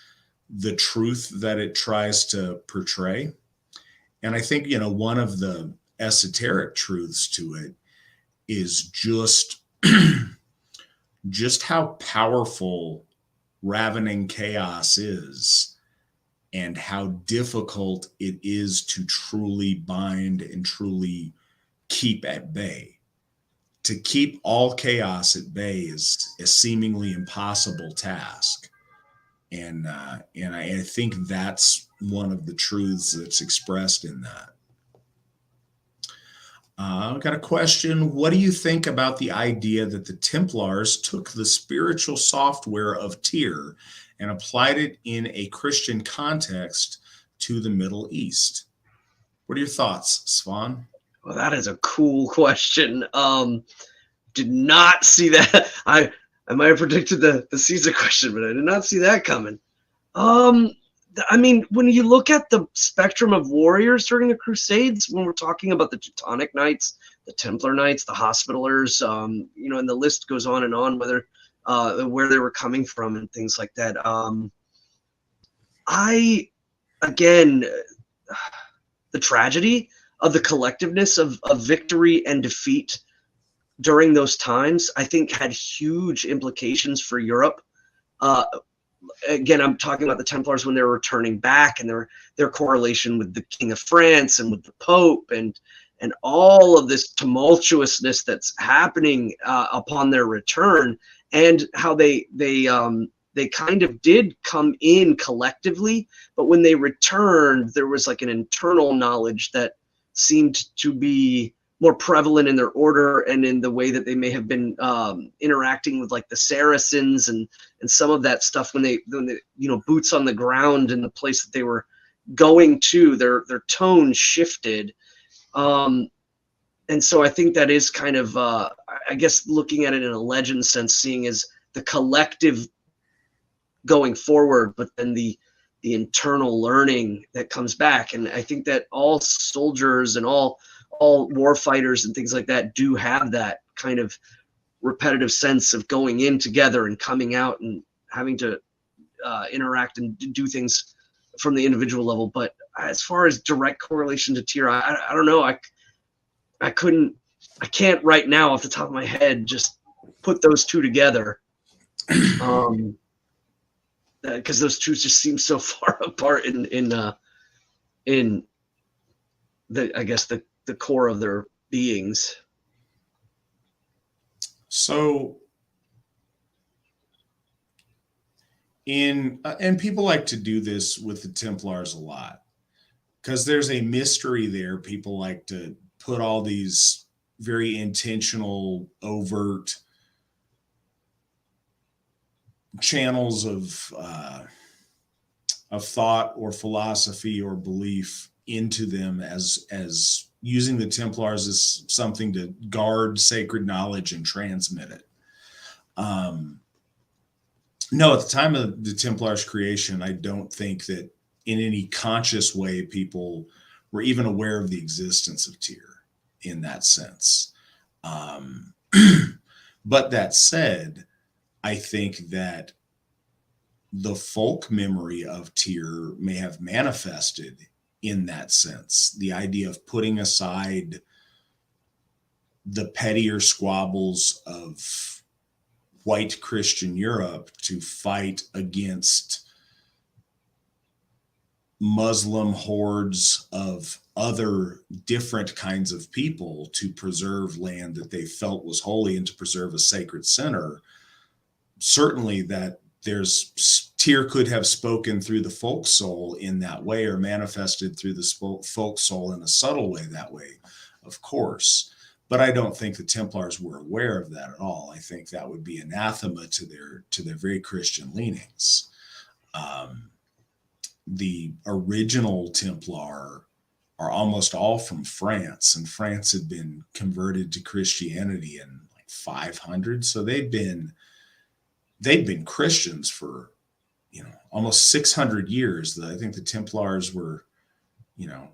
the truth that it tries to portray. And I think, one of the esoteric truths to it is just how powerful ravening chaos is, and how difficult it is to truly bind and truly keep at bay. To keep all chaos at bay is a seemingly impossible task. And I think that's one of the truths that's expressed in that. I've got a question. What do you think about the idea that the Templars took the spiritual software of Tyr and applied it in a Christian context to the Middle East? What are your thoughts, Svan? Well, that is a cool question. Did not see that. I might have predicted the Caesar question, but I did not see that coming. I mean, when you look at the spectrum of warriors during the Crusades, when we're talking about the Teutonic Knights, the Templar Knights, the Hospitallers, you know, and the list goes on and on, whether where they were coming from and things like that. Again, the tragedy of the collectiveness of victory and defeat during those times, I think, had huge implications for Europe. Again, I'm talking about the Templars when they were returning back, and their correlation with the King of France and with the Pope, and all of this tumultuousness that's happening upon their return, and how they kind of did come in collectively, but when they returned, there was like an internal knowledge that seemed to be more prevalent in their order and in the way that they may have been interacting with like the Saracens and some of that stuff when they you know, boots on the ground in the place that they were going to, their tone shifted. And so I think that is kind of I guess looking at it in a legend sense, seeing as the collective going forward, but then the internal learning that comes back. And I think that all soldiers and all war fighters and things like that do have that kind of repetitive sense of going in together and coming out and having to interact and do things from the individual level. But as far as direct correlation to tier, I don't know. I can't right now off the top of my head just put those two together. Because those two just seem so far apart in the, I guess, the core of their beings. So and people like to do this with the Templars a lot because there's a mystery there. People like to put all these very intentional, overt channels of thought or philosophy or belief into them as using the Templars as something to guard sacred knowledge and transmit it. No, at the time of the Templars' creation, I don't think that in any conscious way people were even aware of the existence of Tyr in that sense. But that said, I think that the folk memory of Tyr may have manifested in that sense. The idea of putting aside the pettier squabbles of white Christian Europe to fight against Muslim hordes of other different kinds of people to preserve land that they felt was holy and to preserve a sacred center. Certainly that Tyr could have spoken through the folk soul in that way, or manifested through the folk soul in a subtle way that way, of course. But I don't think the Templars were aware of that at all. I think that would be anathema to their very Christian leanings. The original Templar are almost all from France, and France had been converted to Christianity in like 500. So they'd been Christians for, almost 600 years. I think the Templars were,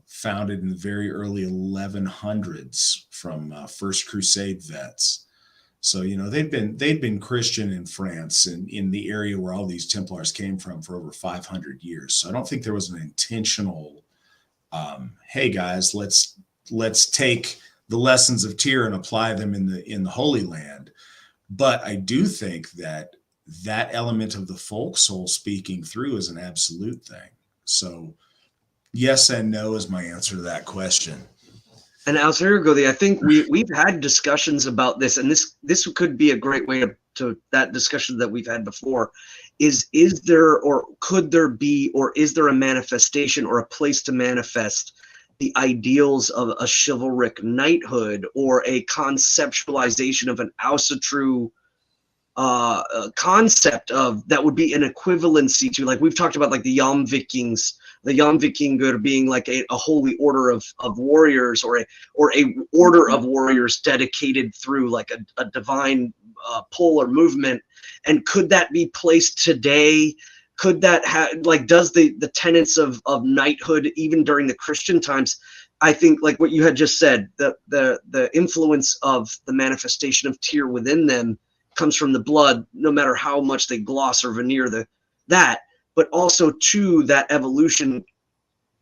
founded in the very early 1100s from First Crusade vets. So, they'd been Christian in France and in the area where all these Templars came from for over 500 years. So I don't think there was an intentional, hey guys, let's take the lessons of Tyr and apply them in the Holy Land. But I do think that element of the folk soul speaking through is an absolute thing. So yes and no is my answer to that question. And Asatru, I think we've had discussions about this, and this could be a great way to that discussion that we've had before. Is there, or could there be, or is there a manifestation or a place to manifest the ideals of a chivalric knighthood, or a conceptualization of an Asatru concept of that would be an equivalency to, like we've talked about, like the Jomvikings, the Jomvikingur being like a holy order of warriors, or a order of warriors dedicated through like a divine pull or movement. And could that be placed today? could that like, does the tenets of knighthood even during the Christian times? I think, like what you had just said, the influence of the manifestation of Tyr within them comes from the blood, no matter how much they gloss or veneer that. But also, too, that evolution,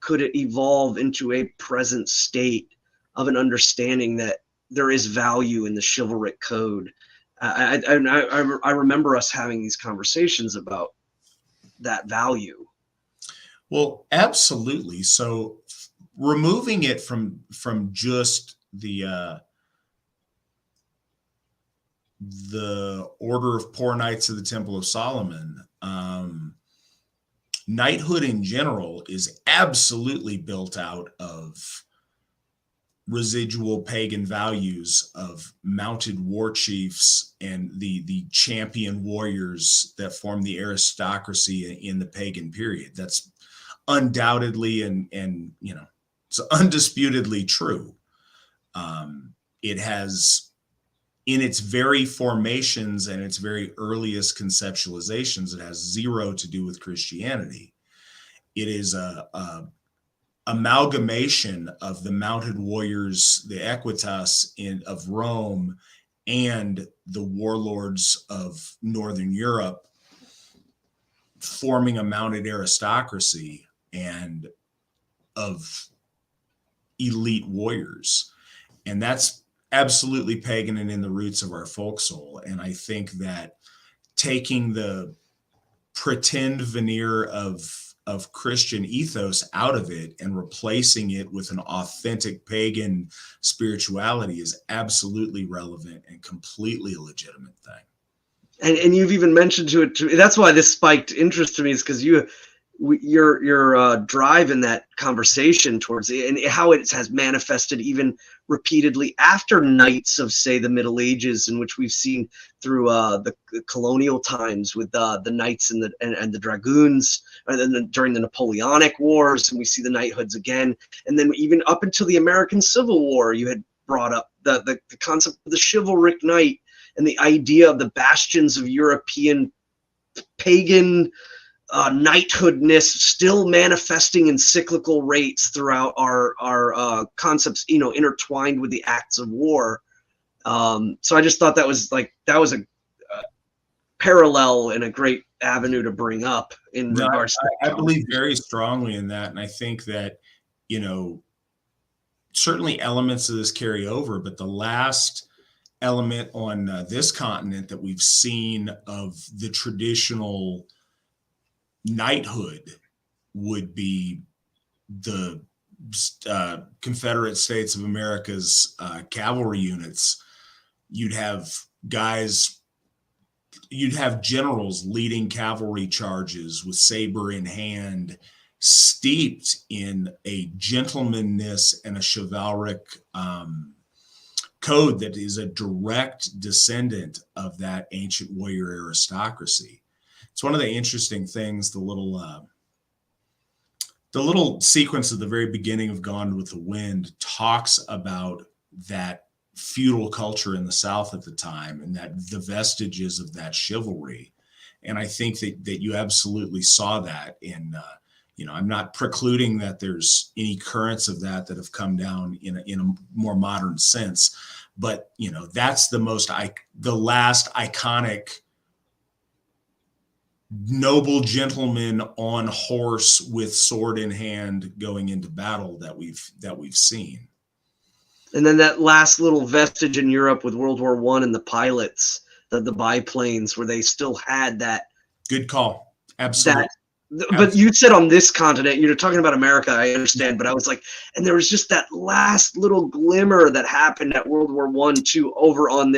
could it evolve into a present state of an understanding that there is value in the chivalric code? I remember us having these conversations about that value. Well, absolutely. So removing it from just the Order of Poor Knights of the Temple of Solomon, knighthood in general is absolutely built out of residual pagan values of mounted war chiefs and the champion warriors that form the aristocracy in the pagan period. That's undoubtedly and it's undisputedly true. It has, in its very formations and its very earliest conceptualizations, it has zero to do with Christianity. It is a amalgamation of the mounted warriors, the equitas of Rome, and the warlords of Northern Europe, forming a mounted aristocracy and of elite warriors. And that's absolutely pagan and in the roots of our folk soul. And I think that taking the pretend veneer of Christian ethos out of it and replacing it with an authentic pagan spirituality is absolutely relevant and completely a legitimate thing. And you've even mentioned to it. That's why this spiked interest to me, is because your drive in that conversation towards it, and how it has manifested even repeatedly after knights of, say, the Middle Ages, in which we've seen through the colonial times with the knights and the dragoons, and then during the Napoleonic Wars, and we see the knighthoods again, and then even up until the American Civil War, you had brought up the concept of the chivalric knight and the idea of the bastions of European pagan knighthoodness still manifesting in cyclical rates throughout our concepts, intertwined with the acts of war. So I just thought that was a parallel and a great avenue to bring up in regards to I believe very strongly in that. And I think that, certainly elements of this carry over, but the last element on this continent that we've seen of the traditional knighthood would be the Confederate States of America's cavalry units. You'd have generals leading cavalry charges with saber in hand, steeped in a gentlemanness and a chivalric code that is a direct descendant of that ancient warrior aristocracy. It's one of the interesting things, the little sequence at the very beginning of Gone with the Wind talks about that feudal culture in the South at the time and that the vestiges of that chivalry. And I think that you absolutely saw that in, I'm not precluding that there's any currents of that have come down in a more modern sense, but that's the last iconic noble gentleman on horse with sword in hand going into battle that we've seen. And then that last little vestige in Europe with World War I and the pilots, the biplanes, where they still had that. Good call. Absolutely. But you said on this continent, you're talking about America, I understand, but I was like, and there was just that last little glimmer that happened at World War I, II, over on in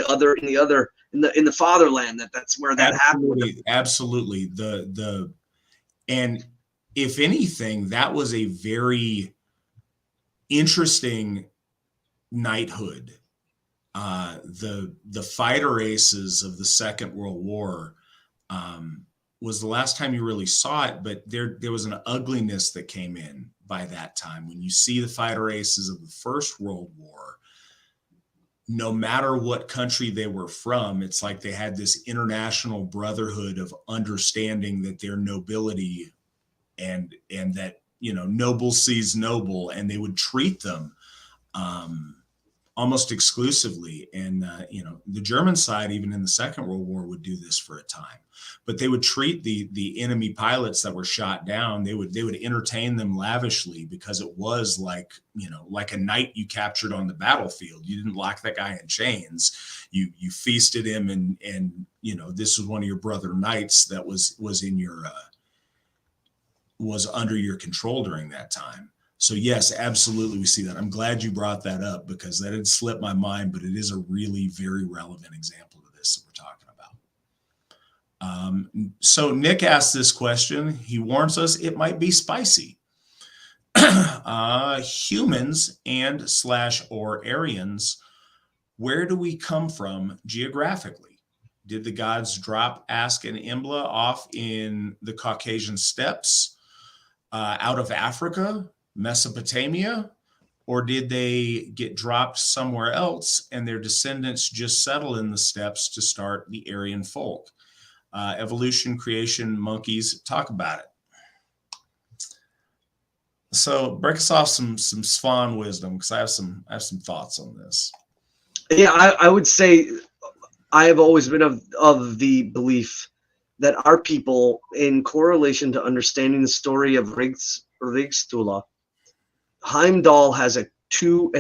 the fatherland. That's where that happened. Absolutely. And if anything, that was a very interesting knighthood. The fighter aces of the Second World War was the last time you really saw it, but there was an ugliness that came in by that time. When you see the fighter aces of the First World War, no matter what country they were from, it's like they had this international brotherhood of understanding that their nobility and that, you know, noble sees noble, and they would treat them almost exclusively. And you know, the German side, even in the Second World War, would do this for a time, but they would treat the enemy pilots that were shot down. They would entertain them lavishly, because it was like, you know, like a knight you captured on the battlefield. You didn't lock that guy in chains. You feasted him, and you know, this was one of your brother knights that was in your was under your control during that time. So yes, absolutely, we see that. I'm glad you brought that up, because that had slipped my mind, but it is a really very relevant example of this that we're talking about. So Nick asked this question. He warns us it might be spicy. Humans and / or Aryans, where do we come from geographically? Did the gods drop Ask and Imbla off in the Caucasian steppes, out of Africa, Mesopotamia, or did they get dropped somewhere else and their descendants just settle in the steppes to start the Aryan folk? Evolution, creation, monkeys, talk about it. So break us off some Svan wisdom, because I have some thoughts on this. Yeah, I would say I have always been of the belief that our people, in correlation to understanding the story of Rigstula, Heimdall has two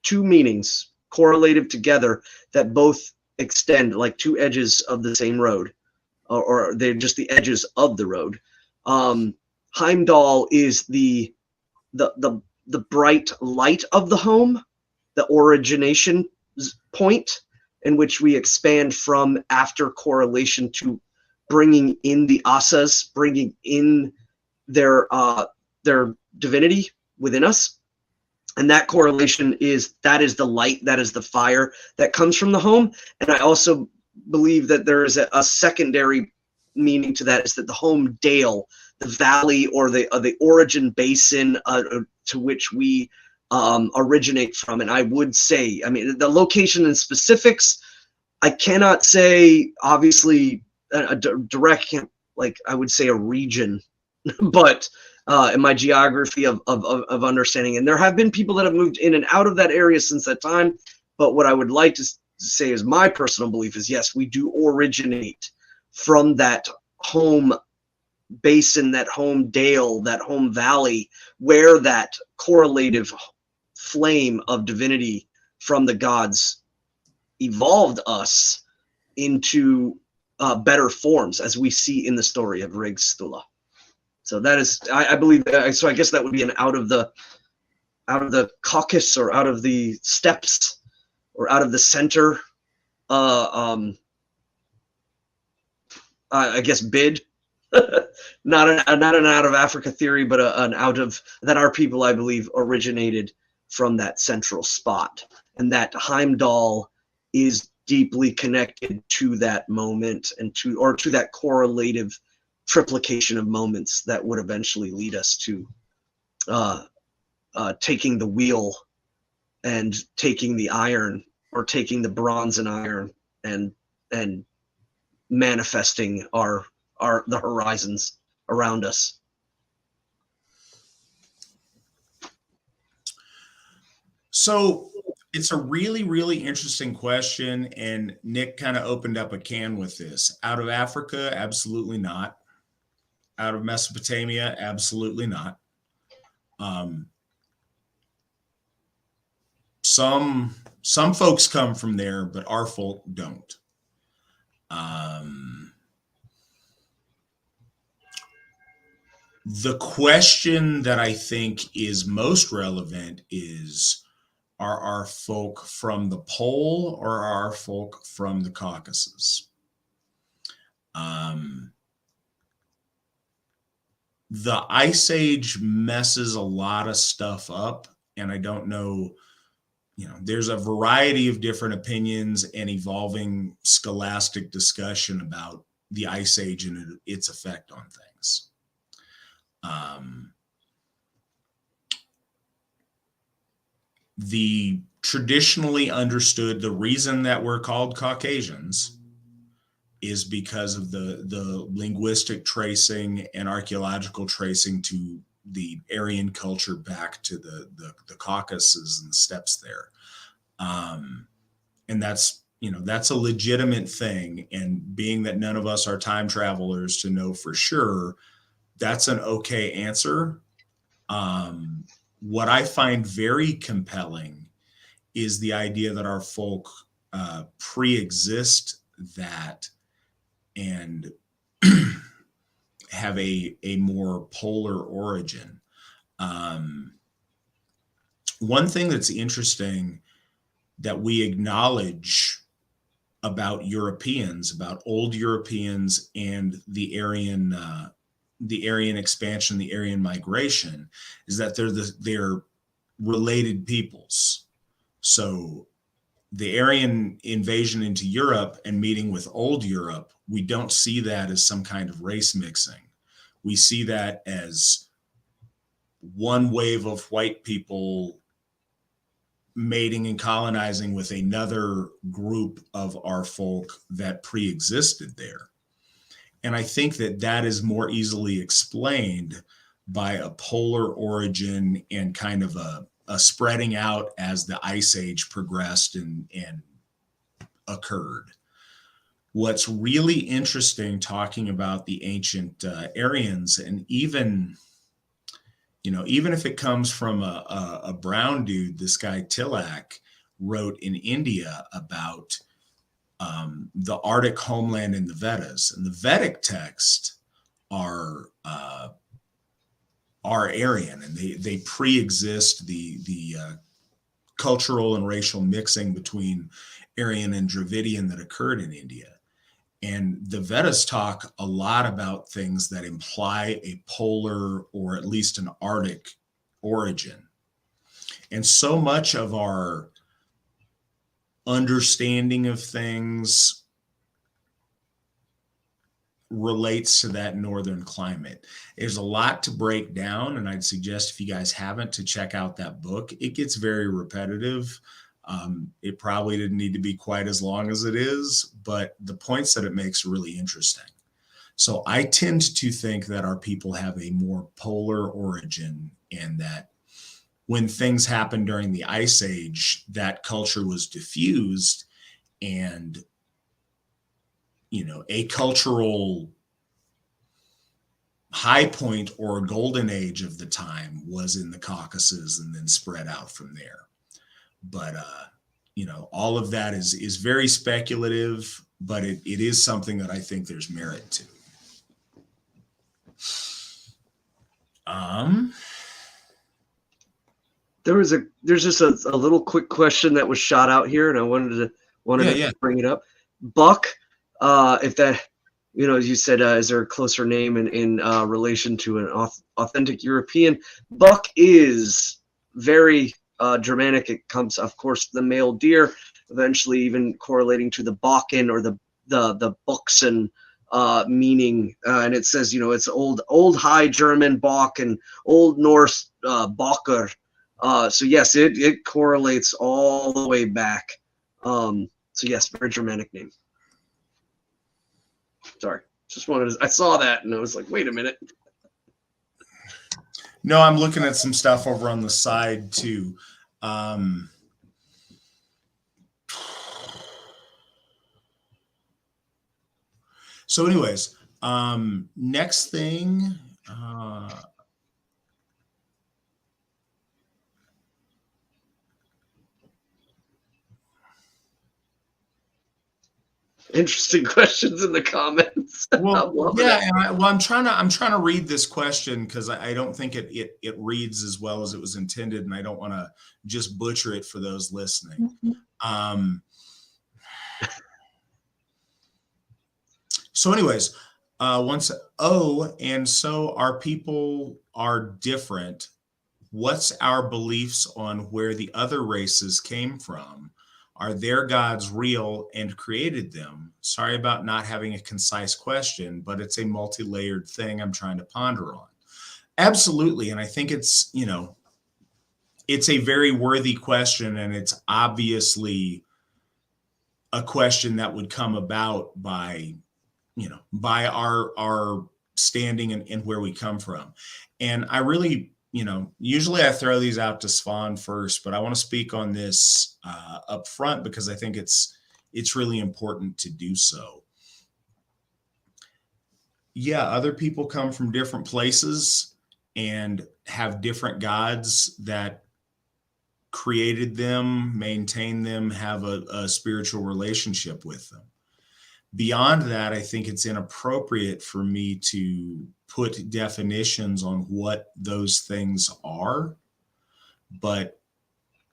meanings correlative together that both extend like two edges of the same road, or they're just the edges of the road. Heimdall is the bright light of the home, the origination point in which we expand from after correlation to bringing in the asas, bringing in their divinity within us. And that correlation is the light, that is the fire that comes from the home. And I also believe that there is a secondary meaning to that, is that the home dale, the valley, or the origin basin to which we originate from. And I would say, I mean, the location and specifics, I cannot say, obviously, a direct, like I would say a region, but in my geography of understanding. And there have been people that have moved in and out of that area since that time. But what I would like to say is my personal belief is, yes, we do originate from that home basin, that home dale, that home valley, where that correlative flame of divinity from the gods evolved us into better forms, as we see in the story of Rigstula. So that is, I believe. So I guess that would be an out of the Caucasus, or out of the steppes, or out of the center. I guess bid. not an out of Africa theory, but an out of that our people, I believe, originated from that central spot, and that Heimdall is deeply connected to that moment, and to that correlative triplication of moments that would eventually lead us to taking the wheel and taking the iron, or taking the bronze and iron, and manifesting the horizons around us. So it's a really, really interesting question, and Nick kind of opened up a can with this. Out of Africa, absolutely not. Out of Mesopotamia, absolutely not. Some folks come from there, but our folk don't. The question that I think is most relevant is, are our folk from the pole, or are our folk from the Caucasus? The Ice Age messes a lot of stuff up, and I don't know, there's a variety of different opinions and evolving scholastic discussion about the Ice Age and its effect on things. The traditionally understood the reason that we're called Caucasians is because of the linguistic tracing and archaeological tracing to the Aryan culture back to the Caucasus and the steppes there. And that's, that's a legitimate thing. And being that none of us are time travelers to know for sure, that's an okay answer. What I find very compelling is the idea that our folk pre-exist that and have a more polar origin. One thing that's interesting that we acknowledge about Europeans, about old Europeans and the Aryan expansion, the Aryan migration, is that they're related peoples. So the Aryan invasion into Europe and meeting with old Europe, we don't see that as some kind of race mixing. We see that as one wave of white people mating and colonizing with another group of our folk that pre-existed there. And I think that is more easily explained by a polar origin and kind of a spreading out as the Ice Age progressed and occurred. What's really interesting talking about the ancient Aryans, and even if it comes from a brown dude, this guy Tilak wrote in India about the Arctic homeland in the Vedas, and the Vedic texts are Aryan, and they pre-exist the cultural and racial mixing between Aryan and Dravidian that occurred in India. And the Vedas talk a lot about things that imply a polar or at least an Arctic origin. And so much of our understanding of things relates to that northern climate. There's a lot to break down, and I'd suggest if you guys haven't to check out that book. It gets very repetitive. It probably didn't need to be quite as long as it is, but the points that it makes are really interesting. So I tend to think that our people have a more polar origin, and that when things happened during the Ice Age, that culture was diffused, and a cultural high point or golden age of the time was in the Caucasus and then spread out from there. But all of that is very speculative, but it is something that I think there's merit to. There's just a little quick question that was shot out here, and I wanted to bring it up. Buck, if that, as you said, is there a closer name in relation to an authentic European? Buck is very Germanic. It comes, of course, the male deer, eventually even correlating to the Bakken or the Buxen meaning, and it says, it's old High German Bach and Old Norse Bakker. So yes, it correlates all the way back. So yes, very Germanic name. Sorry, I saw that and I was like, wait a minute. No, I'm looking at some stuff over on the side too. So anyways, next thing, interesting questions in the comments. Well, yeah, and I'm trying to read this question because I don't think it reads as well as it was intended, and I don't want to just butcher it for those listening. Mm-hmm. So, anyways, and so our people are different. What's our beliefs on where the other races came from? Are their gods real and created them? Sorry about not having a concise question, but it's a multi-layered thing I'm trying to ponder on. Absolutely. And I think it's, it's a very worthy question, and it's obviously a question that would come about by, by our standing and where we come from. And I really, usually I throw these out to Svan first, but I want to speak on this up front because I think it's really important to do so. Yeah, other people come from different places and have different gods that created them, maintain them, have a spiritual relationship with them. Beyond that, I think it's inappropriate for me to put definitions on what those things are. But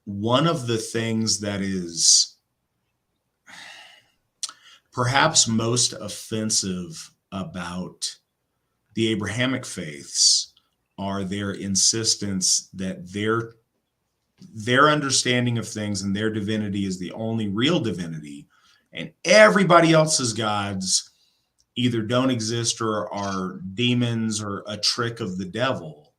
one of the things that is perhaps most offensive about the Abrahamic faiths are their insistence that their understanding of things and their divinity is the only real divinity, and everybody else's gods either don't exist or are demons or a trick of the devil,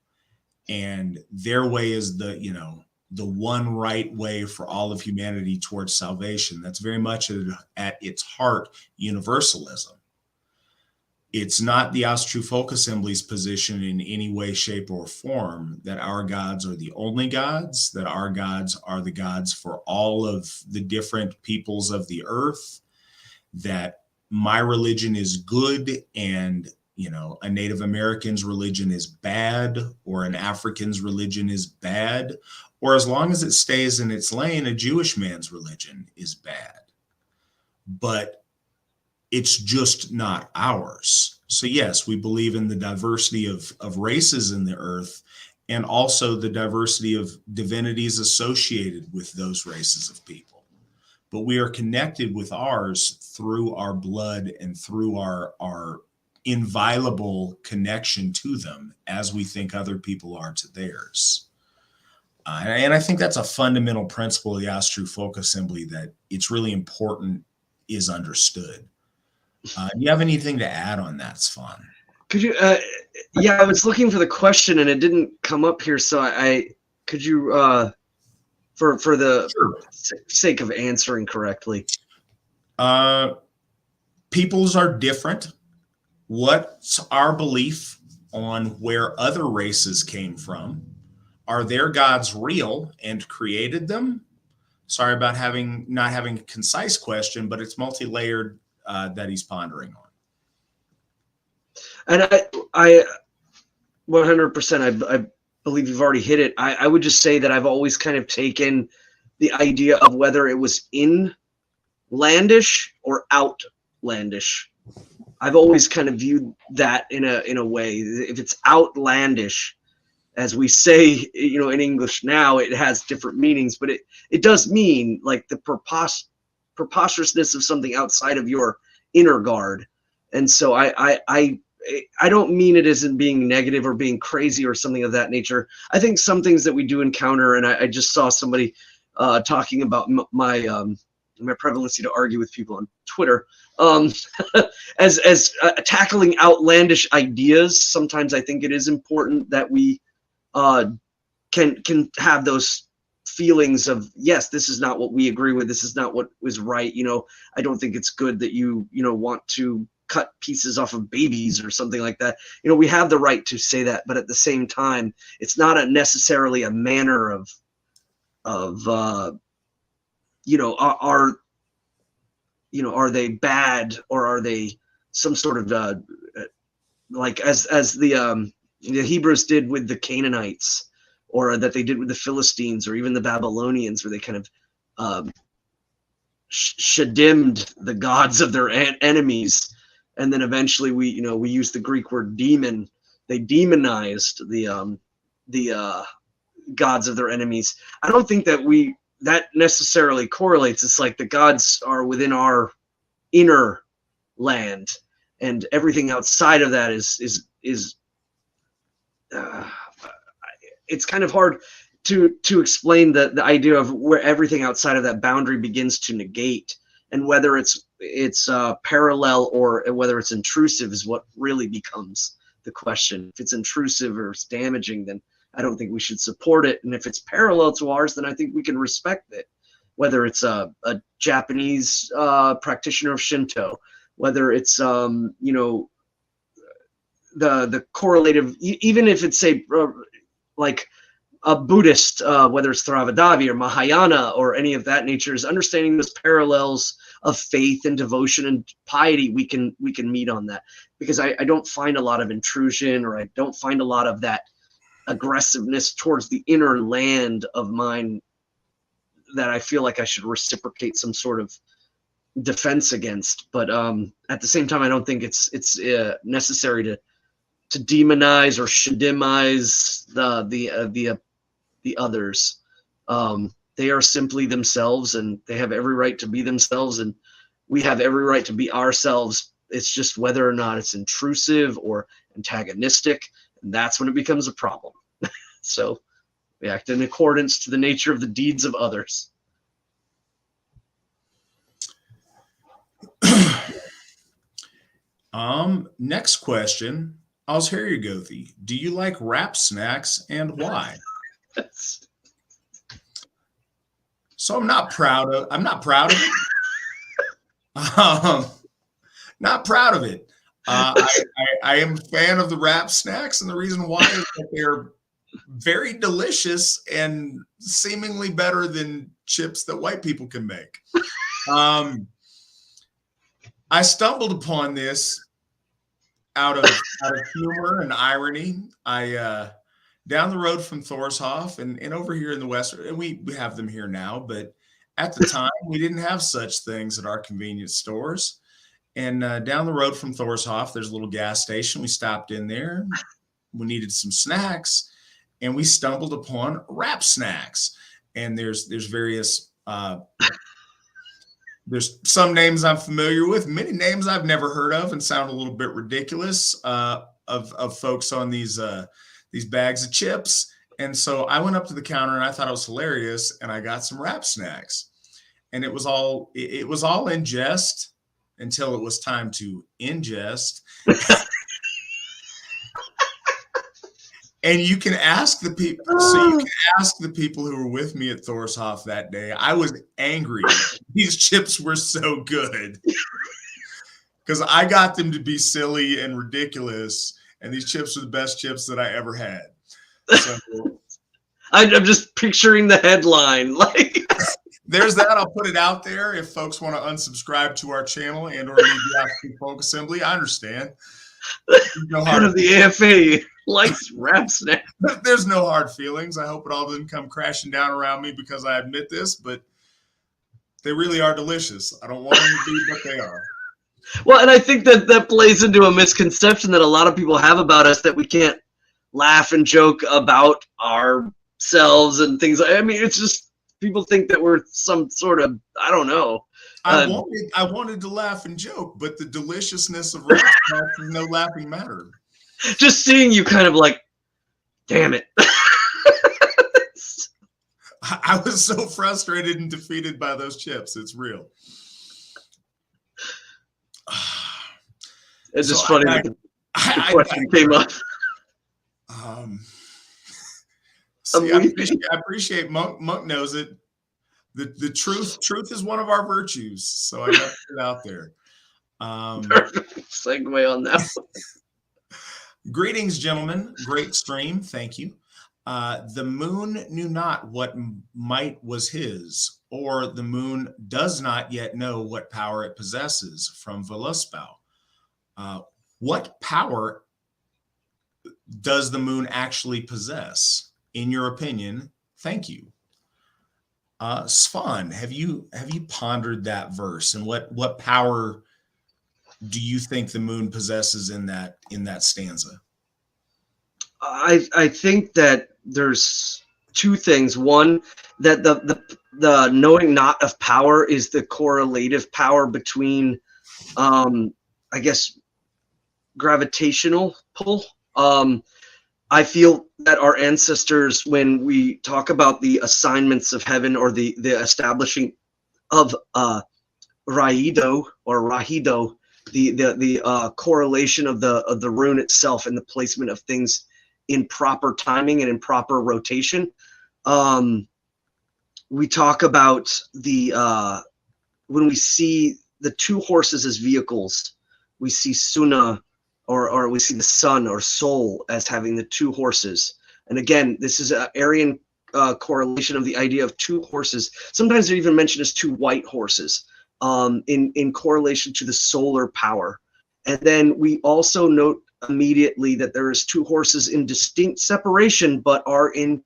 and their way is the one right way for all of humanity towards salvation. That's very much at its heart universalism. It's not the Asatru Folk Assembly's position in any way, shape, or form that our gods are the only gods, that our gods are the gods for all of the different peoples of the earth, that my religion is good and, a Native American's religion is bad, or an African's religion is bad, or as long as it stays in its lane, a Jewish man's religion is bad. But it's just not ours. So yes, we believe in the diversity of races in the earth, and also the diversity of divinities associated with those races of people. But we are connected with ours through our blood and through our inviolable connection to them, as we think other people are to theirs. And I think that's a fundamental principle of the Asatru Folk Assembly, that it's really important is understood. Do you have anything to add on that, Svan? Could you? Yeah, I was looking for the question and it didn't come up here. So could you, for the sake of answering correctly? Peoples are different. What's our belief on where other races came from? Are their gods real and created them? Sorry about not having a concise question, but it's multi-layered that he's pondering on. And I 100%, I believe you've already hit it. I would just say that I've always kind of taken the idea of whether it was inlandish or outlandish. I've always kind of viewed that in a way. If it's outlandish, as we say, in English now, it has different meanings, but it does mean like the preposterousness of something outside of your inner guard. And so I don't mean it isn't being negative or being crazy or something of that nature. I think some things that we do encounter, and I just saw somebody talking about my prevalency to argue with people on Twitter, as tackling outlandish ideas. Sometimes I think it is important that we can have those feelings of, yes, this is not what we agree with, this is not what was right. I don't think it's good that you want to cut pieces off of babies or something like that. We have the right to say that, but at the same time, it's not necessarily a manner of are they bad, or are they some sort of like as the Hebrews did with the Canaanites, or that they did with the Philistines, or even the Babylonians, where they kind of shadimmed the gods of their enemies, and then eventually we use the Greek word demon. They demonized the gods of their enemies. I don't think that necessarily correlates. It's like the gods are within our inner land, and everything outside of that is it's kind of hard to explain the idea of where everything outside of that boundary begins to negate, and whether it's parallel or whether it's intrusive is what really becomes the question. If it's intrusive or it's damaging, then I don't think we should support it. And if it's parallel to ours, then I think we can respect it. Whether it's a Japanese practitioner of Shinto, whether it's the correlative, even if it's like a Buddhist, whether it's Theravada or Mahayana or any of that nature, is understanding those parallels of faith and devotion and piety. We can meet on that, because I don't find a lot of intrusion, or I don't find a lot of that aggressiveness towards the inner land of mine that I feel like I should reciprocate some sort of defense against. But at the same time, I don't think it's necessary to demonize or shadimize the others. They are simply themselves, and they have every right to be themselves, and we have every right to be ourselves. It's just whether or not it's intrusive or antagonistic, and that's when it becomes a problem. So we act in accordance to the nature of the deeds of others. Next question. I'll hear you, Gothi. Do you like wrap snacks, and why? So I'm not proud of it. Not proud of it. I am a fan of the wrap snacks, and the reason why is that they're very delicious and seemingly better than chips that white people can make. I stumbled upon this out of humor and irony. I down the road from Thorshof and over here in the West, and we have them here now, but at the time we didn't have such things at our convenience stores. And down the road from Thorshof, there's a little gas station. We stopped in there. We needed some snacks, and we stumbled upon wrap snacks. And there's various there's some names I'm familiar with, many names I've never heard of and sound a little bit ridiculous of folks on these bags of chips. And so I went up to the counter and I thought it was hilarious, and I got some wrap snacks. And it was all in jest until it was time to ingest. And you can ask the people. So you can ask the people who were with me at Thorshof that day. I was angry. These chips were so good because I got them to be silly and ridiculous, and these chips are the best chips that I ever had. So I'm just picturing the headline. Like, there's that. I'll put it out there. If folks want to unsubscribe to our channel and or leave the African Folk Assembly, I understand. No head of the AFA likes wrap snacks. There's no hard feelings. I hope it all doesn't come crashing down around me because I admit this, but they really are delicious. I don't want them to be, but they are. Well, and I think that plays into a misconception that a lot of people have about us, that we can't laugh and joke about ourselves and things. I mean, it's just people think that we're some sort of, I don't know. I wanted to laugh and joke, but the deliciousness of wrap snacks is no laughing matter. Just seeing you kind of like, damn it. I was so frustrated and defeated by those chips. It's real. It's just funny that the question came up. See, I appreciate Monk. Monk knows it. The truth is one of our virtues. So I got to put it out there. Perfect segue on that. Greetings, gentlemen. Great stream. Thank you. The moon knew not what might was his, or the moon does not yet know what power it possesses, from Voluspow. What power does the moon actually possess, in your opinion? Thank you. Svan, have you pondered that verse, and what power do you think the moon possesses in that stanza? I think that there's two things. One, that the knowing not of power is the correlative power between, I guess, gravitational pull. I feel that our ancestors, when we talk about the assignments of heaven or the establishing of Raido or Rahido, the correlation of the rune itself and the placement of things in proper timing and in proper rotation. We talk about the when we see the two horses as vehicles, we see Suna, or we see the sun or soul as having the two horses. And again, this is an Aryan correlation of the idea of two horses. Sometimes they're even mentioned as two white horses in correlation to the solar power. And then we also note immediately that there is two horses in distinct separation, but are in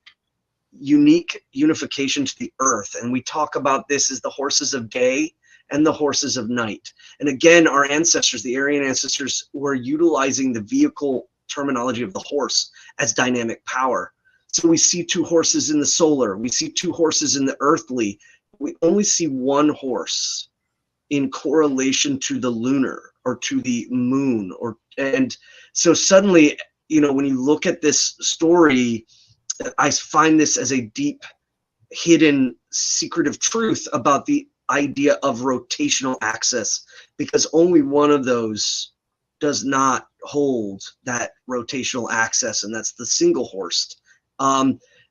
unique unification to the earth. And we talk about this as the horses of day and the horses of night. And again, our ancestors, the Aryan ancestors, were utilizing the vehicle terminology of the horse as dynamic power. So we see two horses in the solar, we see two horses in the earthly. We only see one horse in correlation to the lunar or to the moon. And so suddenly, when you look at this story, I find this as a deep, hidden, secretive truth about the idea of rotational axis, because only one of those does not hold that rotational axis, and that's the single horse.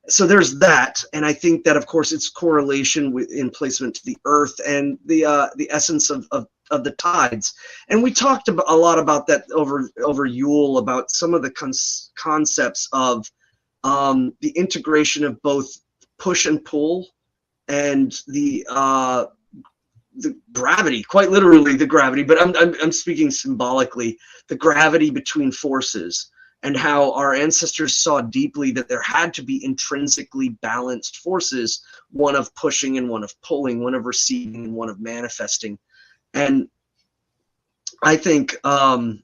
So there's that, and I think that, of course, it's correlation in placement to the earth and the essence of the tides. And we talked a lot about that over Yule, about some of the concepts of the integration of both push and pull, and the gravity, quite literally the gravity, but I'm speaking symbolically, the gravity between forces, and how our ancestors saw deeply that there had to be intrinsically balanced forces, one of pushing and one of pulling, one of receiving and one of manifesting. And I think that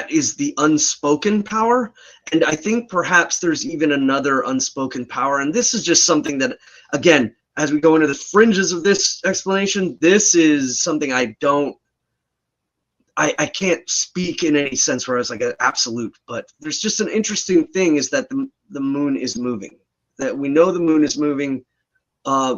is the unspoken power. And I think perhaps there's even another unspoken power. And this is just something that, again, as we go into the fringes of this explanation, this is something I can't speak in any sense where it's like an absolute, but there's just an interesting thing is that the moon is moving, that we know the moon is moving.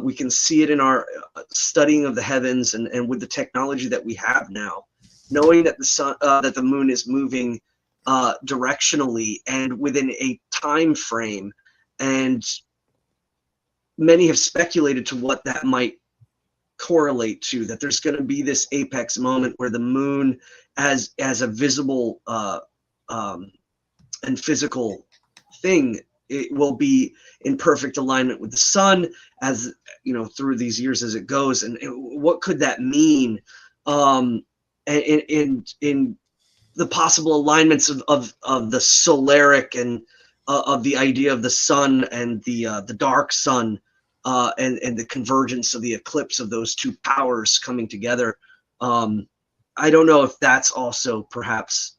We can see it in our studying of the heavens, and with the technology that we have now, knowing that the sun, that the moon is moving directionally and within a time frame, and many have speculated to what that might correlate to, that there's going to be this apex moment where the moon as a visible and physical thing, it will be in perfect alignment with the sun, as through these years as it goes. And what could that mean in the possible alignments of the solaric and of the idea of the sun and the dark sun, and the convergence of the eclipse of those two powers coming together. I don't know if that's also perhaps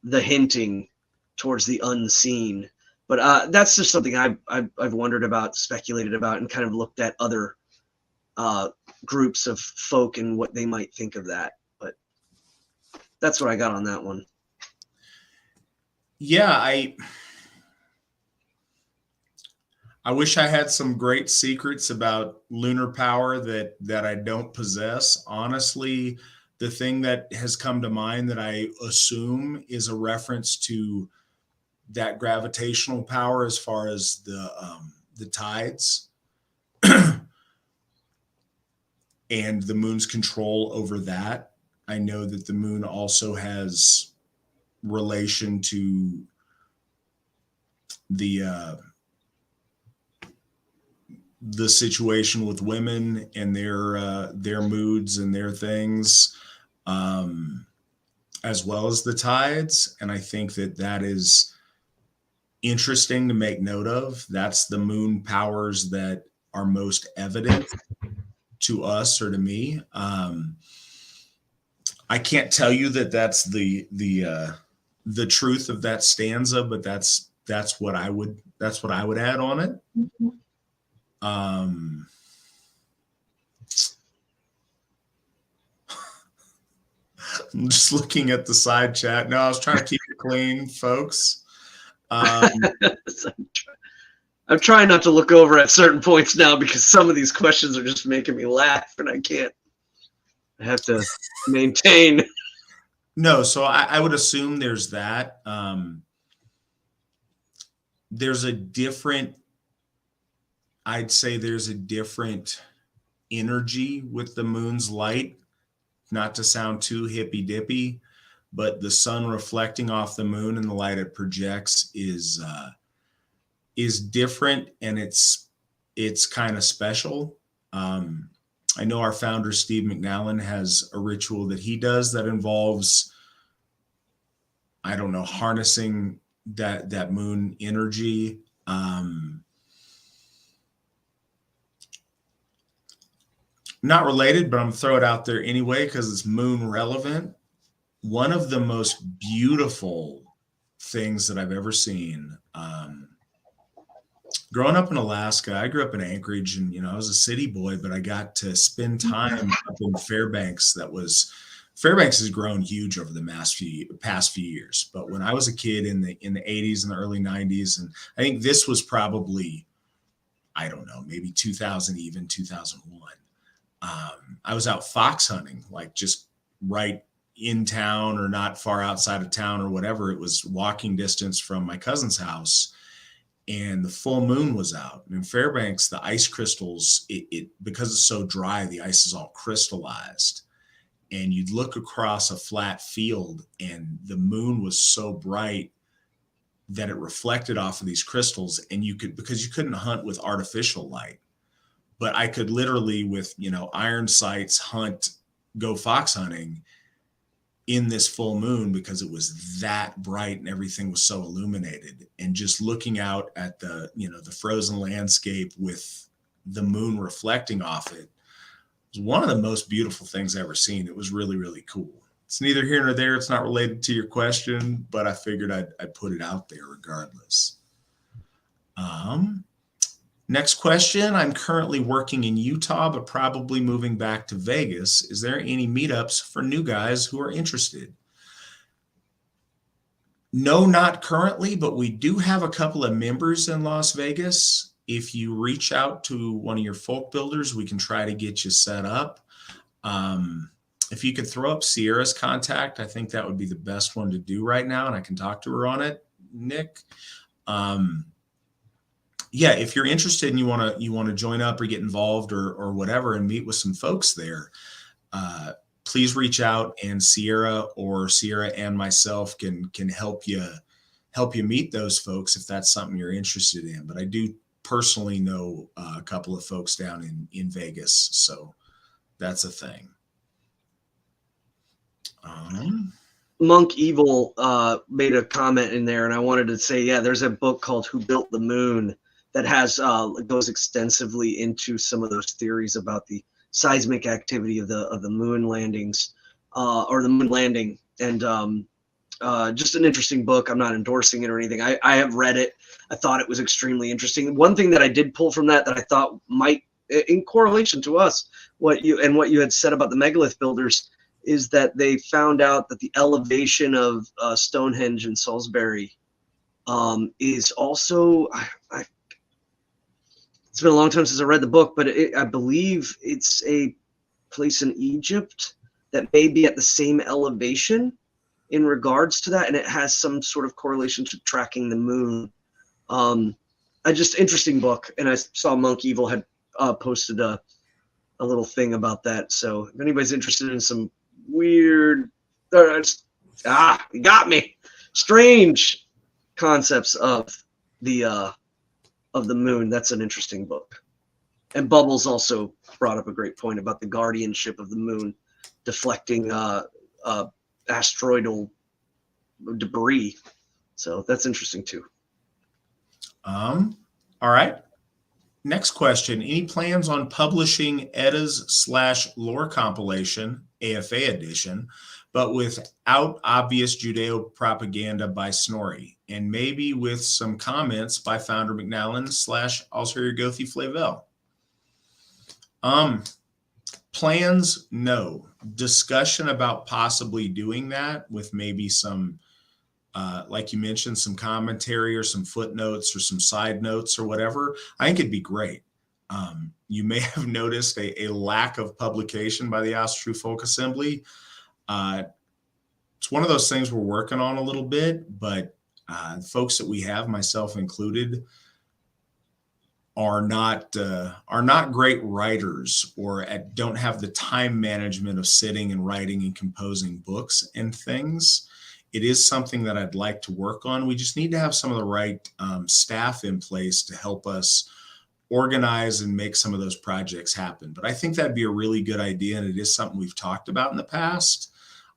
the hinting towards the unseen, but that's just something I've wondered about, speculated about, and kind of looked at other groups of folk and what they might think of that. But that's what I got on that one. Yeah, I wish I had some great secrets about lunar power that I don't possess. Honestly, the thing that has come to mind that I assume is a reference to that gravitational power as far as the tides and the moon's control over that. I know that the moon also has relation to the situation with women and their moods and their things, as well as the tides. And I think that is interesting to make note of. That's the moon powers that are most evident to us, or to me. I can't tell you that that's the truth of that stanza, but that's what I would add on it. Mm-hmm. I'm just looking at the side chat. No, I was trying to keep it clean, folks. I'm trying not to look over at certain points now, because some of these questions are just making me laugh, and I have to maintain. No, so I would assume there's that. there's a different, I'd say there's a different energy with the moon's light, not to sound too hippy dippy, but the sun reflecting off the moon and the light it projects is different, and it's kind of special. I know our founder Steve McNallen has a ritual that he does that involves, I don't know, harnessing that moon energy. Not related, but I'm gonna throw it out there anyway because it's moon relevant. One of the most beautiful things that I've ever seen. Growing up in Alaska, I grew up in Anchorage, and I was a city boy, but I got to spend time up in Fairbanks. Fairbanks has grown huge over the past few years. But when I was a kid in the 80s and the early 90s, and I think this was probably, I don't know, maybe 2000, even 2001. I was out fox hunting, like just right in town or not far outside of town or whatever. It was walking distance from my cousin's house, and the full moon was out. And in Fairbanks, the ice crystals, it because it's so dry, the ice is all crystallized. And you'd look across a flat field, and the moon was so bright that it reflected off of these crystals, and because you couldn't hunt with artificial light. But I could literally, with iron sights, go fox hunting in this full moon because it was that bright and everything was so illuminated. And just looking out at the frozen landscape with the moon reflecting off it was one of the most beautiful things I've ever seen. It was really, really cool. It's neither here nor there. It's not related to your question, but I figured I'd put it out there regardless. Next question. I'm currently working in Utah, but probably moving back to Vegas. Is there any meetups for new guys who are interested? No, not currently, but we do have a couple of members in Las Vegas. If you reach out to one of your folk builders, we can try to get you set up. If you could throw up Sierra's contact, I think that would be the best one to do right now, and I can talk to her on it, Nick. Yeah, if you're interested and you want to join up or get involved or whatever and meet with some folks there, please reach out, and Sierra and myself can help you meet those folks if that's something you're interested in. But I do personally know a couple of folks down in Vegas, so that's a thing. Monk Evil made a comment in there, and I wanted to say, yeah, there's a book called Who Built the Moon that goes extensively into some of those theories about the seismic activity of the moon landings, or the moon landing. And just an interesting book. I'm not endorsing it or anything. I have read it. I thought it was extremely interesting. One thing that I did pull from that I thought might, in correlation to us, what you had said about the megalith builders, is that they found out that the elevation of Stonehenge and Salisbury is also, it's been a long time since I read the book, but I believe it's a place in Egypt that may be at the same elevation in regards to that, and it has some sort of correlation to tracking the moon. Just interesting book, and I saw Monk Evil had posted a little thing about that. So if anybody's interested in some weird, you got me, strange concepts of the moon, that's an interesting book. And Bubbles also brought up a great point about the guardianship of the moon deflecting asteroidal debris. So that's interesting too. All right. Next question. Any plans on publishing Edda's / lore compilation, AFA edition, but without obvious Judeo-propaganda by Snorri, and maybe with some comments by founder McNallen / Alsheri Gothi Flavel? Plans, no. Discussion about possibly doing that with maybe some, like you mentioned, some commentary or some footnotes or some side notes or whatever. I think it'd be great. You may have noticed a lack of publication by the Asatru Folk Assembly. It's one of those things we're working on a little bit, but Folks that we have, myself included, are not great writers, or don't have the time management of sitting and writing and composing books and things. It is something that I'd like to work on. We just need to have some of the right staff in place to help us organize and make some of those projects happen. But I think that'd be a really good idea, and it is something we've talked about in the past.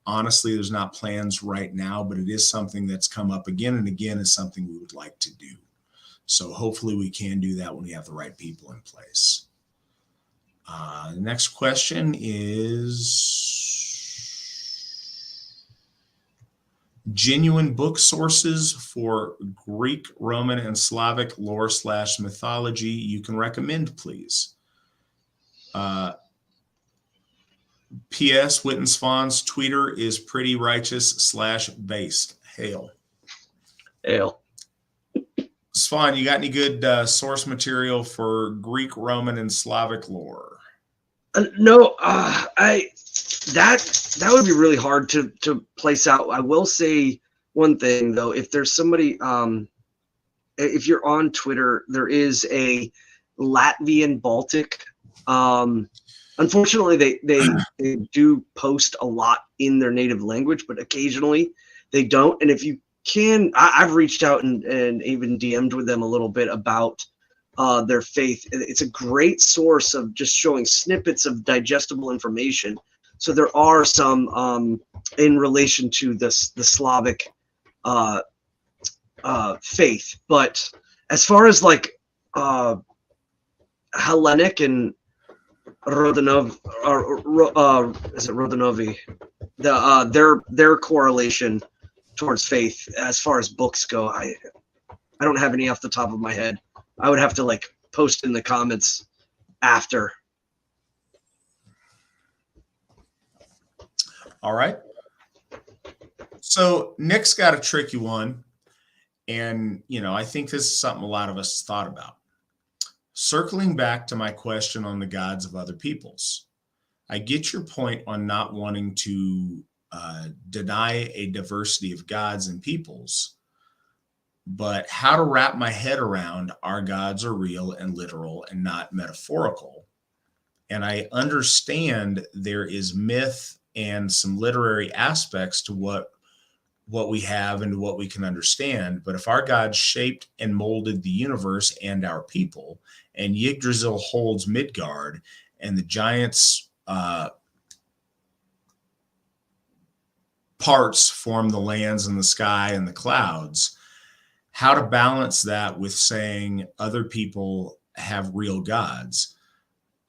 Honestly, there's not plans right now, but it is something that's come up again and again as something we would like to do. So hopefully we can do that when we have the right people in place. The next question is genuine book sources for Greek, Roman, and Slavic lore / mythology you can recommend, please. P.S. Witan Svan's Twitter is pretty righteous / based. Hail. Hail. Svan, you got any good source material for Greek, Roman, and Slavic lore? No, that would be really hard to place out. I will say one thing though: if there's somebody, if you're on Twitter, there is a Latvian Baltic. Unfortunately, they do post a lot in their native language, but occasionally they don't. And if you can, I've reached out and even DM'd with them a little bit about their faith. It's a great source of just showing snippets of digestible information. So there are some in relation to the Slavic faith, but as far as like Hellenic and Rodanov, is it Rodanovi? Their correlation towards faith as far as books go, I don't have any off the top of my head. I would have to like post in the comments after. All right. So Nick's got a tricky one, and I think this is something a lot of us thought about. Circling back to my question on the gods of other peoples, I get your point on not wanting to deny a diversity of gods and peoples, but how to wrap my head around our gods are real and literal and not metaphorical. And I understand there is myth and some literary aspects to what we have and what we can understand. But if our God shaped and molded the universe and our people, and Yggdrasil holds Midgard, and the giants' parts form the lands and the sky and the clouds, how to balance that with saying other people have real gods?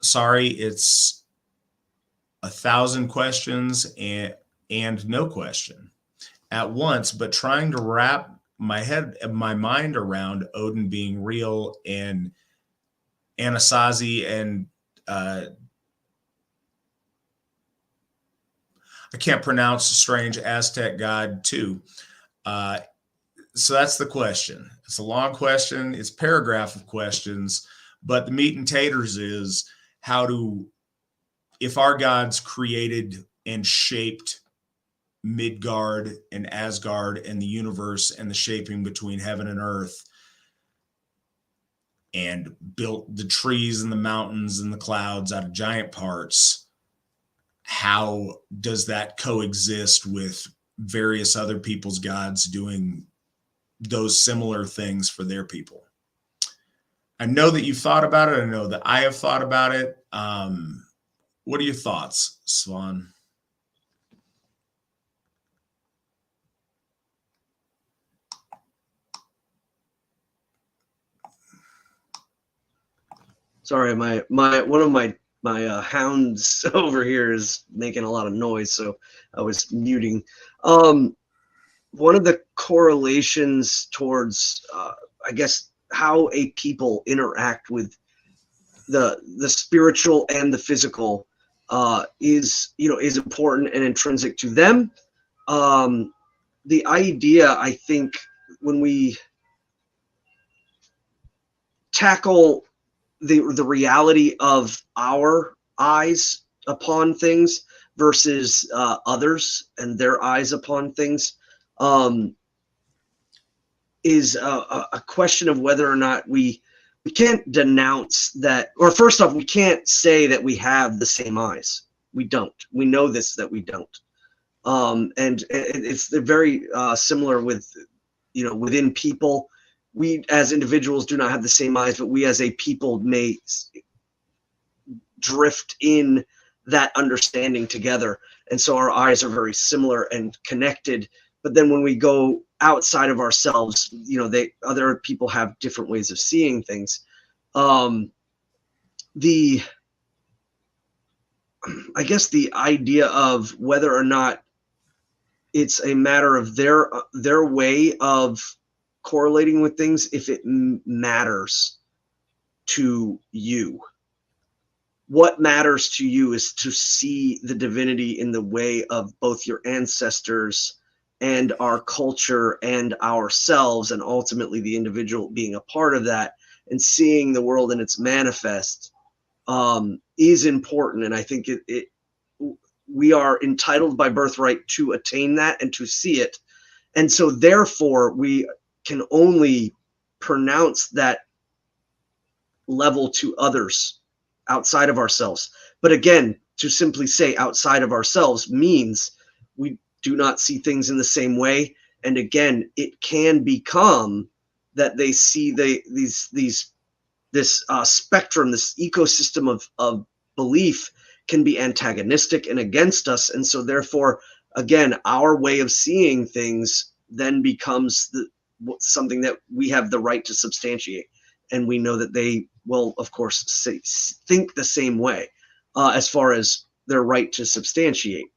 Sorry, it's 1,000 questions and no question at once, but trying to wrap my mind around Odin being real and Anasazi and I can't pronounce a strange Aztec god too. So that's the question. It's a long question. It's a paragraph of questions, but the meat and taters is if our gods created and shaped Midgard and Asgard and the universe and the shaping between heaven and earth, and built the trees and the mountains and the clouds out of giant parts, how does that coexist with various other people's gods doing those similar things for their people? I know that you've thought about it. I know that I have thought about it. What are your thoughts, Svan? Sorry, one of my hounds over here is making a lot of noise, so I was muting. One of the correlations towards, I guess, how a people interact with the spiritual and the physical is important and intrinsic to them. The idea, I think, when we tackle the reality of our eyes upon things versus others and their eyes upon things, is a question of whether or not we can't denounce that, or first off, we can't say that we have the same eyes. We don't. We know this, that we don't. And it's very similar with, within people. We as individuals do not have the same eyes, but we as a people may drift in that understanding together. And so our eyes are very similar and connected. But then when we go outside of ourselves, other people have different ways of seeing things. I guess the idea of whether or not it's a matter of their way of correlating with things, if it matters to you. What matters to you is to see the divinity in the way of both your ancestors and our culture and ourselves, and ultimately the individual being a part of that, and seeing the world in its manifest is important. And I think we are entitled by birthright to attain that and to see it. And so therefore we can only pronounce that level to others outside of ourselves. But again, to simply say outside of ourselves means we do not see things in the same way. And again, it can become that they see this spectrum, this ecosystem of belief can be antagonistic and against us. And so therefore, again, our way of seeing things then becomes something that we have the right to substantiate. And we know that they will, of course, think the same way as far as their right to substantiate.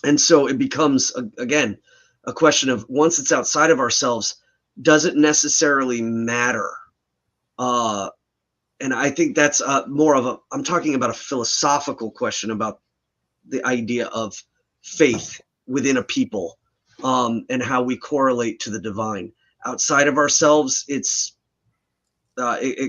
And so it becomes, again, a question of, once it's outside of ourselves, does it necessarily matter? And I think that's more of I'm talking about a philosophical question about the idea of faith within a people, and how we correlate to the divine. Outside of ourselves, it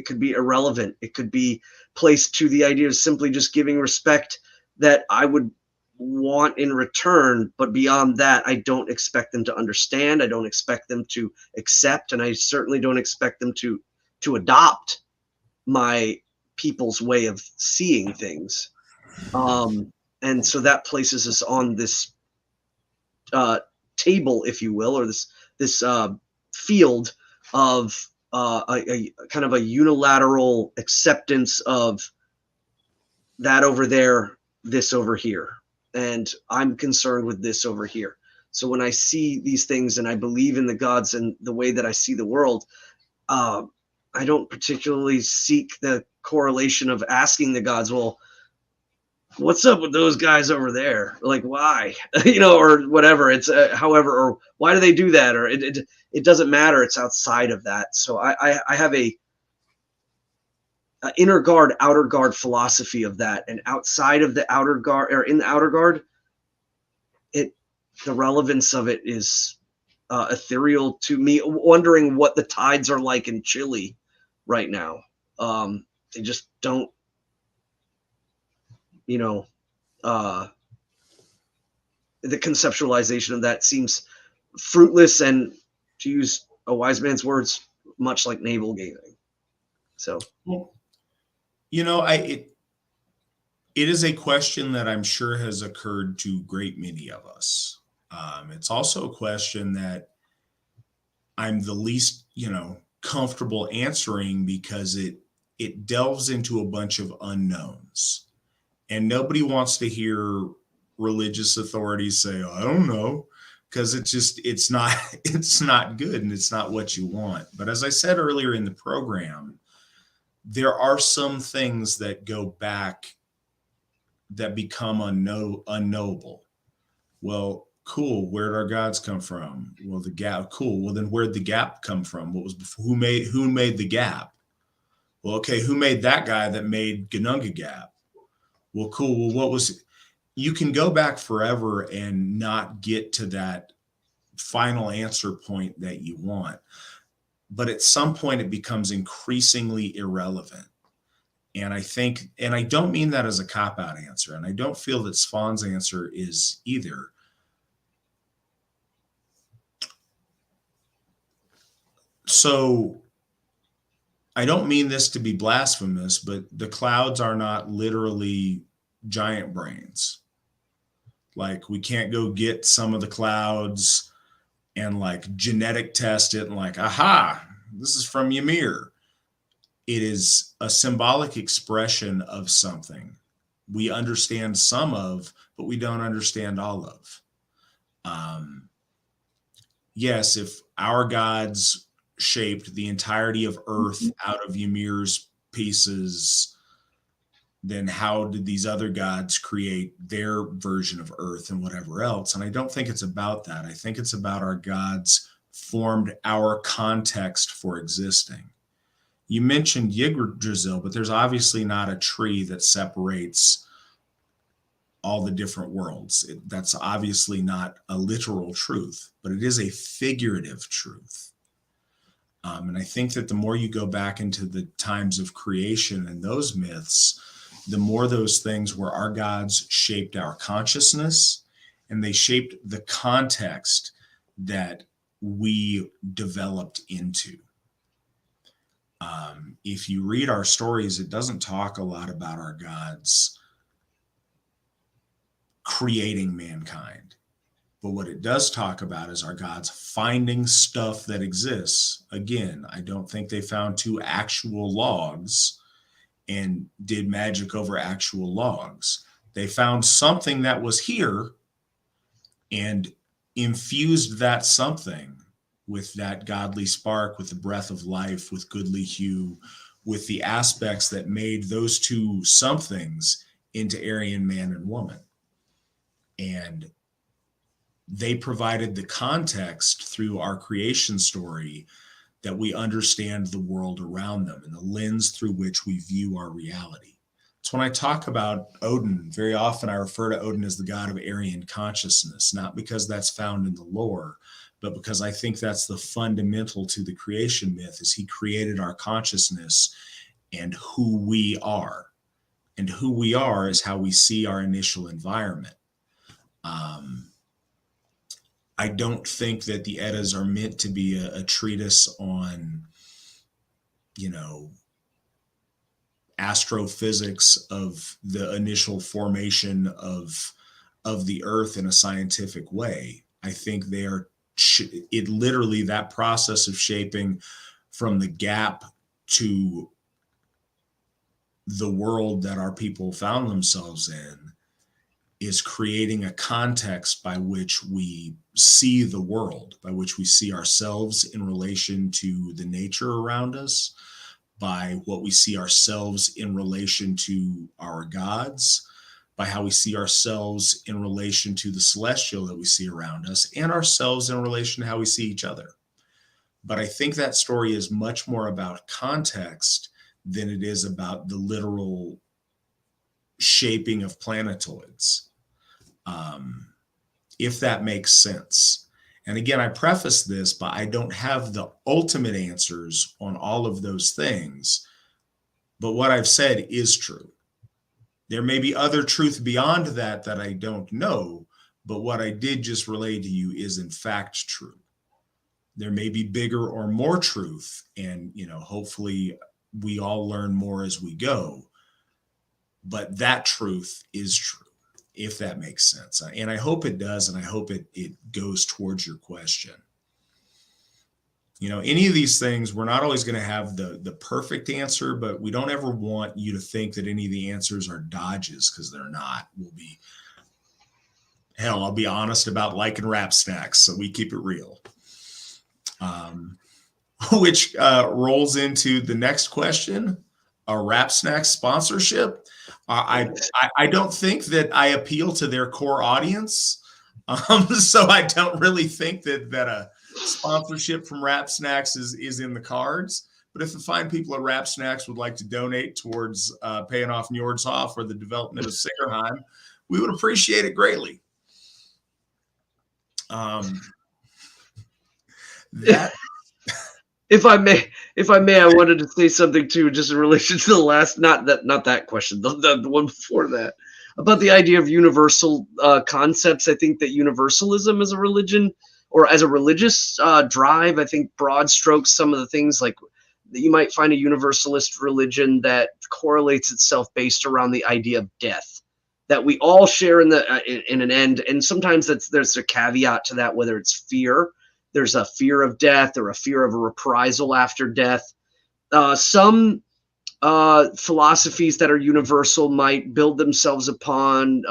could be irrelevant. It could be placed to the idea of simply just giving respect that I would want in return. But beyond that, I don't expect them to understand. I don't expect them to accept. And I certainly don't expect them to adopt my people's way of seeing things. And so that places us on this table, if you will, or this field of a kind of a unilateral acceptance of that over there, this over here. And I'm concerned with this over here. So when I see these things and I believe in the gods and the way that I see the world, I don't particularly seek the correlation of asking the gods, well, what's up with those guys over there? Like, why? Or whatever. It's however, or why do they do that? Or it doesn't matter. It's outside of that. So I have a inner guard, outer guard philosophy of that. And outside of the outer guard, or in the outer guard, the relevance of it is ethereal to me. Wondering what the tides are like in Chile right now. They just don't, the conceptualization of that seems fruitless, and, to use a wise man's words, much like navel gazing. So, well, it is a question that I'm sure has occurred to a great many of us. It's also a question that I'm the least, comfortable answering, because it delves into a bunch of unknowns, and nobody wants to hear religious authorities say, "Oh, I don't know," because it's not good, and it's not what you want. But as I said earlier in the program, there are some things that go back that become unknowable. Well, cool. Where did our gods come from? Well, the gap. Cool. Well, then where'd the gap come from? What was before? Who made the gap? Well, okay. Who made that guy that made Ganunga Gap? Well, cool. Well, what was? You can go back forever and not get to that final answer point that you want. But at some point, it becomes increasingly irrelevant. And I don't mean that as a cop-out answer, and I don't feel that Svan's answer is either. So I don't mean this to be blasphemous, but the clouds are not literally giant brains. Like, we can't go get some of the clouds and like genetic test it and like, aha, this is from Ymir. It is a symbolic expression of something we understand some of, but we don't understand all of. Yes, if our gods shaped the entirety of Earth out of Ymir's pieces, then how did these other gods create their version of Earth and whatever else? And I don't think it's about that. I think it's about our gods formed our context for existing. You mentioned Yggdrasil, but there's obviously not a tree that separates all the different worlds. That's obviously not a literal truth, but it is a figurative truth. And I think that the more you go back into the times of creation and those myths, the more those things where our gods shaped our consciousness and they shaped the context that we developed into. If you read our stories, it doesn't talk a lot about our gods creating mankind. But what it does talk about is our gods finding stuff that exists. Again, I don't think they found 2 actual logs and did magic over actual logs. They found something that was here and infused that something with that godly spark, with the breath of life, with goodly hue, with the aspects that made those 2 somethings into Aryan man and woman. And they provided the context through our creation story that we understand the world around them and the lens through which we view our reality. So when I talk about Odin, very often I refer to Odin as the god of Aryan consciousness, not because that's found in the lore, but because I think that's the fundamental to the creation myth, is he created our consciousness and who we are. And who we are is how we see our initial environment. I don't think that the Eddas are meant to be a treatise on, astrophysics of the initial formation of the earth in a scientific way. I think they are, it literally, that process of shaping from the gap to the world that our people found themselves in is creating a context by which we see the world, by which we see ourselves in relation to the nature around us, by what we see ourselves in relation to our gods, by how we see ourselves in relation to the celestial that we see around us, and ourselves in relation to how we see each other. But I think that story is much more about context than it is about the literal shaping of planetoids. If that makes sense. And again, I preface this, but I don't have the ultimate answers on all of those things. But what I've said is true. There may be other truth beyond that that I don't know, but what I did just relay to you is in fact true. There may be bigger or more truth, and hopefully we all learn more as we go. But that truth is true, if that makes sense. And I hope it does, and I hope it goes towards your question. Any of these things, we're not always going to have the perfect answer, but we don't ever want you to think that any of the answers are dodges, because they're not. I'll be honest about liking rap snacks, so we keep it real. Which rolls into the next question, a rap snack sponsorship. I don't think that I appeal to their core audience. So I don't really think that a sponsorship from Rap Snacks is in the cards. But if the fine people at Rap Snacks would like to donate towards paying off Njordshof or the development of Singerheim, we would appreciate it greatly. If I may, I wanted to say something too, just in relation to the last, not that question, the one before that, about the idea of universal concepts. I think that universalism as a religion or as a religious drive, I think broad strokes, some of the things like you might find a universalist religion that correlates itself based around the idea of death, that we all share in an end. And sometimes there's a caveat to that, whether it's fear. There's a fear of death or a fear of a reprisal after death. Some philosophies that are universal might build themselves upon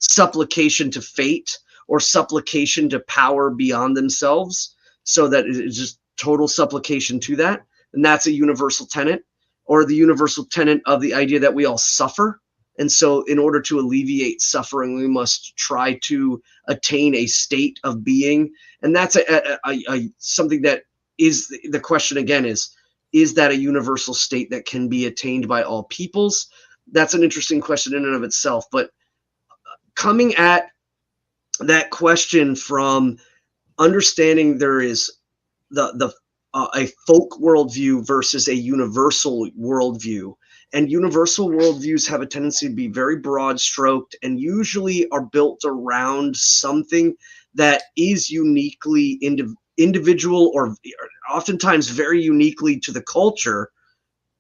supplication to fate or supplication to power beyond themselves, so that it's just total supplication to that. And that's a universal tenet, or the universal tenet of the idea that we all suffer. And so in order to alleviate suffering, we must try to attain a state of being. And that's something that is the question again is that a universal state that can be attained by all peoples? That's an interesting question in and of itself. But coming at that question from understanding there is a folk worldview versus a universal worldview. And universal worldviews have a tendency to be very broad stroked and usually are built around something that is uniquely individual or oftentimes very uniquely to the culture,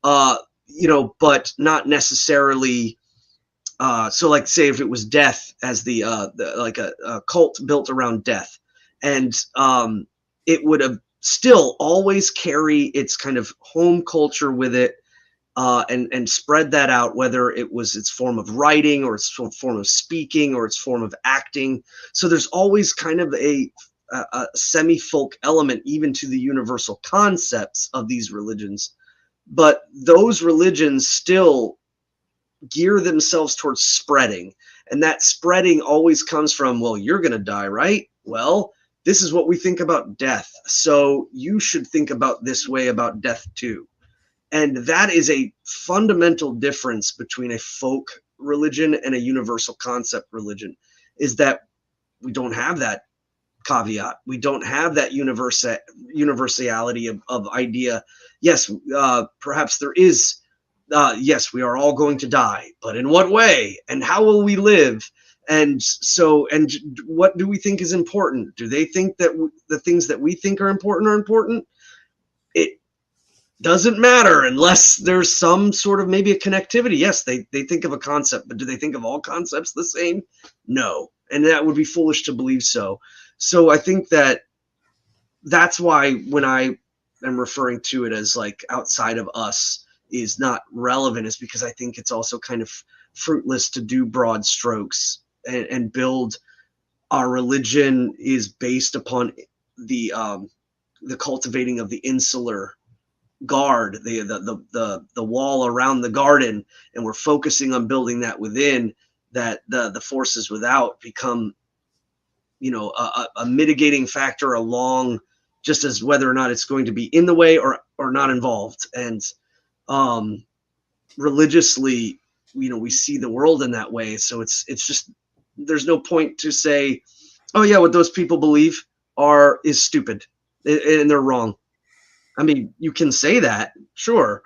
but not necessarily. So like say if it was death as the like a cult built around death, and it would have still always carry its kind of home culture with it, and spread that out, whether it was its form of writing or its form of speaking or its form of acting. So there's always kind of a semi-folk element even to the universal concepts of these religions. But those religions still gear themselves towards spreading. And that spreading always comes from, well, you're going to die, right? Well, this is what we think about death. So you should think about this way about death too. And that is a fundamental difference between a folk religion and a universal concept religion, is that we don't have that caveat. We don't have that universality of idea. Yes, perhaps there is, yes, we are all going to die, but in what way? And how will we live? And so, and what do we think is important? Do they think that the things that we think are important? It doesn't matter unless there's some sort of maybe a connectivity. Yes, they think of a concept, but do they think of all concepts the same? No. And that would be foolish to believe so. So I think that that's why when I am referring to it as like outside of us is not relevant, is because I think it's also kind of fruitless to do broad strokes and build. Our religion is based upon the cultivating of the insular guard, the wall around the garden, and we're focusing on building that within, that the forces without become, a mitigating factor along, just as whether or not it's going to be in the way or not involved. And religiously, we see the world in that way. So it's just, there's no point to say, oh yeah, what those people believe is stupid and they're wrong. I mean, you can say that, sure,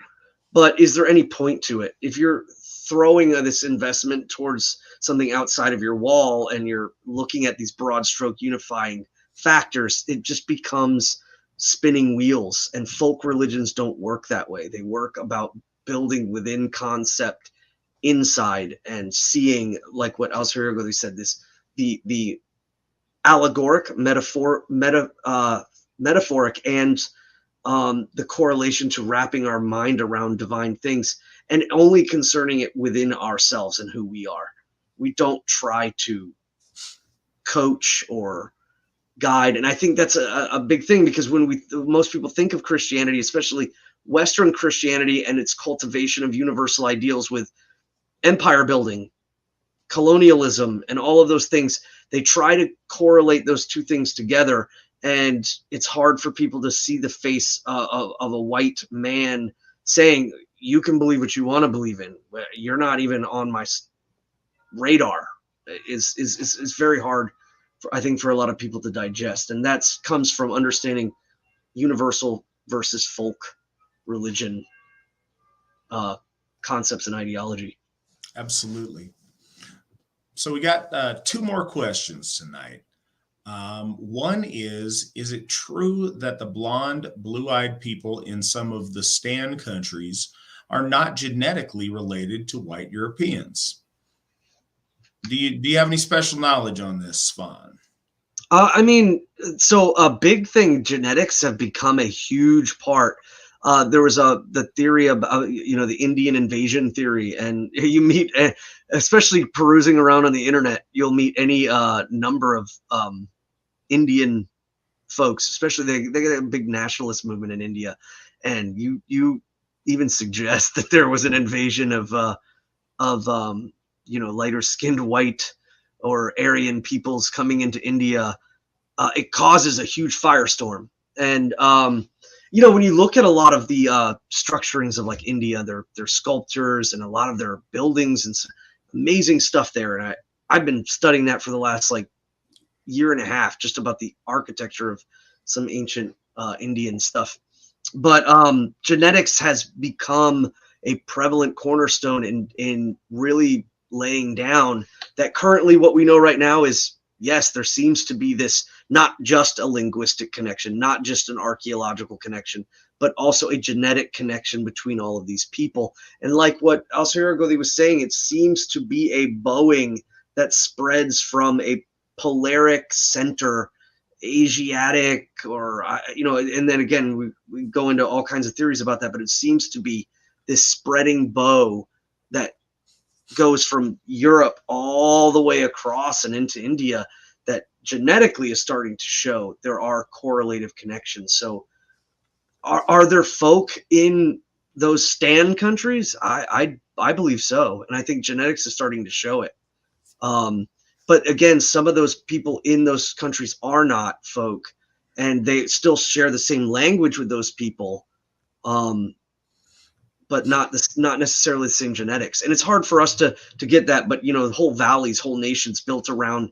but is there any point to it? If you're throwing this investment towards something outside of your wall and you're looking at these broad stroke unifying factors, it just becomes spinning wheels. And folk religions don't work that way. They work about building within concept inside and seeing, like what Asatru said, the allegoric, metaphoric, and the correlation to wrapping our mind around divine things, and only concerning it within ourselves and who we are. We don't try to coach or guide. And I think that's a big thing, because when most people think of Christianity, especially Western Christianity and its cultivation of universal ideals with empire building, colonialism, and all of those things, they try to correlate those two things together. And it's hard for people to see the face of a white man saying, you can believe what you want to believe in. You're not even on my radar. Is very hard, I think, for a lot of people to digest. And that comes from understanding universal versus folk religion concepts and ideology. Absolutely. So we got 2 more questions tonight. One is it true that the blonde, blue-eyed people in some of the Stan countries are not genetically related to white Europeans? Do you have any special knowledge on this, Svan? I mean, so a big thing, genetics have become a huge part. There was the theory about, the Indian invasion theory, and you meet, especially perusing around on the internet, you'll meet any number of Indian folks, especially they got a big nationalist movement in India, and you even suggest that there was an invasion of lighter skinned white or Aryan peoples coming into India. It causes a huge firestorm. And when you look at a lot of the structurings of like India, their sculptures and a lot of their buildings and amazing stuff there. And I've been studying that for the last like year and a half, just about the architecture of some ancient Indian stuff. But genetics has become a prevalent cornerstone in really laying down that currently what we know right now is, yes, there seems to be this not just a linguistic connection, not just an archaeological connection, but also a genetic connection between all of these people. And like what Alciragodi was saying, it seems to be a bowing that spreads from a polaric center, Asiatic, or and then again we go into all kinds of theories about that, but it seems to be this spreading bow that goes from Europe all the way across and into India, that genetically is starting to show there are correlative connections. So are there folk in those Stan countries? I believe so, and I think genetics is starting to show it. But again, some of those people in those countries are not folk, and they still share the same language with those people, but not necessarily the same genetics. And it's hard for us to get that. But the whole valleys, whole nations built around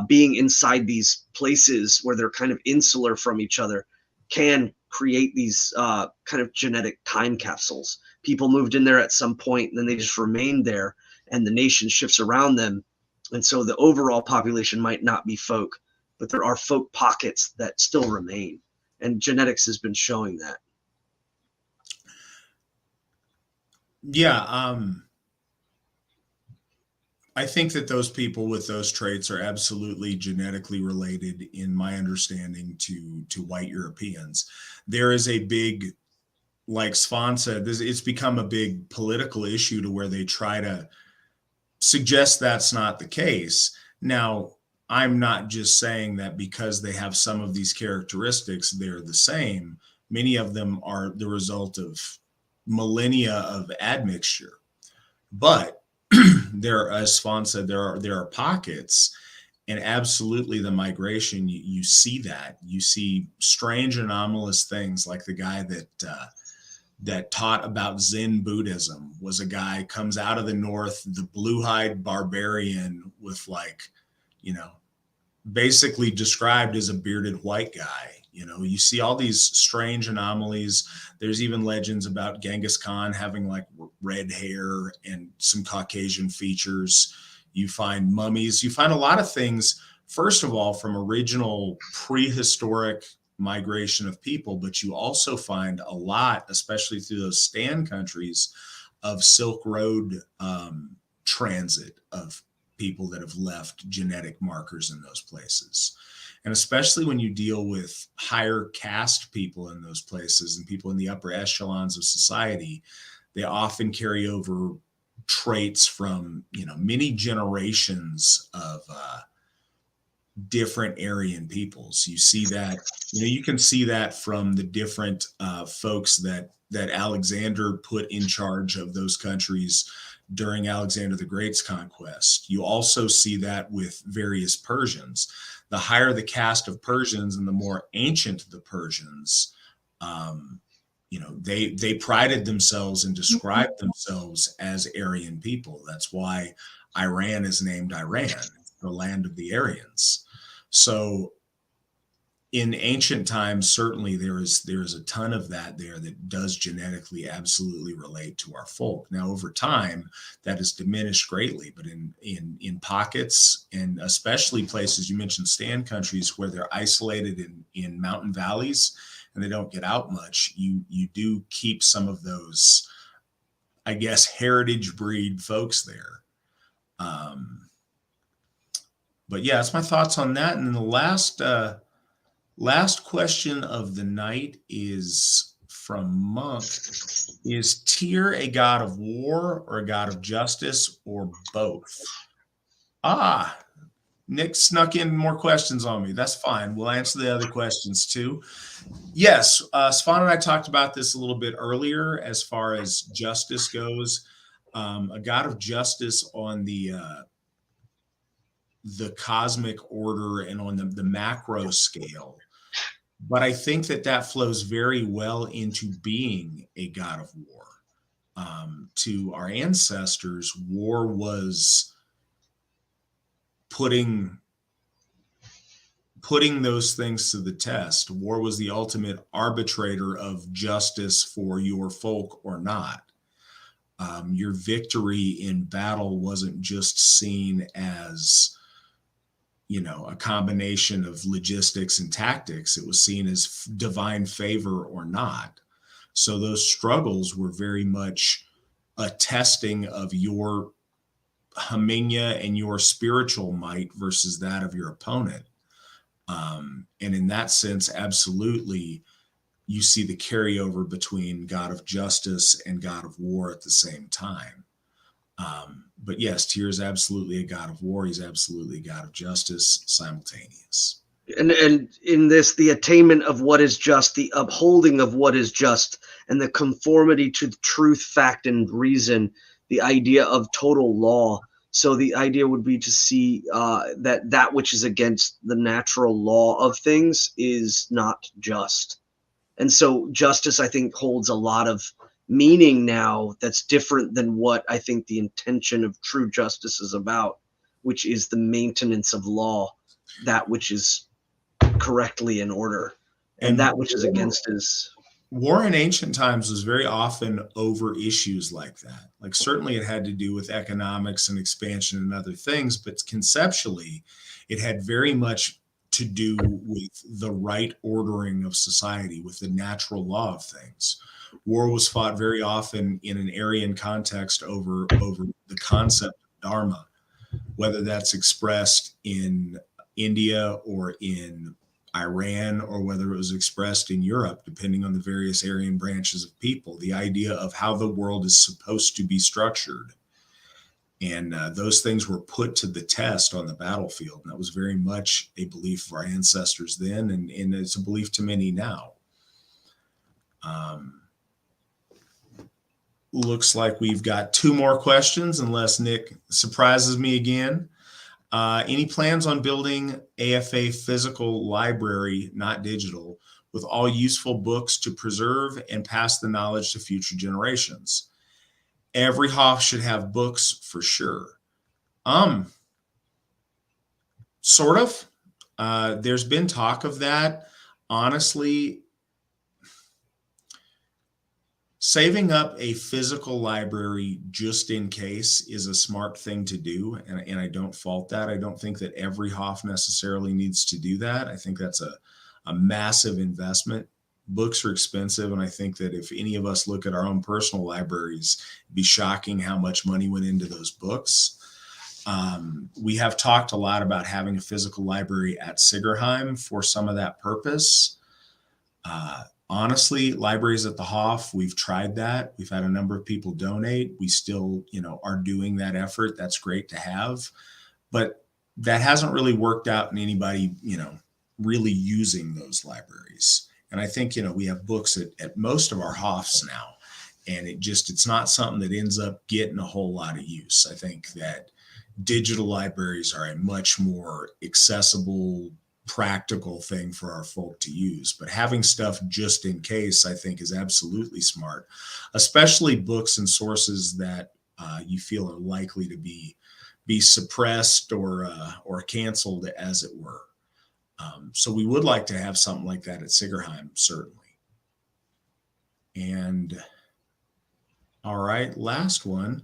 being inside these places where they're kind of insular from each other can create these kind of genetic time capsules. People moved in there at some point, and then they just remained there, and the nation shifts around them. And so the overall population might not be folk, but there are folk pockets that still remain. And genetics has been showing that. Yeah, I think that those people with those traits are absolutely genetically related, in my understanding, to white Europeans. There is a big, like Svan said, it's become a big political issue to where they try to suggest that's not the case. Now, I'm not just saying that because they have some of these characteristics, they're the same. Many of them are the result of millennia of admixture. But there, as Svan said, there are pockets, and absolutely the migration. You see that. You see strange, anomalous things, like the guy that taught about Zen Buddhism was a guy comes out of the north, the blue-eyed barbarian with basically described as a bearded white guy. You see all these strange anomalies. There's even legends about Genghis Khan having like red hair and some Caucasian features. You find mummies. You find a lot of things, first of all, from original prehistoric migration of people, but you also find a lot, especially through those Stan countries, of Silk Road transit of people that have left genetic markers in those places. And especially when you deal with higher caste people in those places and people in the upper echelons of society, they often carry over traits from many generations of different Aryan peoples. You see that, you can see that from the different folks that Alexander put in charge of those countries during Alexander the Great's conquest. You also see that with various Persians. The higher the caste of Persians and the more ancient the Persians, they prided themselves and described themselves as Aryan people. That's why Iran is named Iran, the land of the Aryans. So in ancient times, certainly there is a ton of that there that does genetically absolutely relate to our folk. Now, over time, that has diminished greatly, but in pockets, and especially places you mentioned, stand countries where they're isolated in mountain valleys and they don't get out much, you do keep some of those, I guess, heritage breed folks there. But yeah, that's my thoughts on that. And then the last question of the night is from Monk. Is Tyr a god of war or a god of justice or both? Nick snuck in more questions on me. That's fine. We'll answer the other questions too. Yes, Svan and I talked about this a little bit earlier as far as justice goes. A god of justice on the cosmic order and on the macro scale. But I think that flows very well into being a god of war. To our ancestors, war was putting those things to the test. War was the ultimate arbitrator of justice for your folk or not. Your victory in battle wasn't just seen as, a combination of logistics and tactics. It was seen as divine favor or not. So those struggles were very much a testing of your haminya and your spiritual might versus that of your opponent. And in that sense, absolutely, you see the carryover between God of justice and God of war at the same time. But yes, Tyr is absolutely a god of war. He's absolutely a god of justice, simultaneous. And in this, the attainment of what is just, the upholding of what is just, and the conformity to truth, fact, and reason, the idea of total law. So the idea would be to see that which is against the natural law of things is not just. And so justice, I think, holds a lot of meaning now that's different than what I think the intention of true justice is about, which is the maintenance of law, that which is correctly in order, and that which is against is. War in ancient times was very often over issues like that. Like, certainly it had to do with economics and expansion and other things, but conceptually it had very much to do with the right ordering of society, with the natural law of things. War was fought very often in an Aryan context over the concept of dharma, whether that's expressed in India or in Iran, or whether it was expressed in Europe, depending on the various Aryan branches of people, the idea of how the world is supposed to be structured. And those things were put to the test on the battlefield. And that was very much a belief of our ancestors then, and it's a belief to many now. Looks like we've got two more questions, unless Nick surprises me again. Any plans on building AFA physical library, not digital, with all useful books to preserve and pass the knowledge to future generations? Every Hoff should have books for sure. Sort of. There's been talk of that. Honestly, saving up a physical library just in case is a smart thing to do, and I don't fault that. I don't think that every Hoff necessarily needs to do that. I think that's a massive investment. Books are expensive, and I think that if any of us look at our own personal libraries, it'd be shocking how much money went into those books. We have talked a lot about having a physical library at Sigerheim for some of that purpose. Honestly, libraries at the Hoff, we've tried that. We've had a number of people donate. We still, are doing that effort. That's great to have, but that hasn't really worked out in anybody, really using those libraries. And I think, we have books at most of our Hoffs now, and it's not something that ends up getting a whole lot of use. I think that digital libraries are a much more accessible, practical thing for our folk to use, but having stuff just in case, I think, is absolutely smart, especially books and sources that you feel are likely to be suppressed or canceled, as it were. So we would like to have something like that at Sigerheim, certainly. And all right, last one.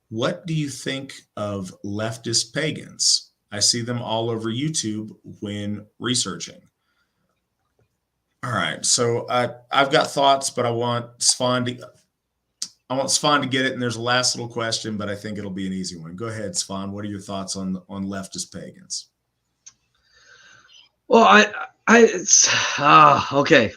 What do you think of leftist pagans? I see them all over YouTube when researching. All right, so I've got thoughts, but I want Svan to get it. And there's a last little question, but I think it'll be an easy one. Go ahead, Svan. What are your thoughts on leftist pagans? Well, it's okay.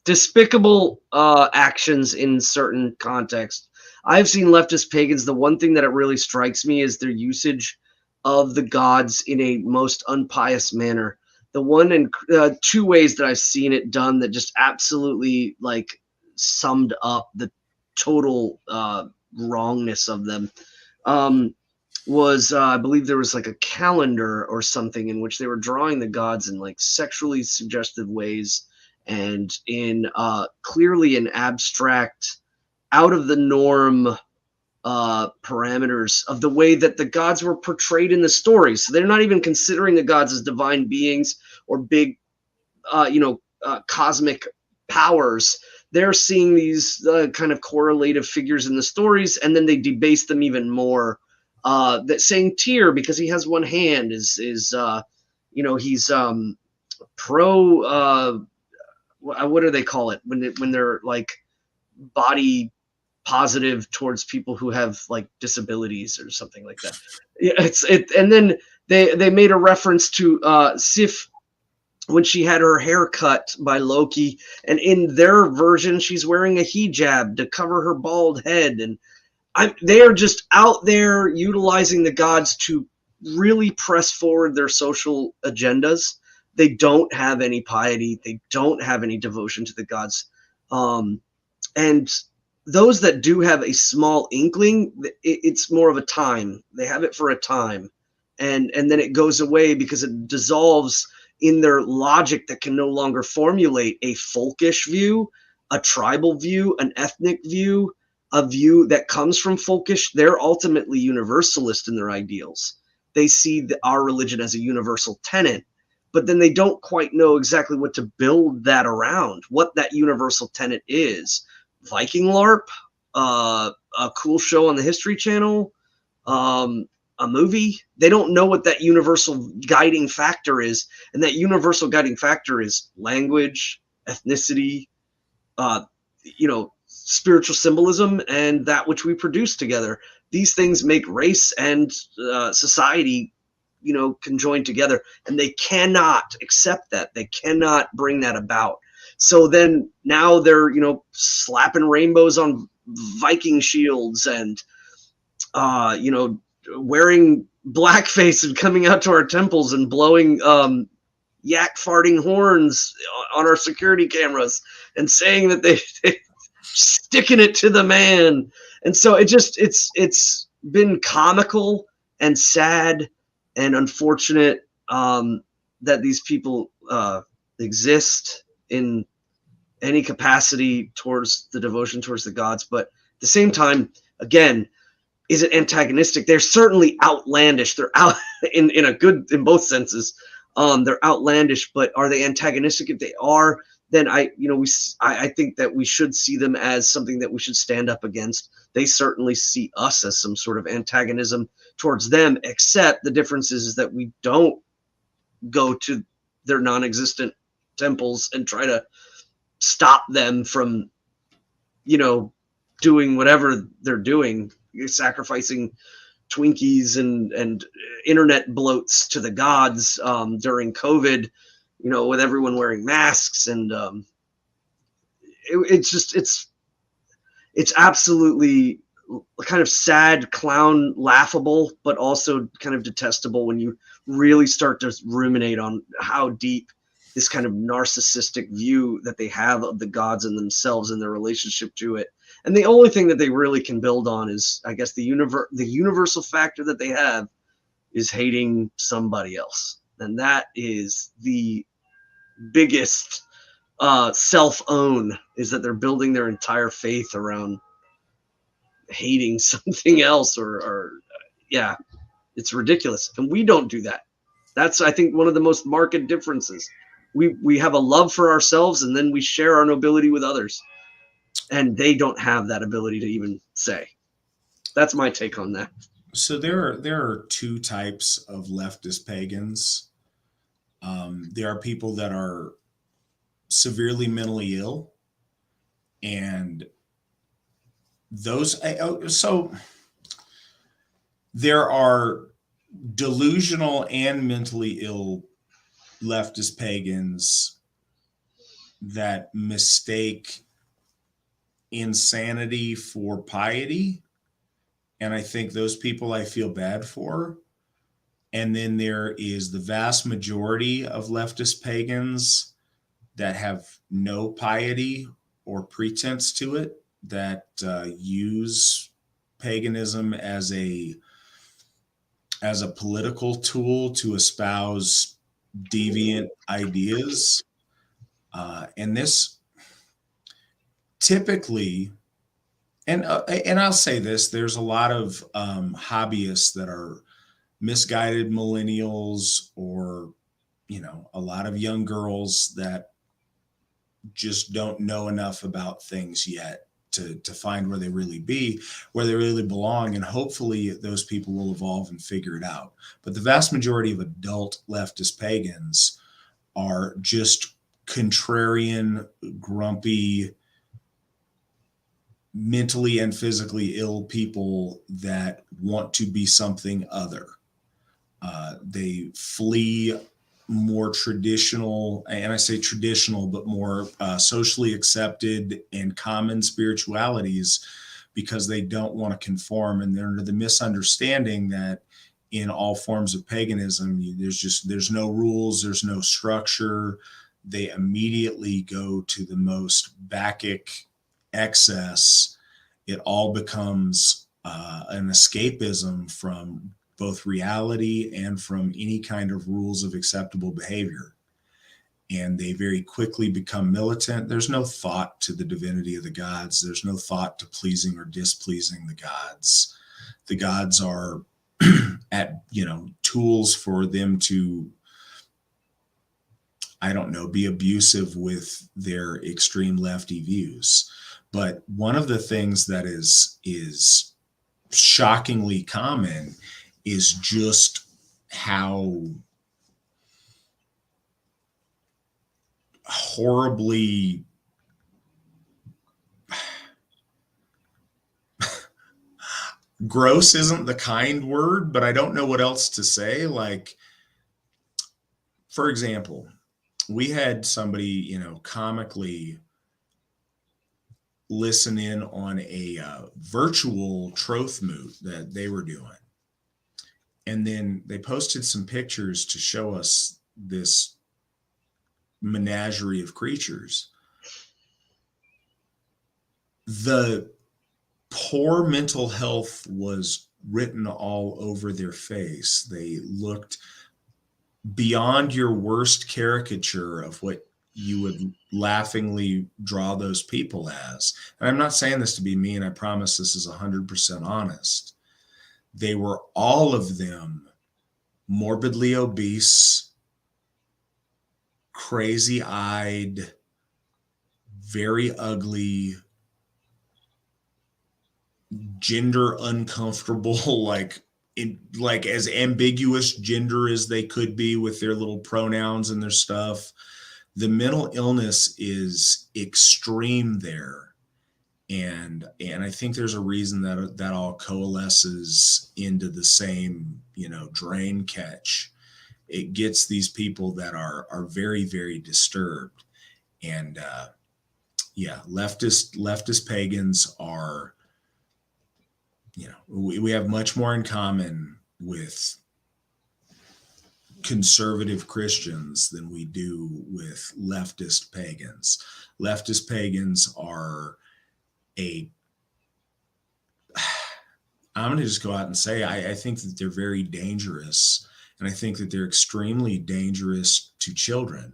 Despicable actions in certain contexts. I've seen leftist pagans. The one thing that it really strikes me is their usage of the gods in a most unpious manner. The one and two ways that I've seen it done that just absolutely like summed up the total wrongness of them was I believe there was like a calendar or something in which they were drawing the gods in like sexually suggestive ways and in clearly an abstract, out of the norm parameters of the way that the gods were portrayed in the stories. So they're not even considering the gods as divine beings or big, cosmic powers. They're seeing these kind of correlative figures in the stories, and then they debase them even more. That saying Tyr, because he has one hand, is he's pro. What do they call it when they're like body positive towards people who have like disabilities or something like that. Yeah, and then they made a reference to Sif when she had her hair cut by Loki, and in their version she's wearing a hijab to cover her bald head, and they are just out there utilizing the gods to really press forward their social agendas. They don't have any piety. They don't have any devotion to the gods. And those that do have a small inkling, it's more of a time. They have it for a time. And then it goes away because it dissolves in their logic that can no longer formulate a folkish view, a tribal view, an ethnic view, a view that comes from folkish. They're ultimately universalist in their ideals. They see our religion as a universal tenet, but then they don't quite know exactly what to build that around, what that universal tenet is. Viking LARP, a cool show on the History Channel, a movie. They don't know what that universal guiding factor is, and that universal guiding factor is language, ethnicity, spiritual symbolism, and that which we produce together. These things make race and society conjoined together, and they cannot accept that. They cannot bring that about. So then now they're slapping rainbows on Viking shields and wearing blackface and coming out to our temples and blowing yak farting horns on our security cameras and saying that they sticking it to the man. And so it's been comical and sad and unfortunate that these people exist in any capacity towards the devotion towards the gods. But at the same time, again, is it antagonistic? They're certainly outlandish. They're out in both senses. They're outlandish, but are they antagonistic? If they are, then I think that we should see them as something that we should stand up against. They certainly see us as some sort of antagonism towards them, except the difference is that we don't go to their non-existent temples and try to stop them from, doing whatever they're doing, sacrificing Twinkies and internet bloats to the gods during COVID, with everyone wearing masks. And it's absolutely kind of sad, clown, laughable, but also kind of detestable when you really start to ruminate on how deep this kind of narcissistic view that they have of the gods and themselves and their relationship to it. And the only thing that they really can build on is, I guess, the universal factor that they have is hating somebody else. And that is the biggest self-own, is that they're building their entire faith around hating something else or it's ridiculous. And we don't do that. That's, I think, one of the most marked differences. We have a love for ourselves, and then we share our nobility with others, and they don't have that ability to even say. That's my take on that. So there are two types of leftist pagans. There are people that are severely mentally ill, and those so there are delusional and mentally ill leftist pagans that mistake insanity for piety, and I think those people I feel bad for. And then there is the vast majority of leftist pagans that have no piety or pretense to it, that use paganism as a political tool to espouse deviant ideas. And this typically, and I'll say this: there's a lot of hobbyists that are misguided millennials, or a lot of young girls that just don't know enough about things yet to find where they really belong, and hopefully those people will evolve and figure it out. But the vast majority of adult leftist pagans are just contrarian, grumpy, mentally and physically ill people that want to be something other. They flee more traditional, and I say traditional, but more socially accepted and common spiritualities, because they don't want to conform, and they're under the misunderstanding that in all forms of paganism, there's no rules, there's no structure. They immediately go to the most Bacchic excess. It all becomes an escapism from both reality and from any kind of rules of acceptable behavior. And they very quickly become militant. There's no thought to the divinity of the gods. There's no thought to pleasing or displeasing the gods. The gods are tools for them to, I don't know, be abusive with their extreme lefty views. But one of the things that is shockingly common is just how horribly gross isn't the kind word, but I don't know what else to say. Like, for example, we had somebody, comically listen in on a virtual troth moot that they were doing. And then they posted some pictures to show us this menagerie of creatures. The poor mental health was written all over their face. They looked beyond your worst caricature of what you would laughingly draw those people as. And I'm not saying this to be mean. I promise this is 100% honest. They were, all of them, morbidly obese, crazy-eyed, very ugly, gender uncomfortable, like as ambiguous gender as they could be with their little pronouns and their stuff. The mental illness is extreme there. And I think there's a reason that all coalesces into the same, drain catch. It gets these people that are very, very disturbed. And leftist pagans are, we have much more in common with conservative Christians than we do with leftist pagans. Leftist pagans are I'm going to just go out and say, I think that they're very dangerous, and I think that they're extremely dangerous to children.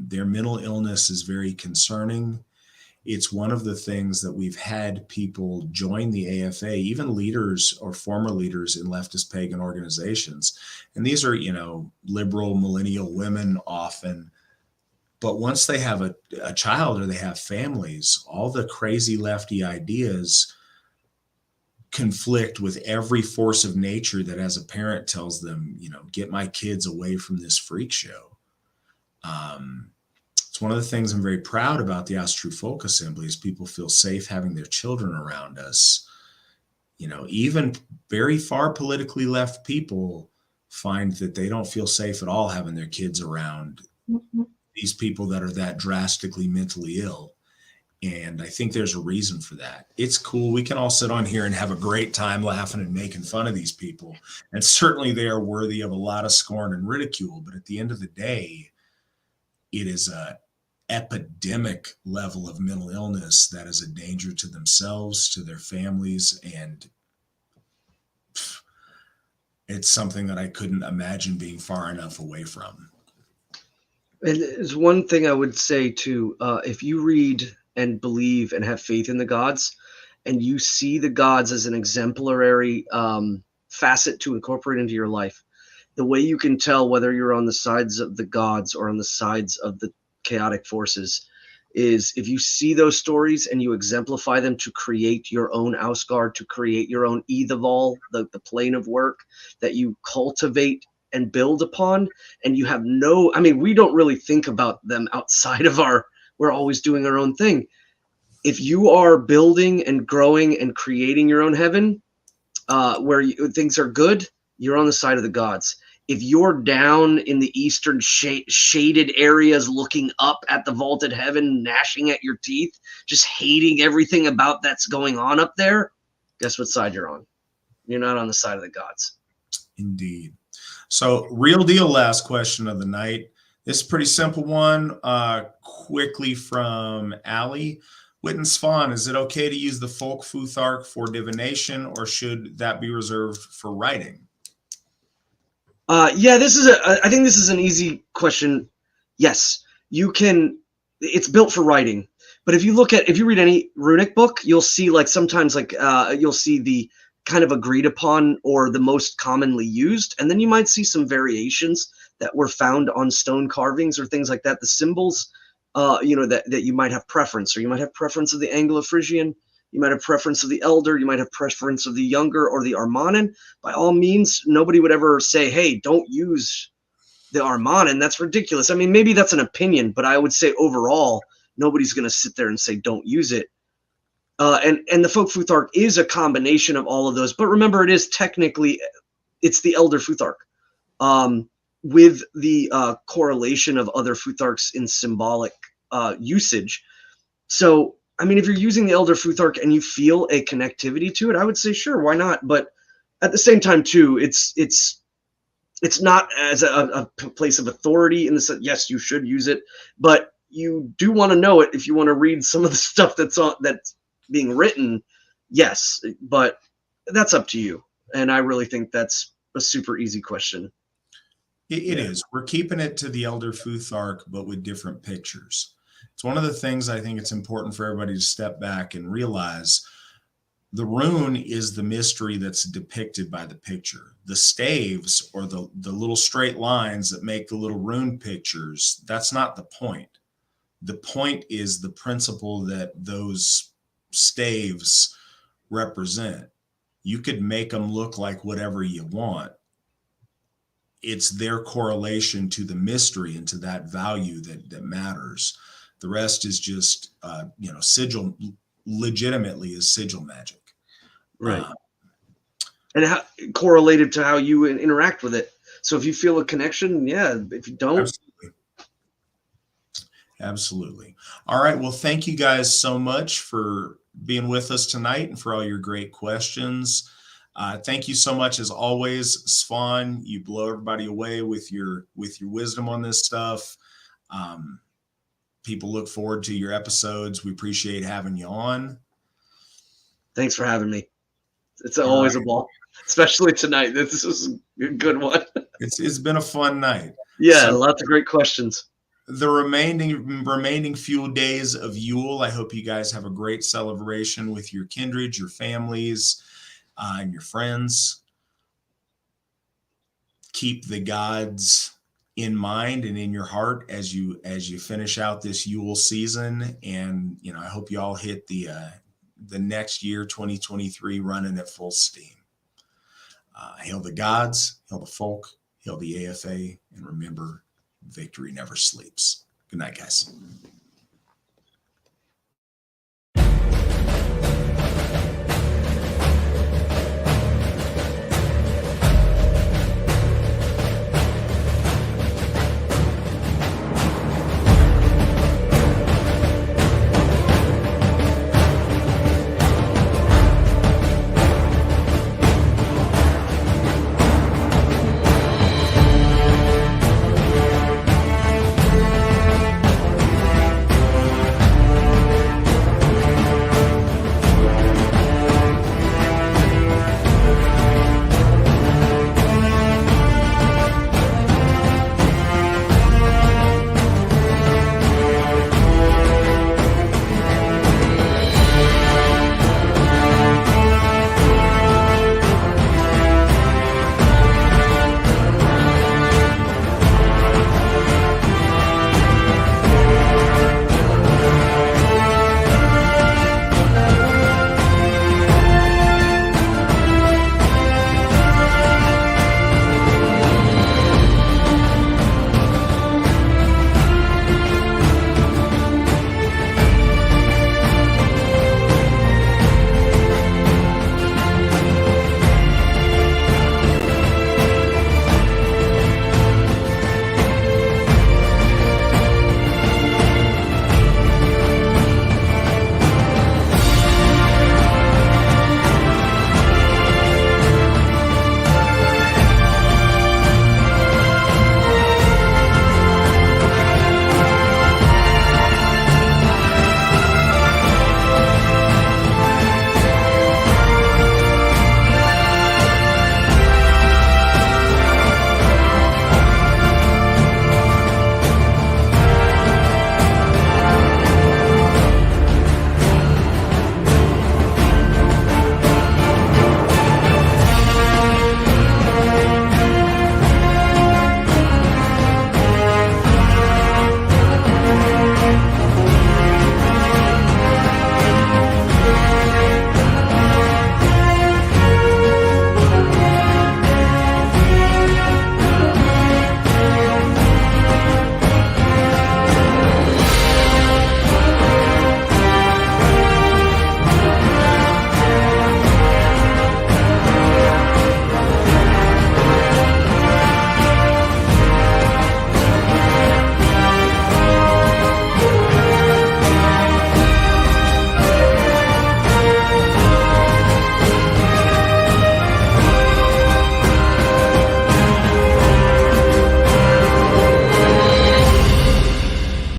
Their mental illness is very concerning, it's one of the things that we've had people join the AFA, even leaders or former leaders in leftist pagan organizations. And these are, liberal millennial women often. But once they have a child or they have families, all the crazy lefty ideas conflict with every force of nature that as a parent tells them, get my kids away from this freak show. It's one of the things I'm very proud about the Asatru Folk Assembly is people feel safe having their children around us. Even very far politically left people find that they don't feel safe at all having their kids around these people that are that drastically mentally ill. And I think there's a reason for that. It's cool. We can all sit on here and have a great time laughing and making fun of these people. And certainly they are worthy of a lot of scorn and ridicule. But at the end of the day, it is a epidemic level of mental illness that is a danger to themselves, to their families, and it's something that I couldn't imagine being far enough away from. And there's one thing I would say too, if you read and believe and have faith in the gods, and you see the gods as an exemplary facet to incorporate into your life, the way you can tell whether you're on the sides of the gods or on the sides of the chaotic forces is if you see those stories and you exemplify them to create your own Ausgard, to create your own Ethaval, the plane of work that you cultivate and build upon. And you have we don't really think about them outside of we're always doing our own thing. If you are building and growing and creating your own heaven, where things are good, you're on the side of the gods. If you're down in the eastern shaded areas looking up at the vaulted heaven, gnashing at your teeth, just hating everything about that's going on up there, guess what side you're on? You're not on the side of the gods. Indeed. So, real deal, last question of the night. This is a pretty simple one. Quickly from Allie. Witan Svan, is it okay to use the folk futhark for divination, or should that be reserved for writing? Yeah, I think this is an easy question. Yes, you can. It's built for writing, but if you read any runic book, you'll see sometimes you'll see the kind of agreed upon or the most commonly used, and then you might see some variations that were found on stone carvings or things like that. The symbols, that you might have preference, or you might have preference of the Anglo-Frisian. You might have preference of the elder. You might have preference of the younger or the Armanen. By all means, nobody would ever say, hey, don't use the Armanen. That's ridiculous. I mean, maybe that's an opinion, but I would say overall, nobody's going to sit there and say, don't use it. And the folk futhark is a combination of all of those. But remember, it's the elder futhark with the correlation of other futharks in symbolic usage. So, I mean, if you're using the elder futhark and you feel a connectivity to it, I would say, sure, why not? But at the same time, too, it's not as a place of authority in the sense, yes, you should use it, but you do want to know it if you want to read some of the stuff that's being written. Yes, but that's up to you. And I really think that's a super easy question. It is. We're keeping it to the elder futhark, but with different pictures. It's one of the things I think it's important for everybody to step back and realize the rune is the mystery that's depicted by the picture. The staves or the little straight lines that make the little rune pictures, that's not the point. The point is the principle that those staves represent. You could make them look like whatever you want. It's their correlation to the mystery and to that value that matters. The rest is just, sigil, legitimately is sigil magic. Right. And how correlated to how you interact with it. So if you feel a connection, yeah. If you don't. Absolutely. All right. Well, thank you guys so much for being with us tonight and for all your great questions. Thank you so much, as always, Svan. You blow everybody away with your wisdom on this stuff. People look forward to your episodes. We appreciate having you on. Thanks for having me. It's always a ball, especially tonight. This is a good one. It's been a fun night. Yeah, lots of great questions. the remaining few days of Yule. I hope you guys have a great celebration with your kindred, your families, and your friends. Keep the gods in mind and in your heart as you finish out this Yule season. And I hope you all hit the next year, 2023, running at full steam. Hail the gods, hail the folk, hail the AFA, and remember, victory never sleeps. Good night, guys.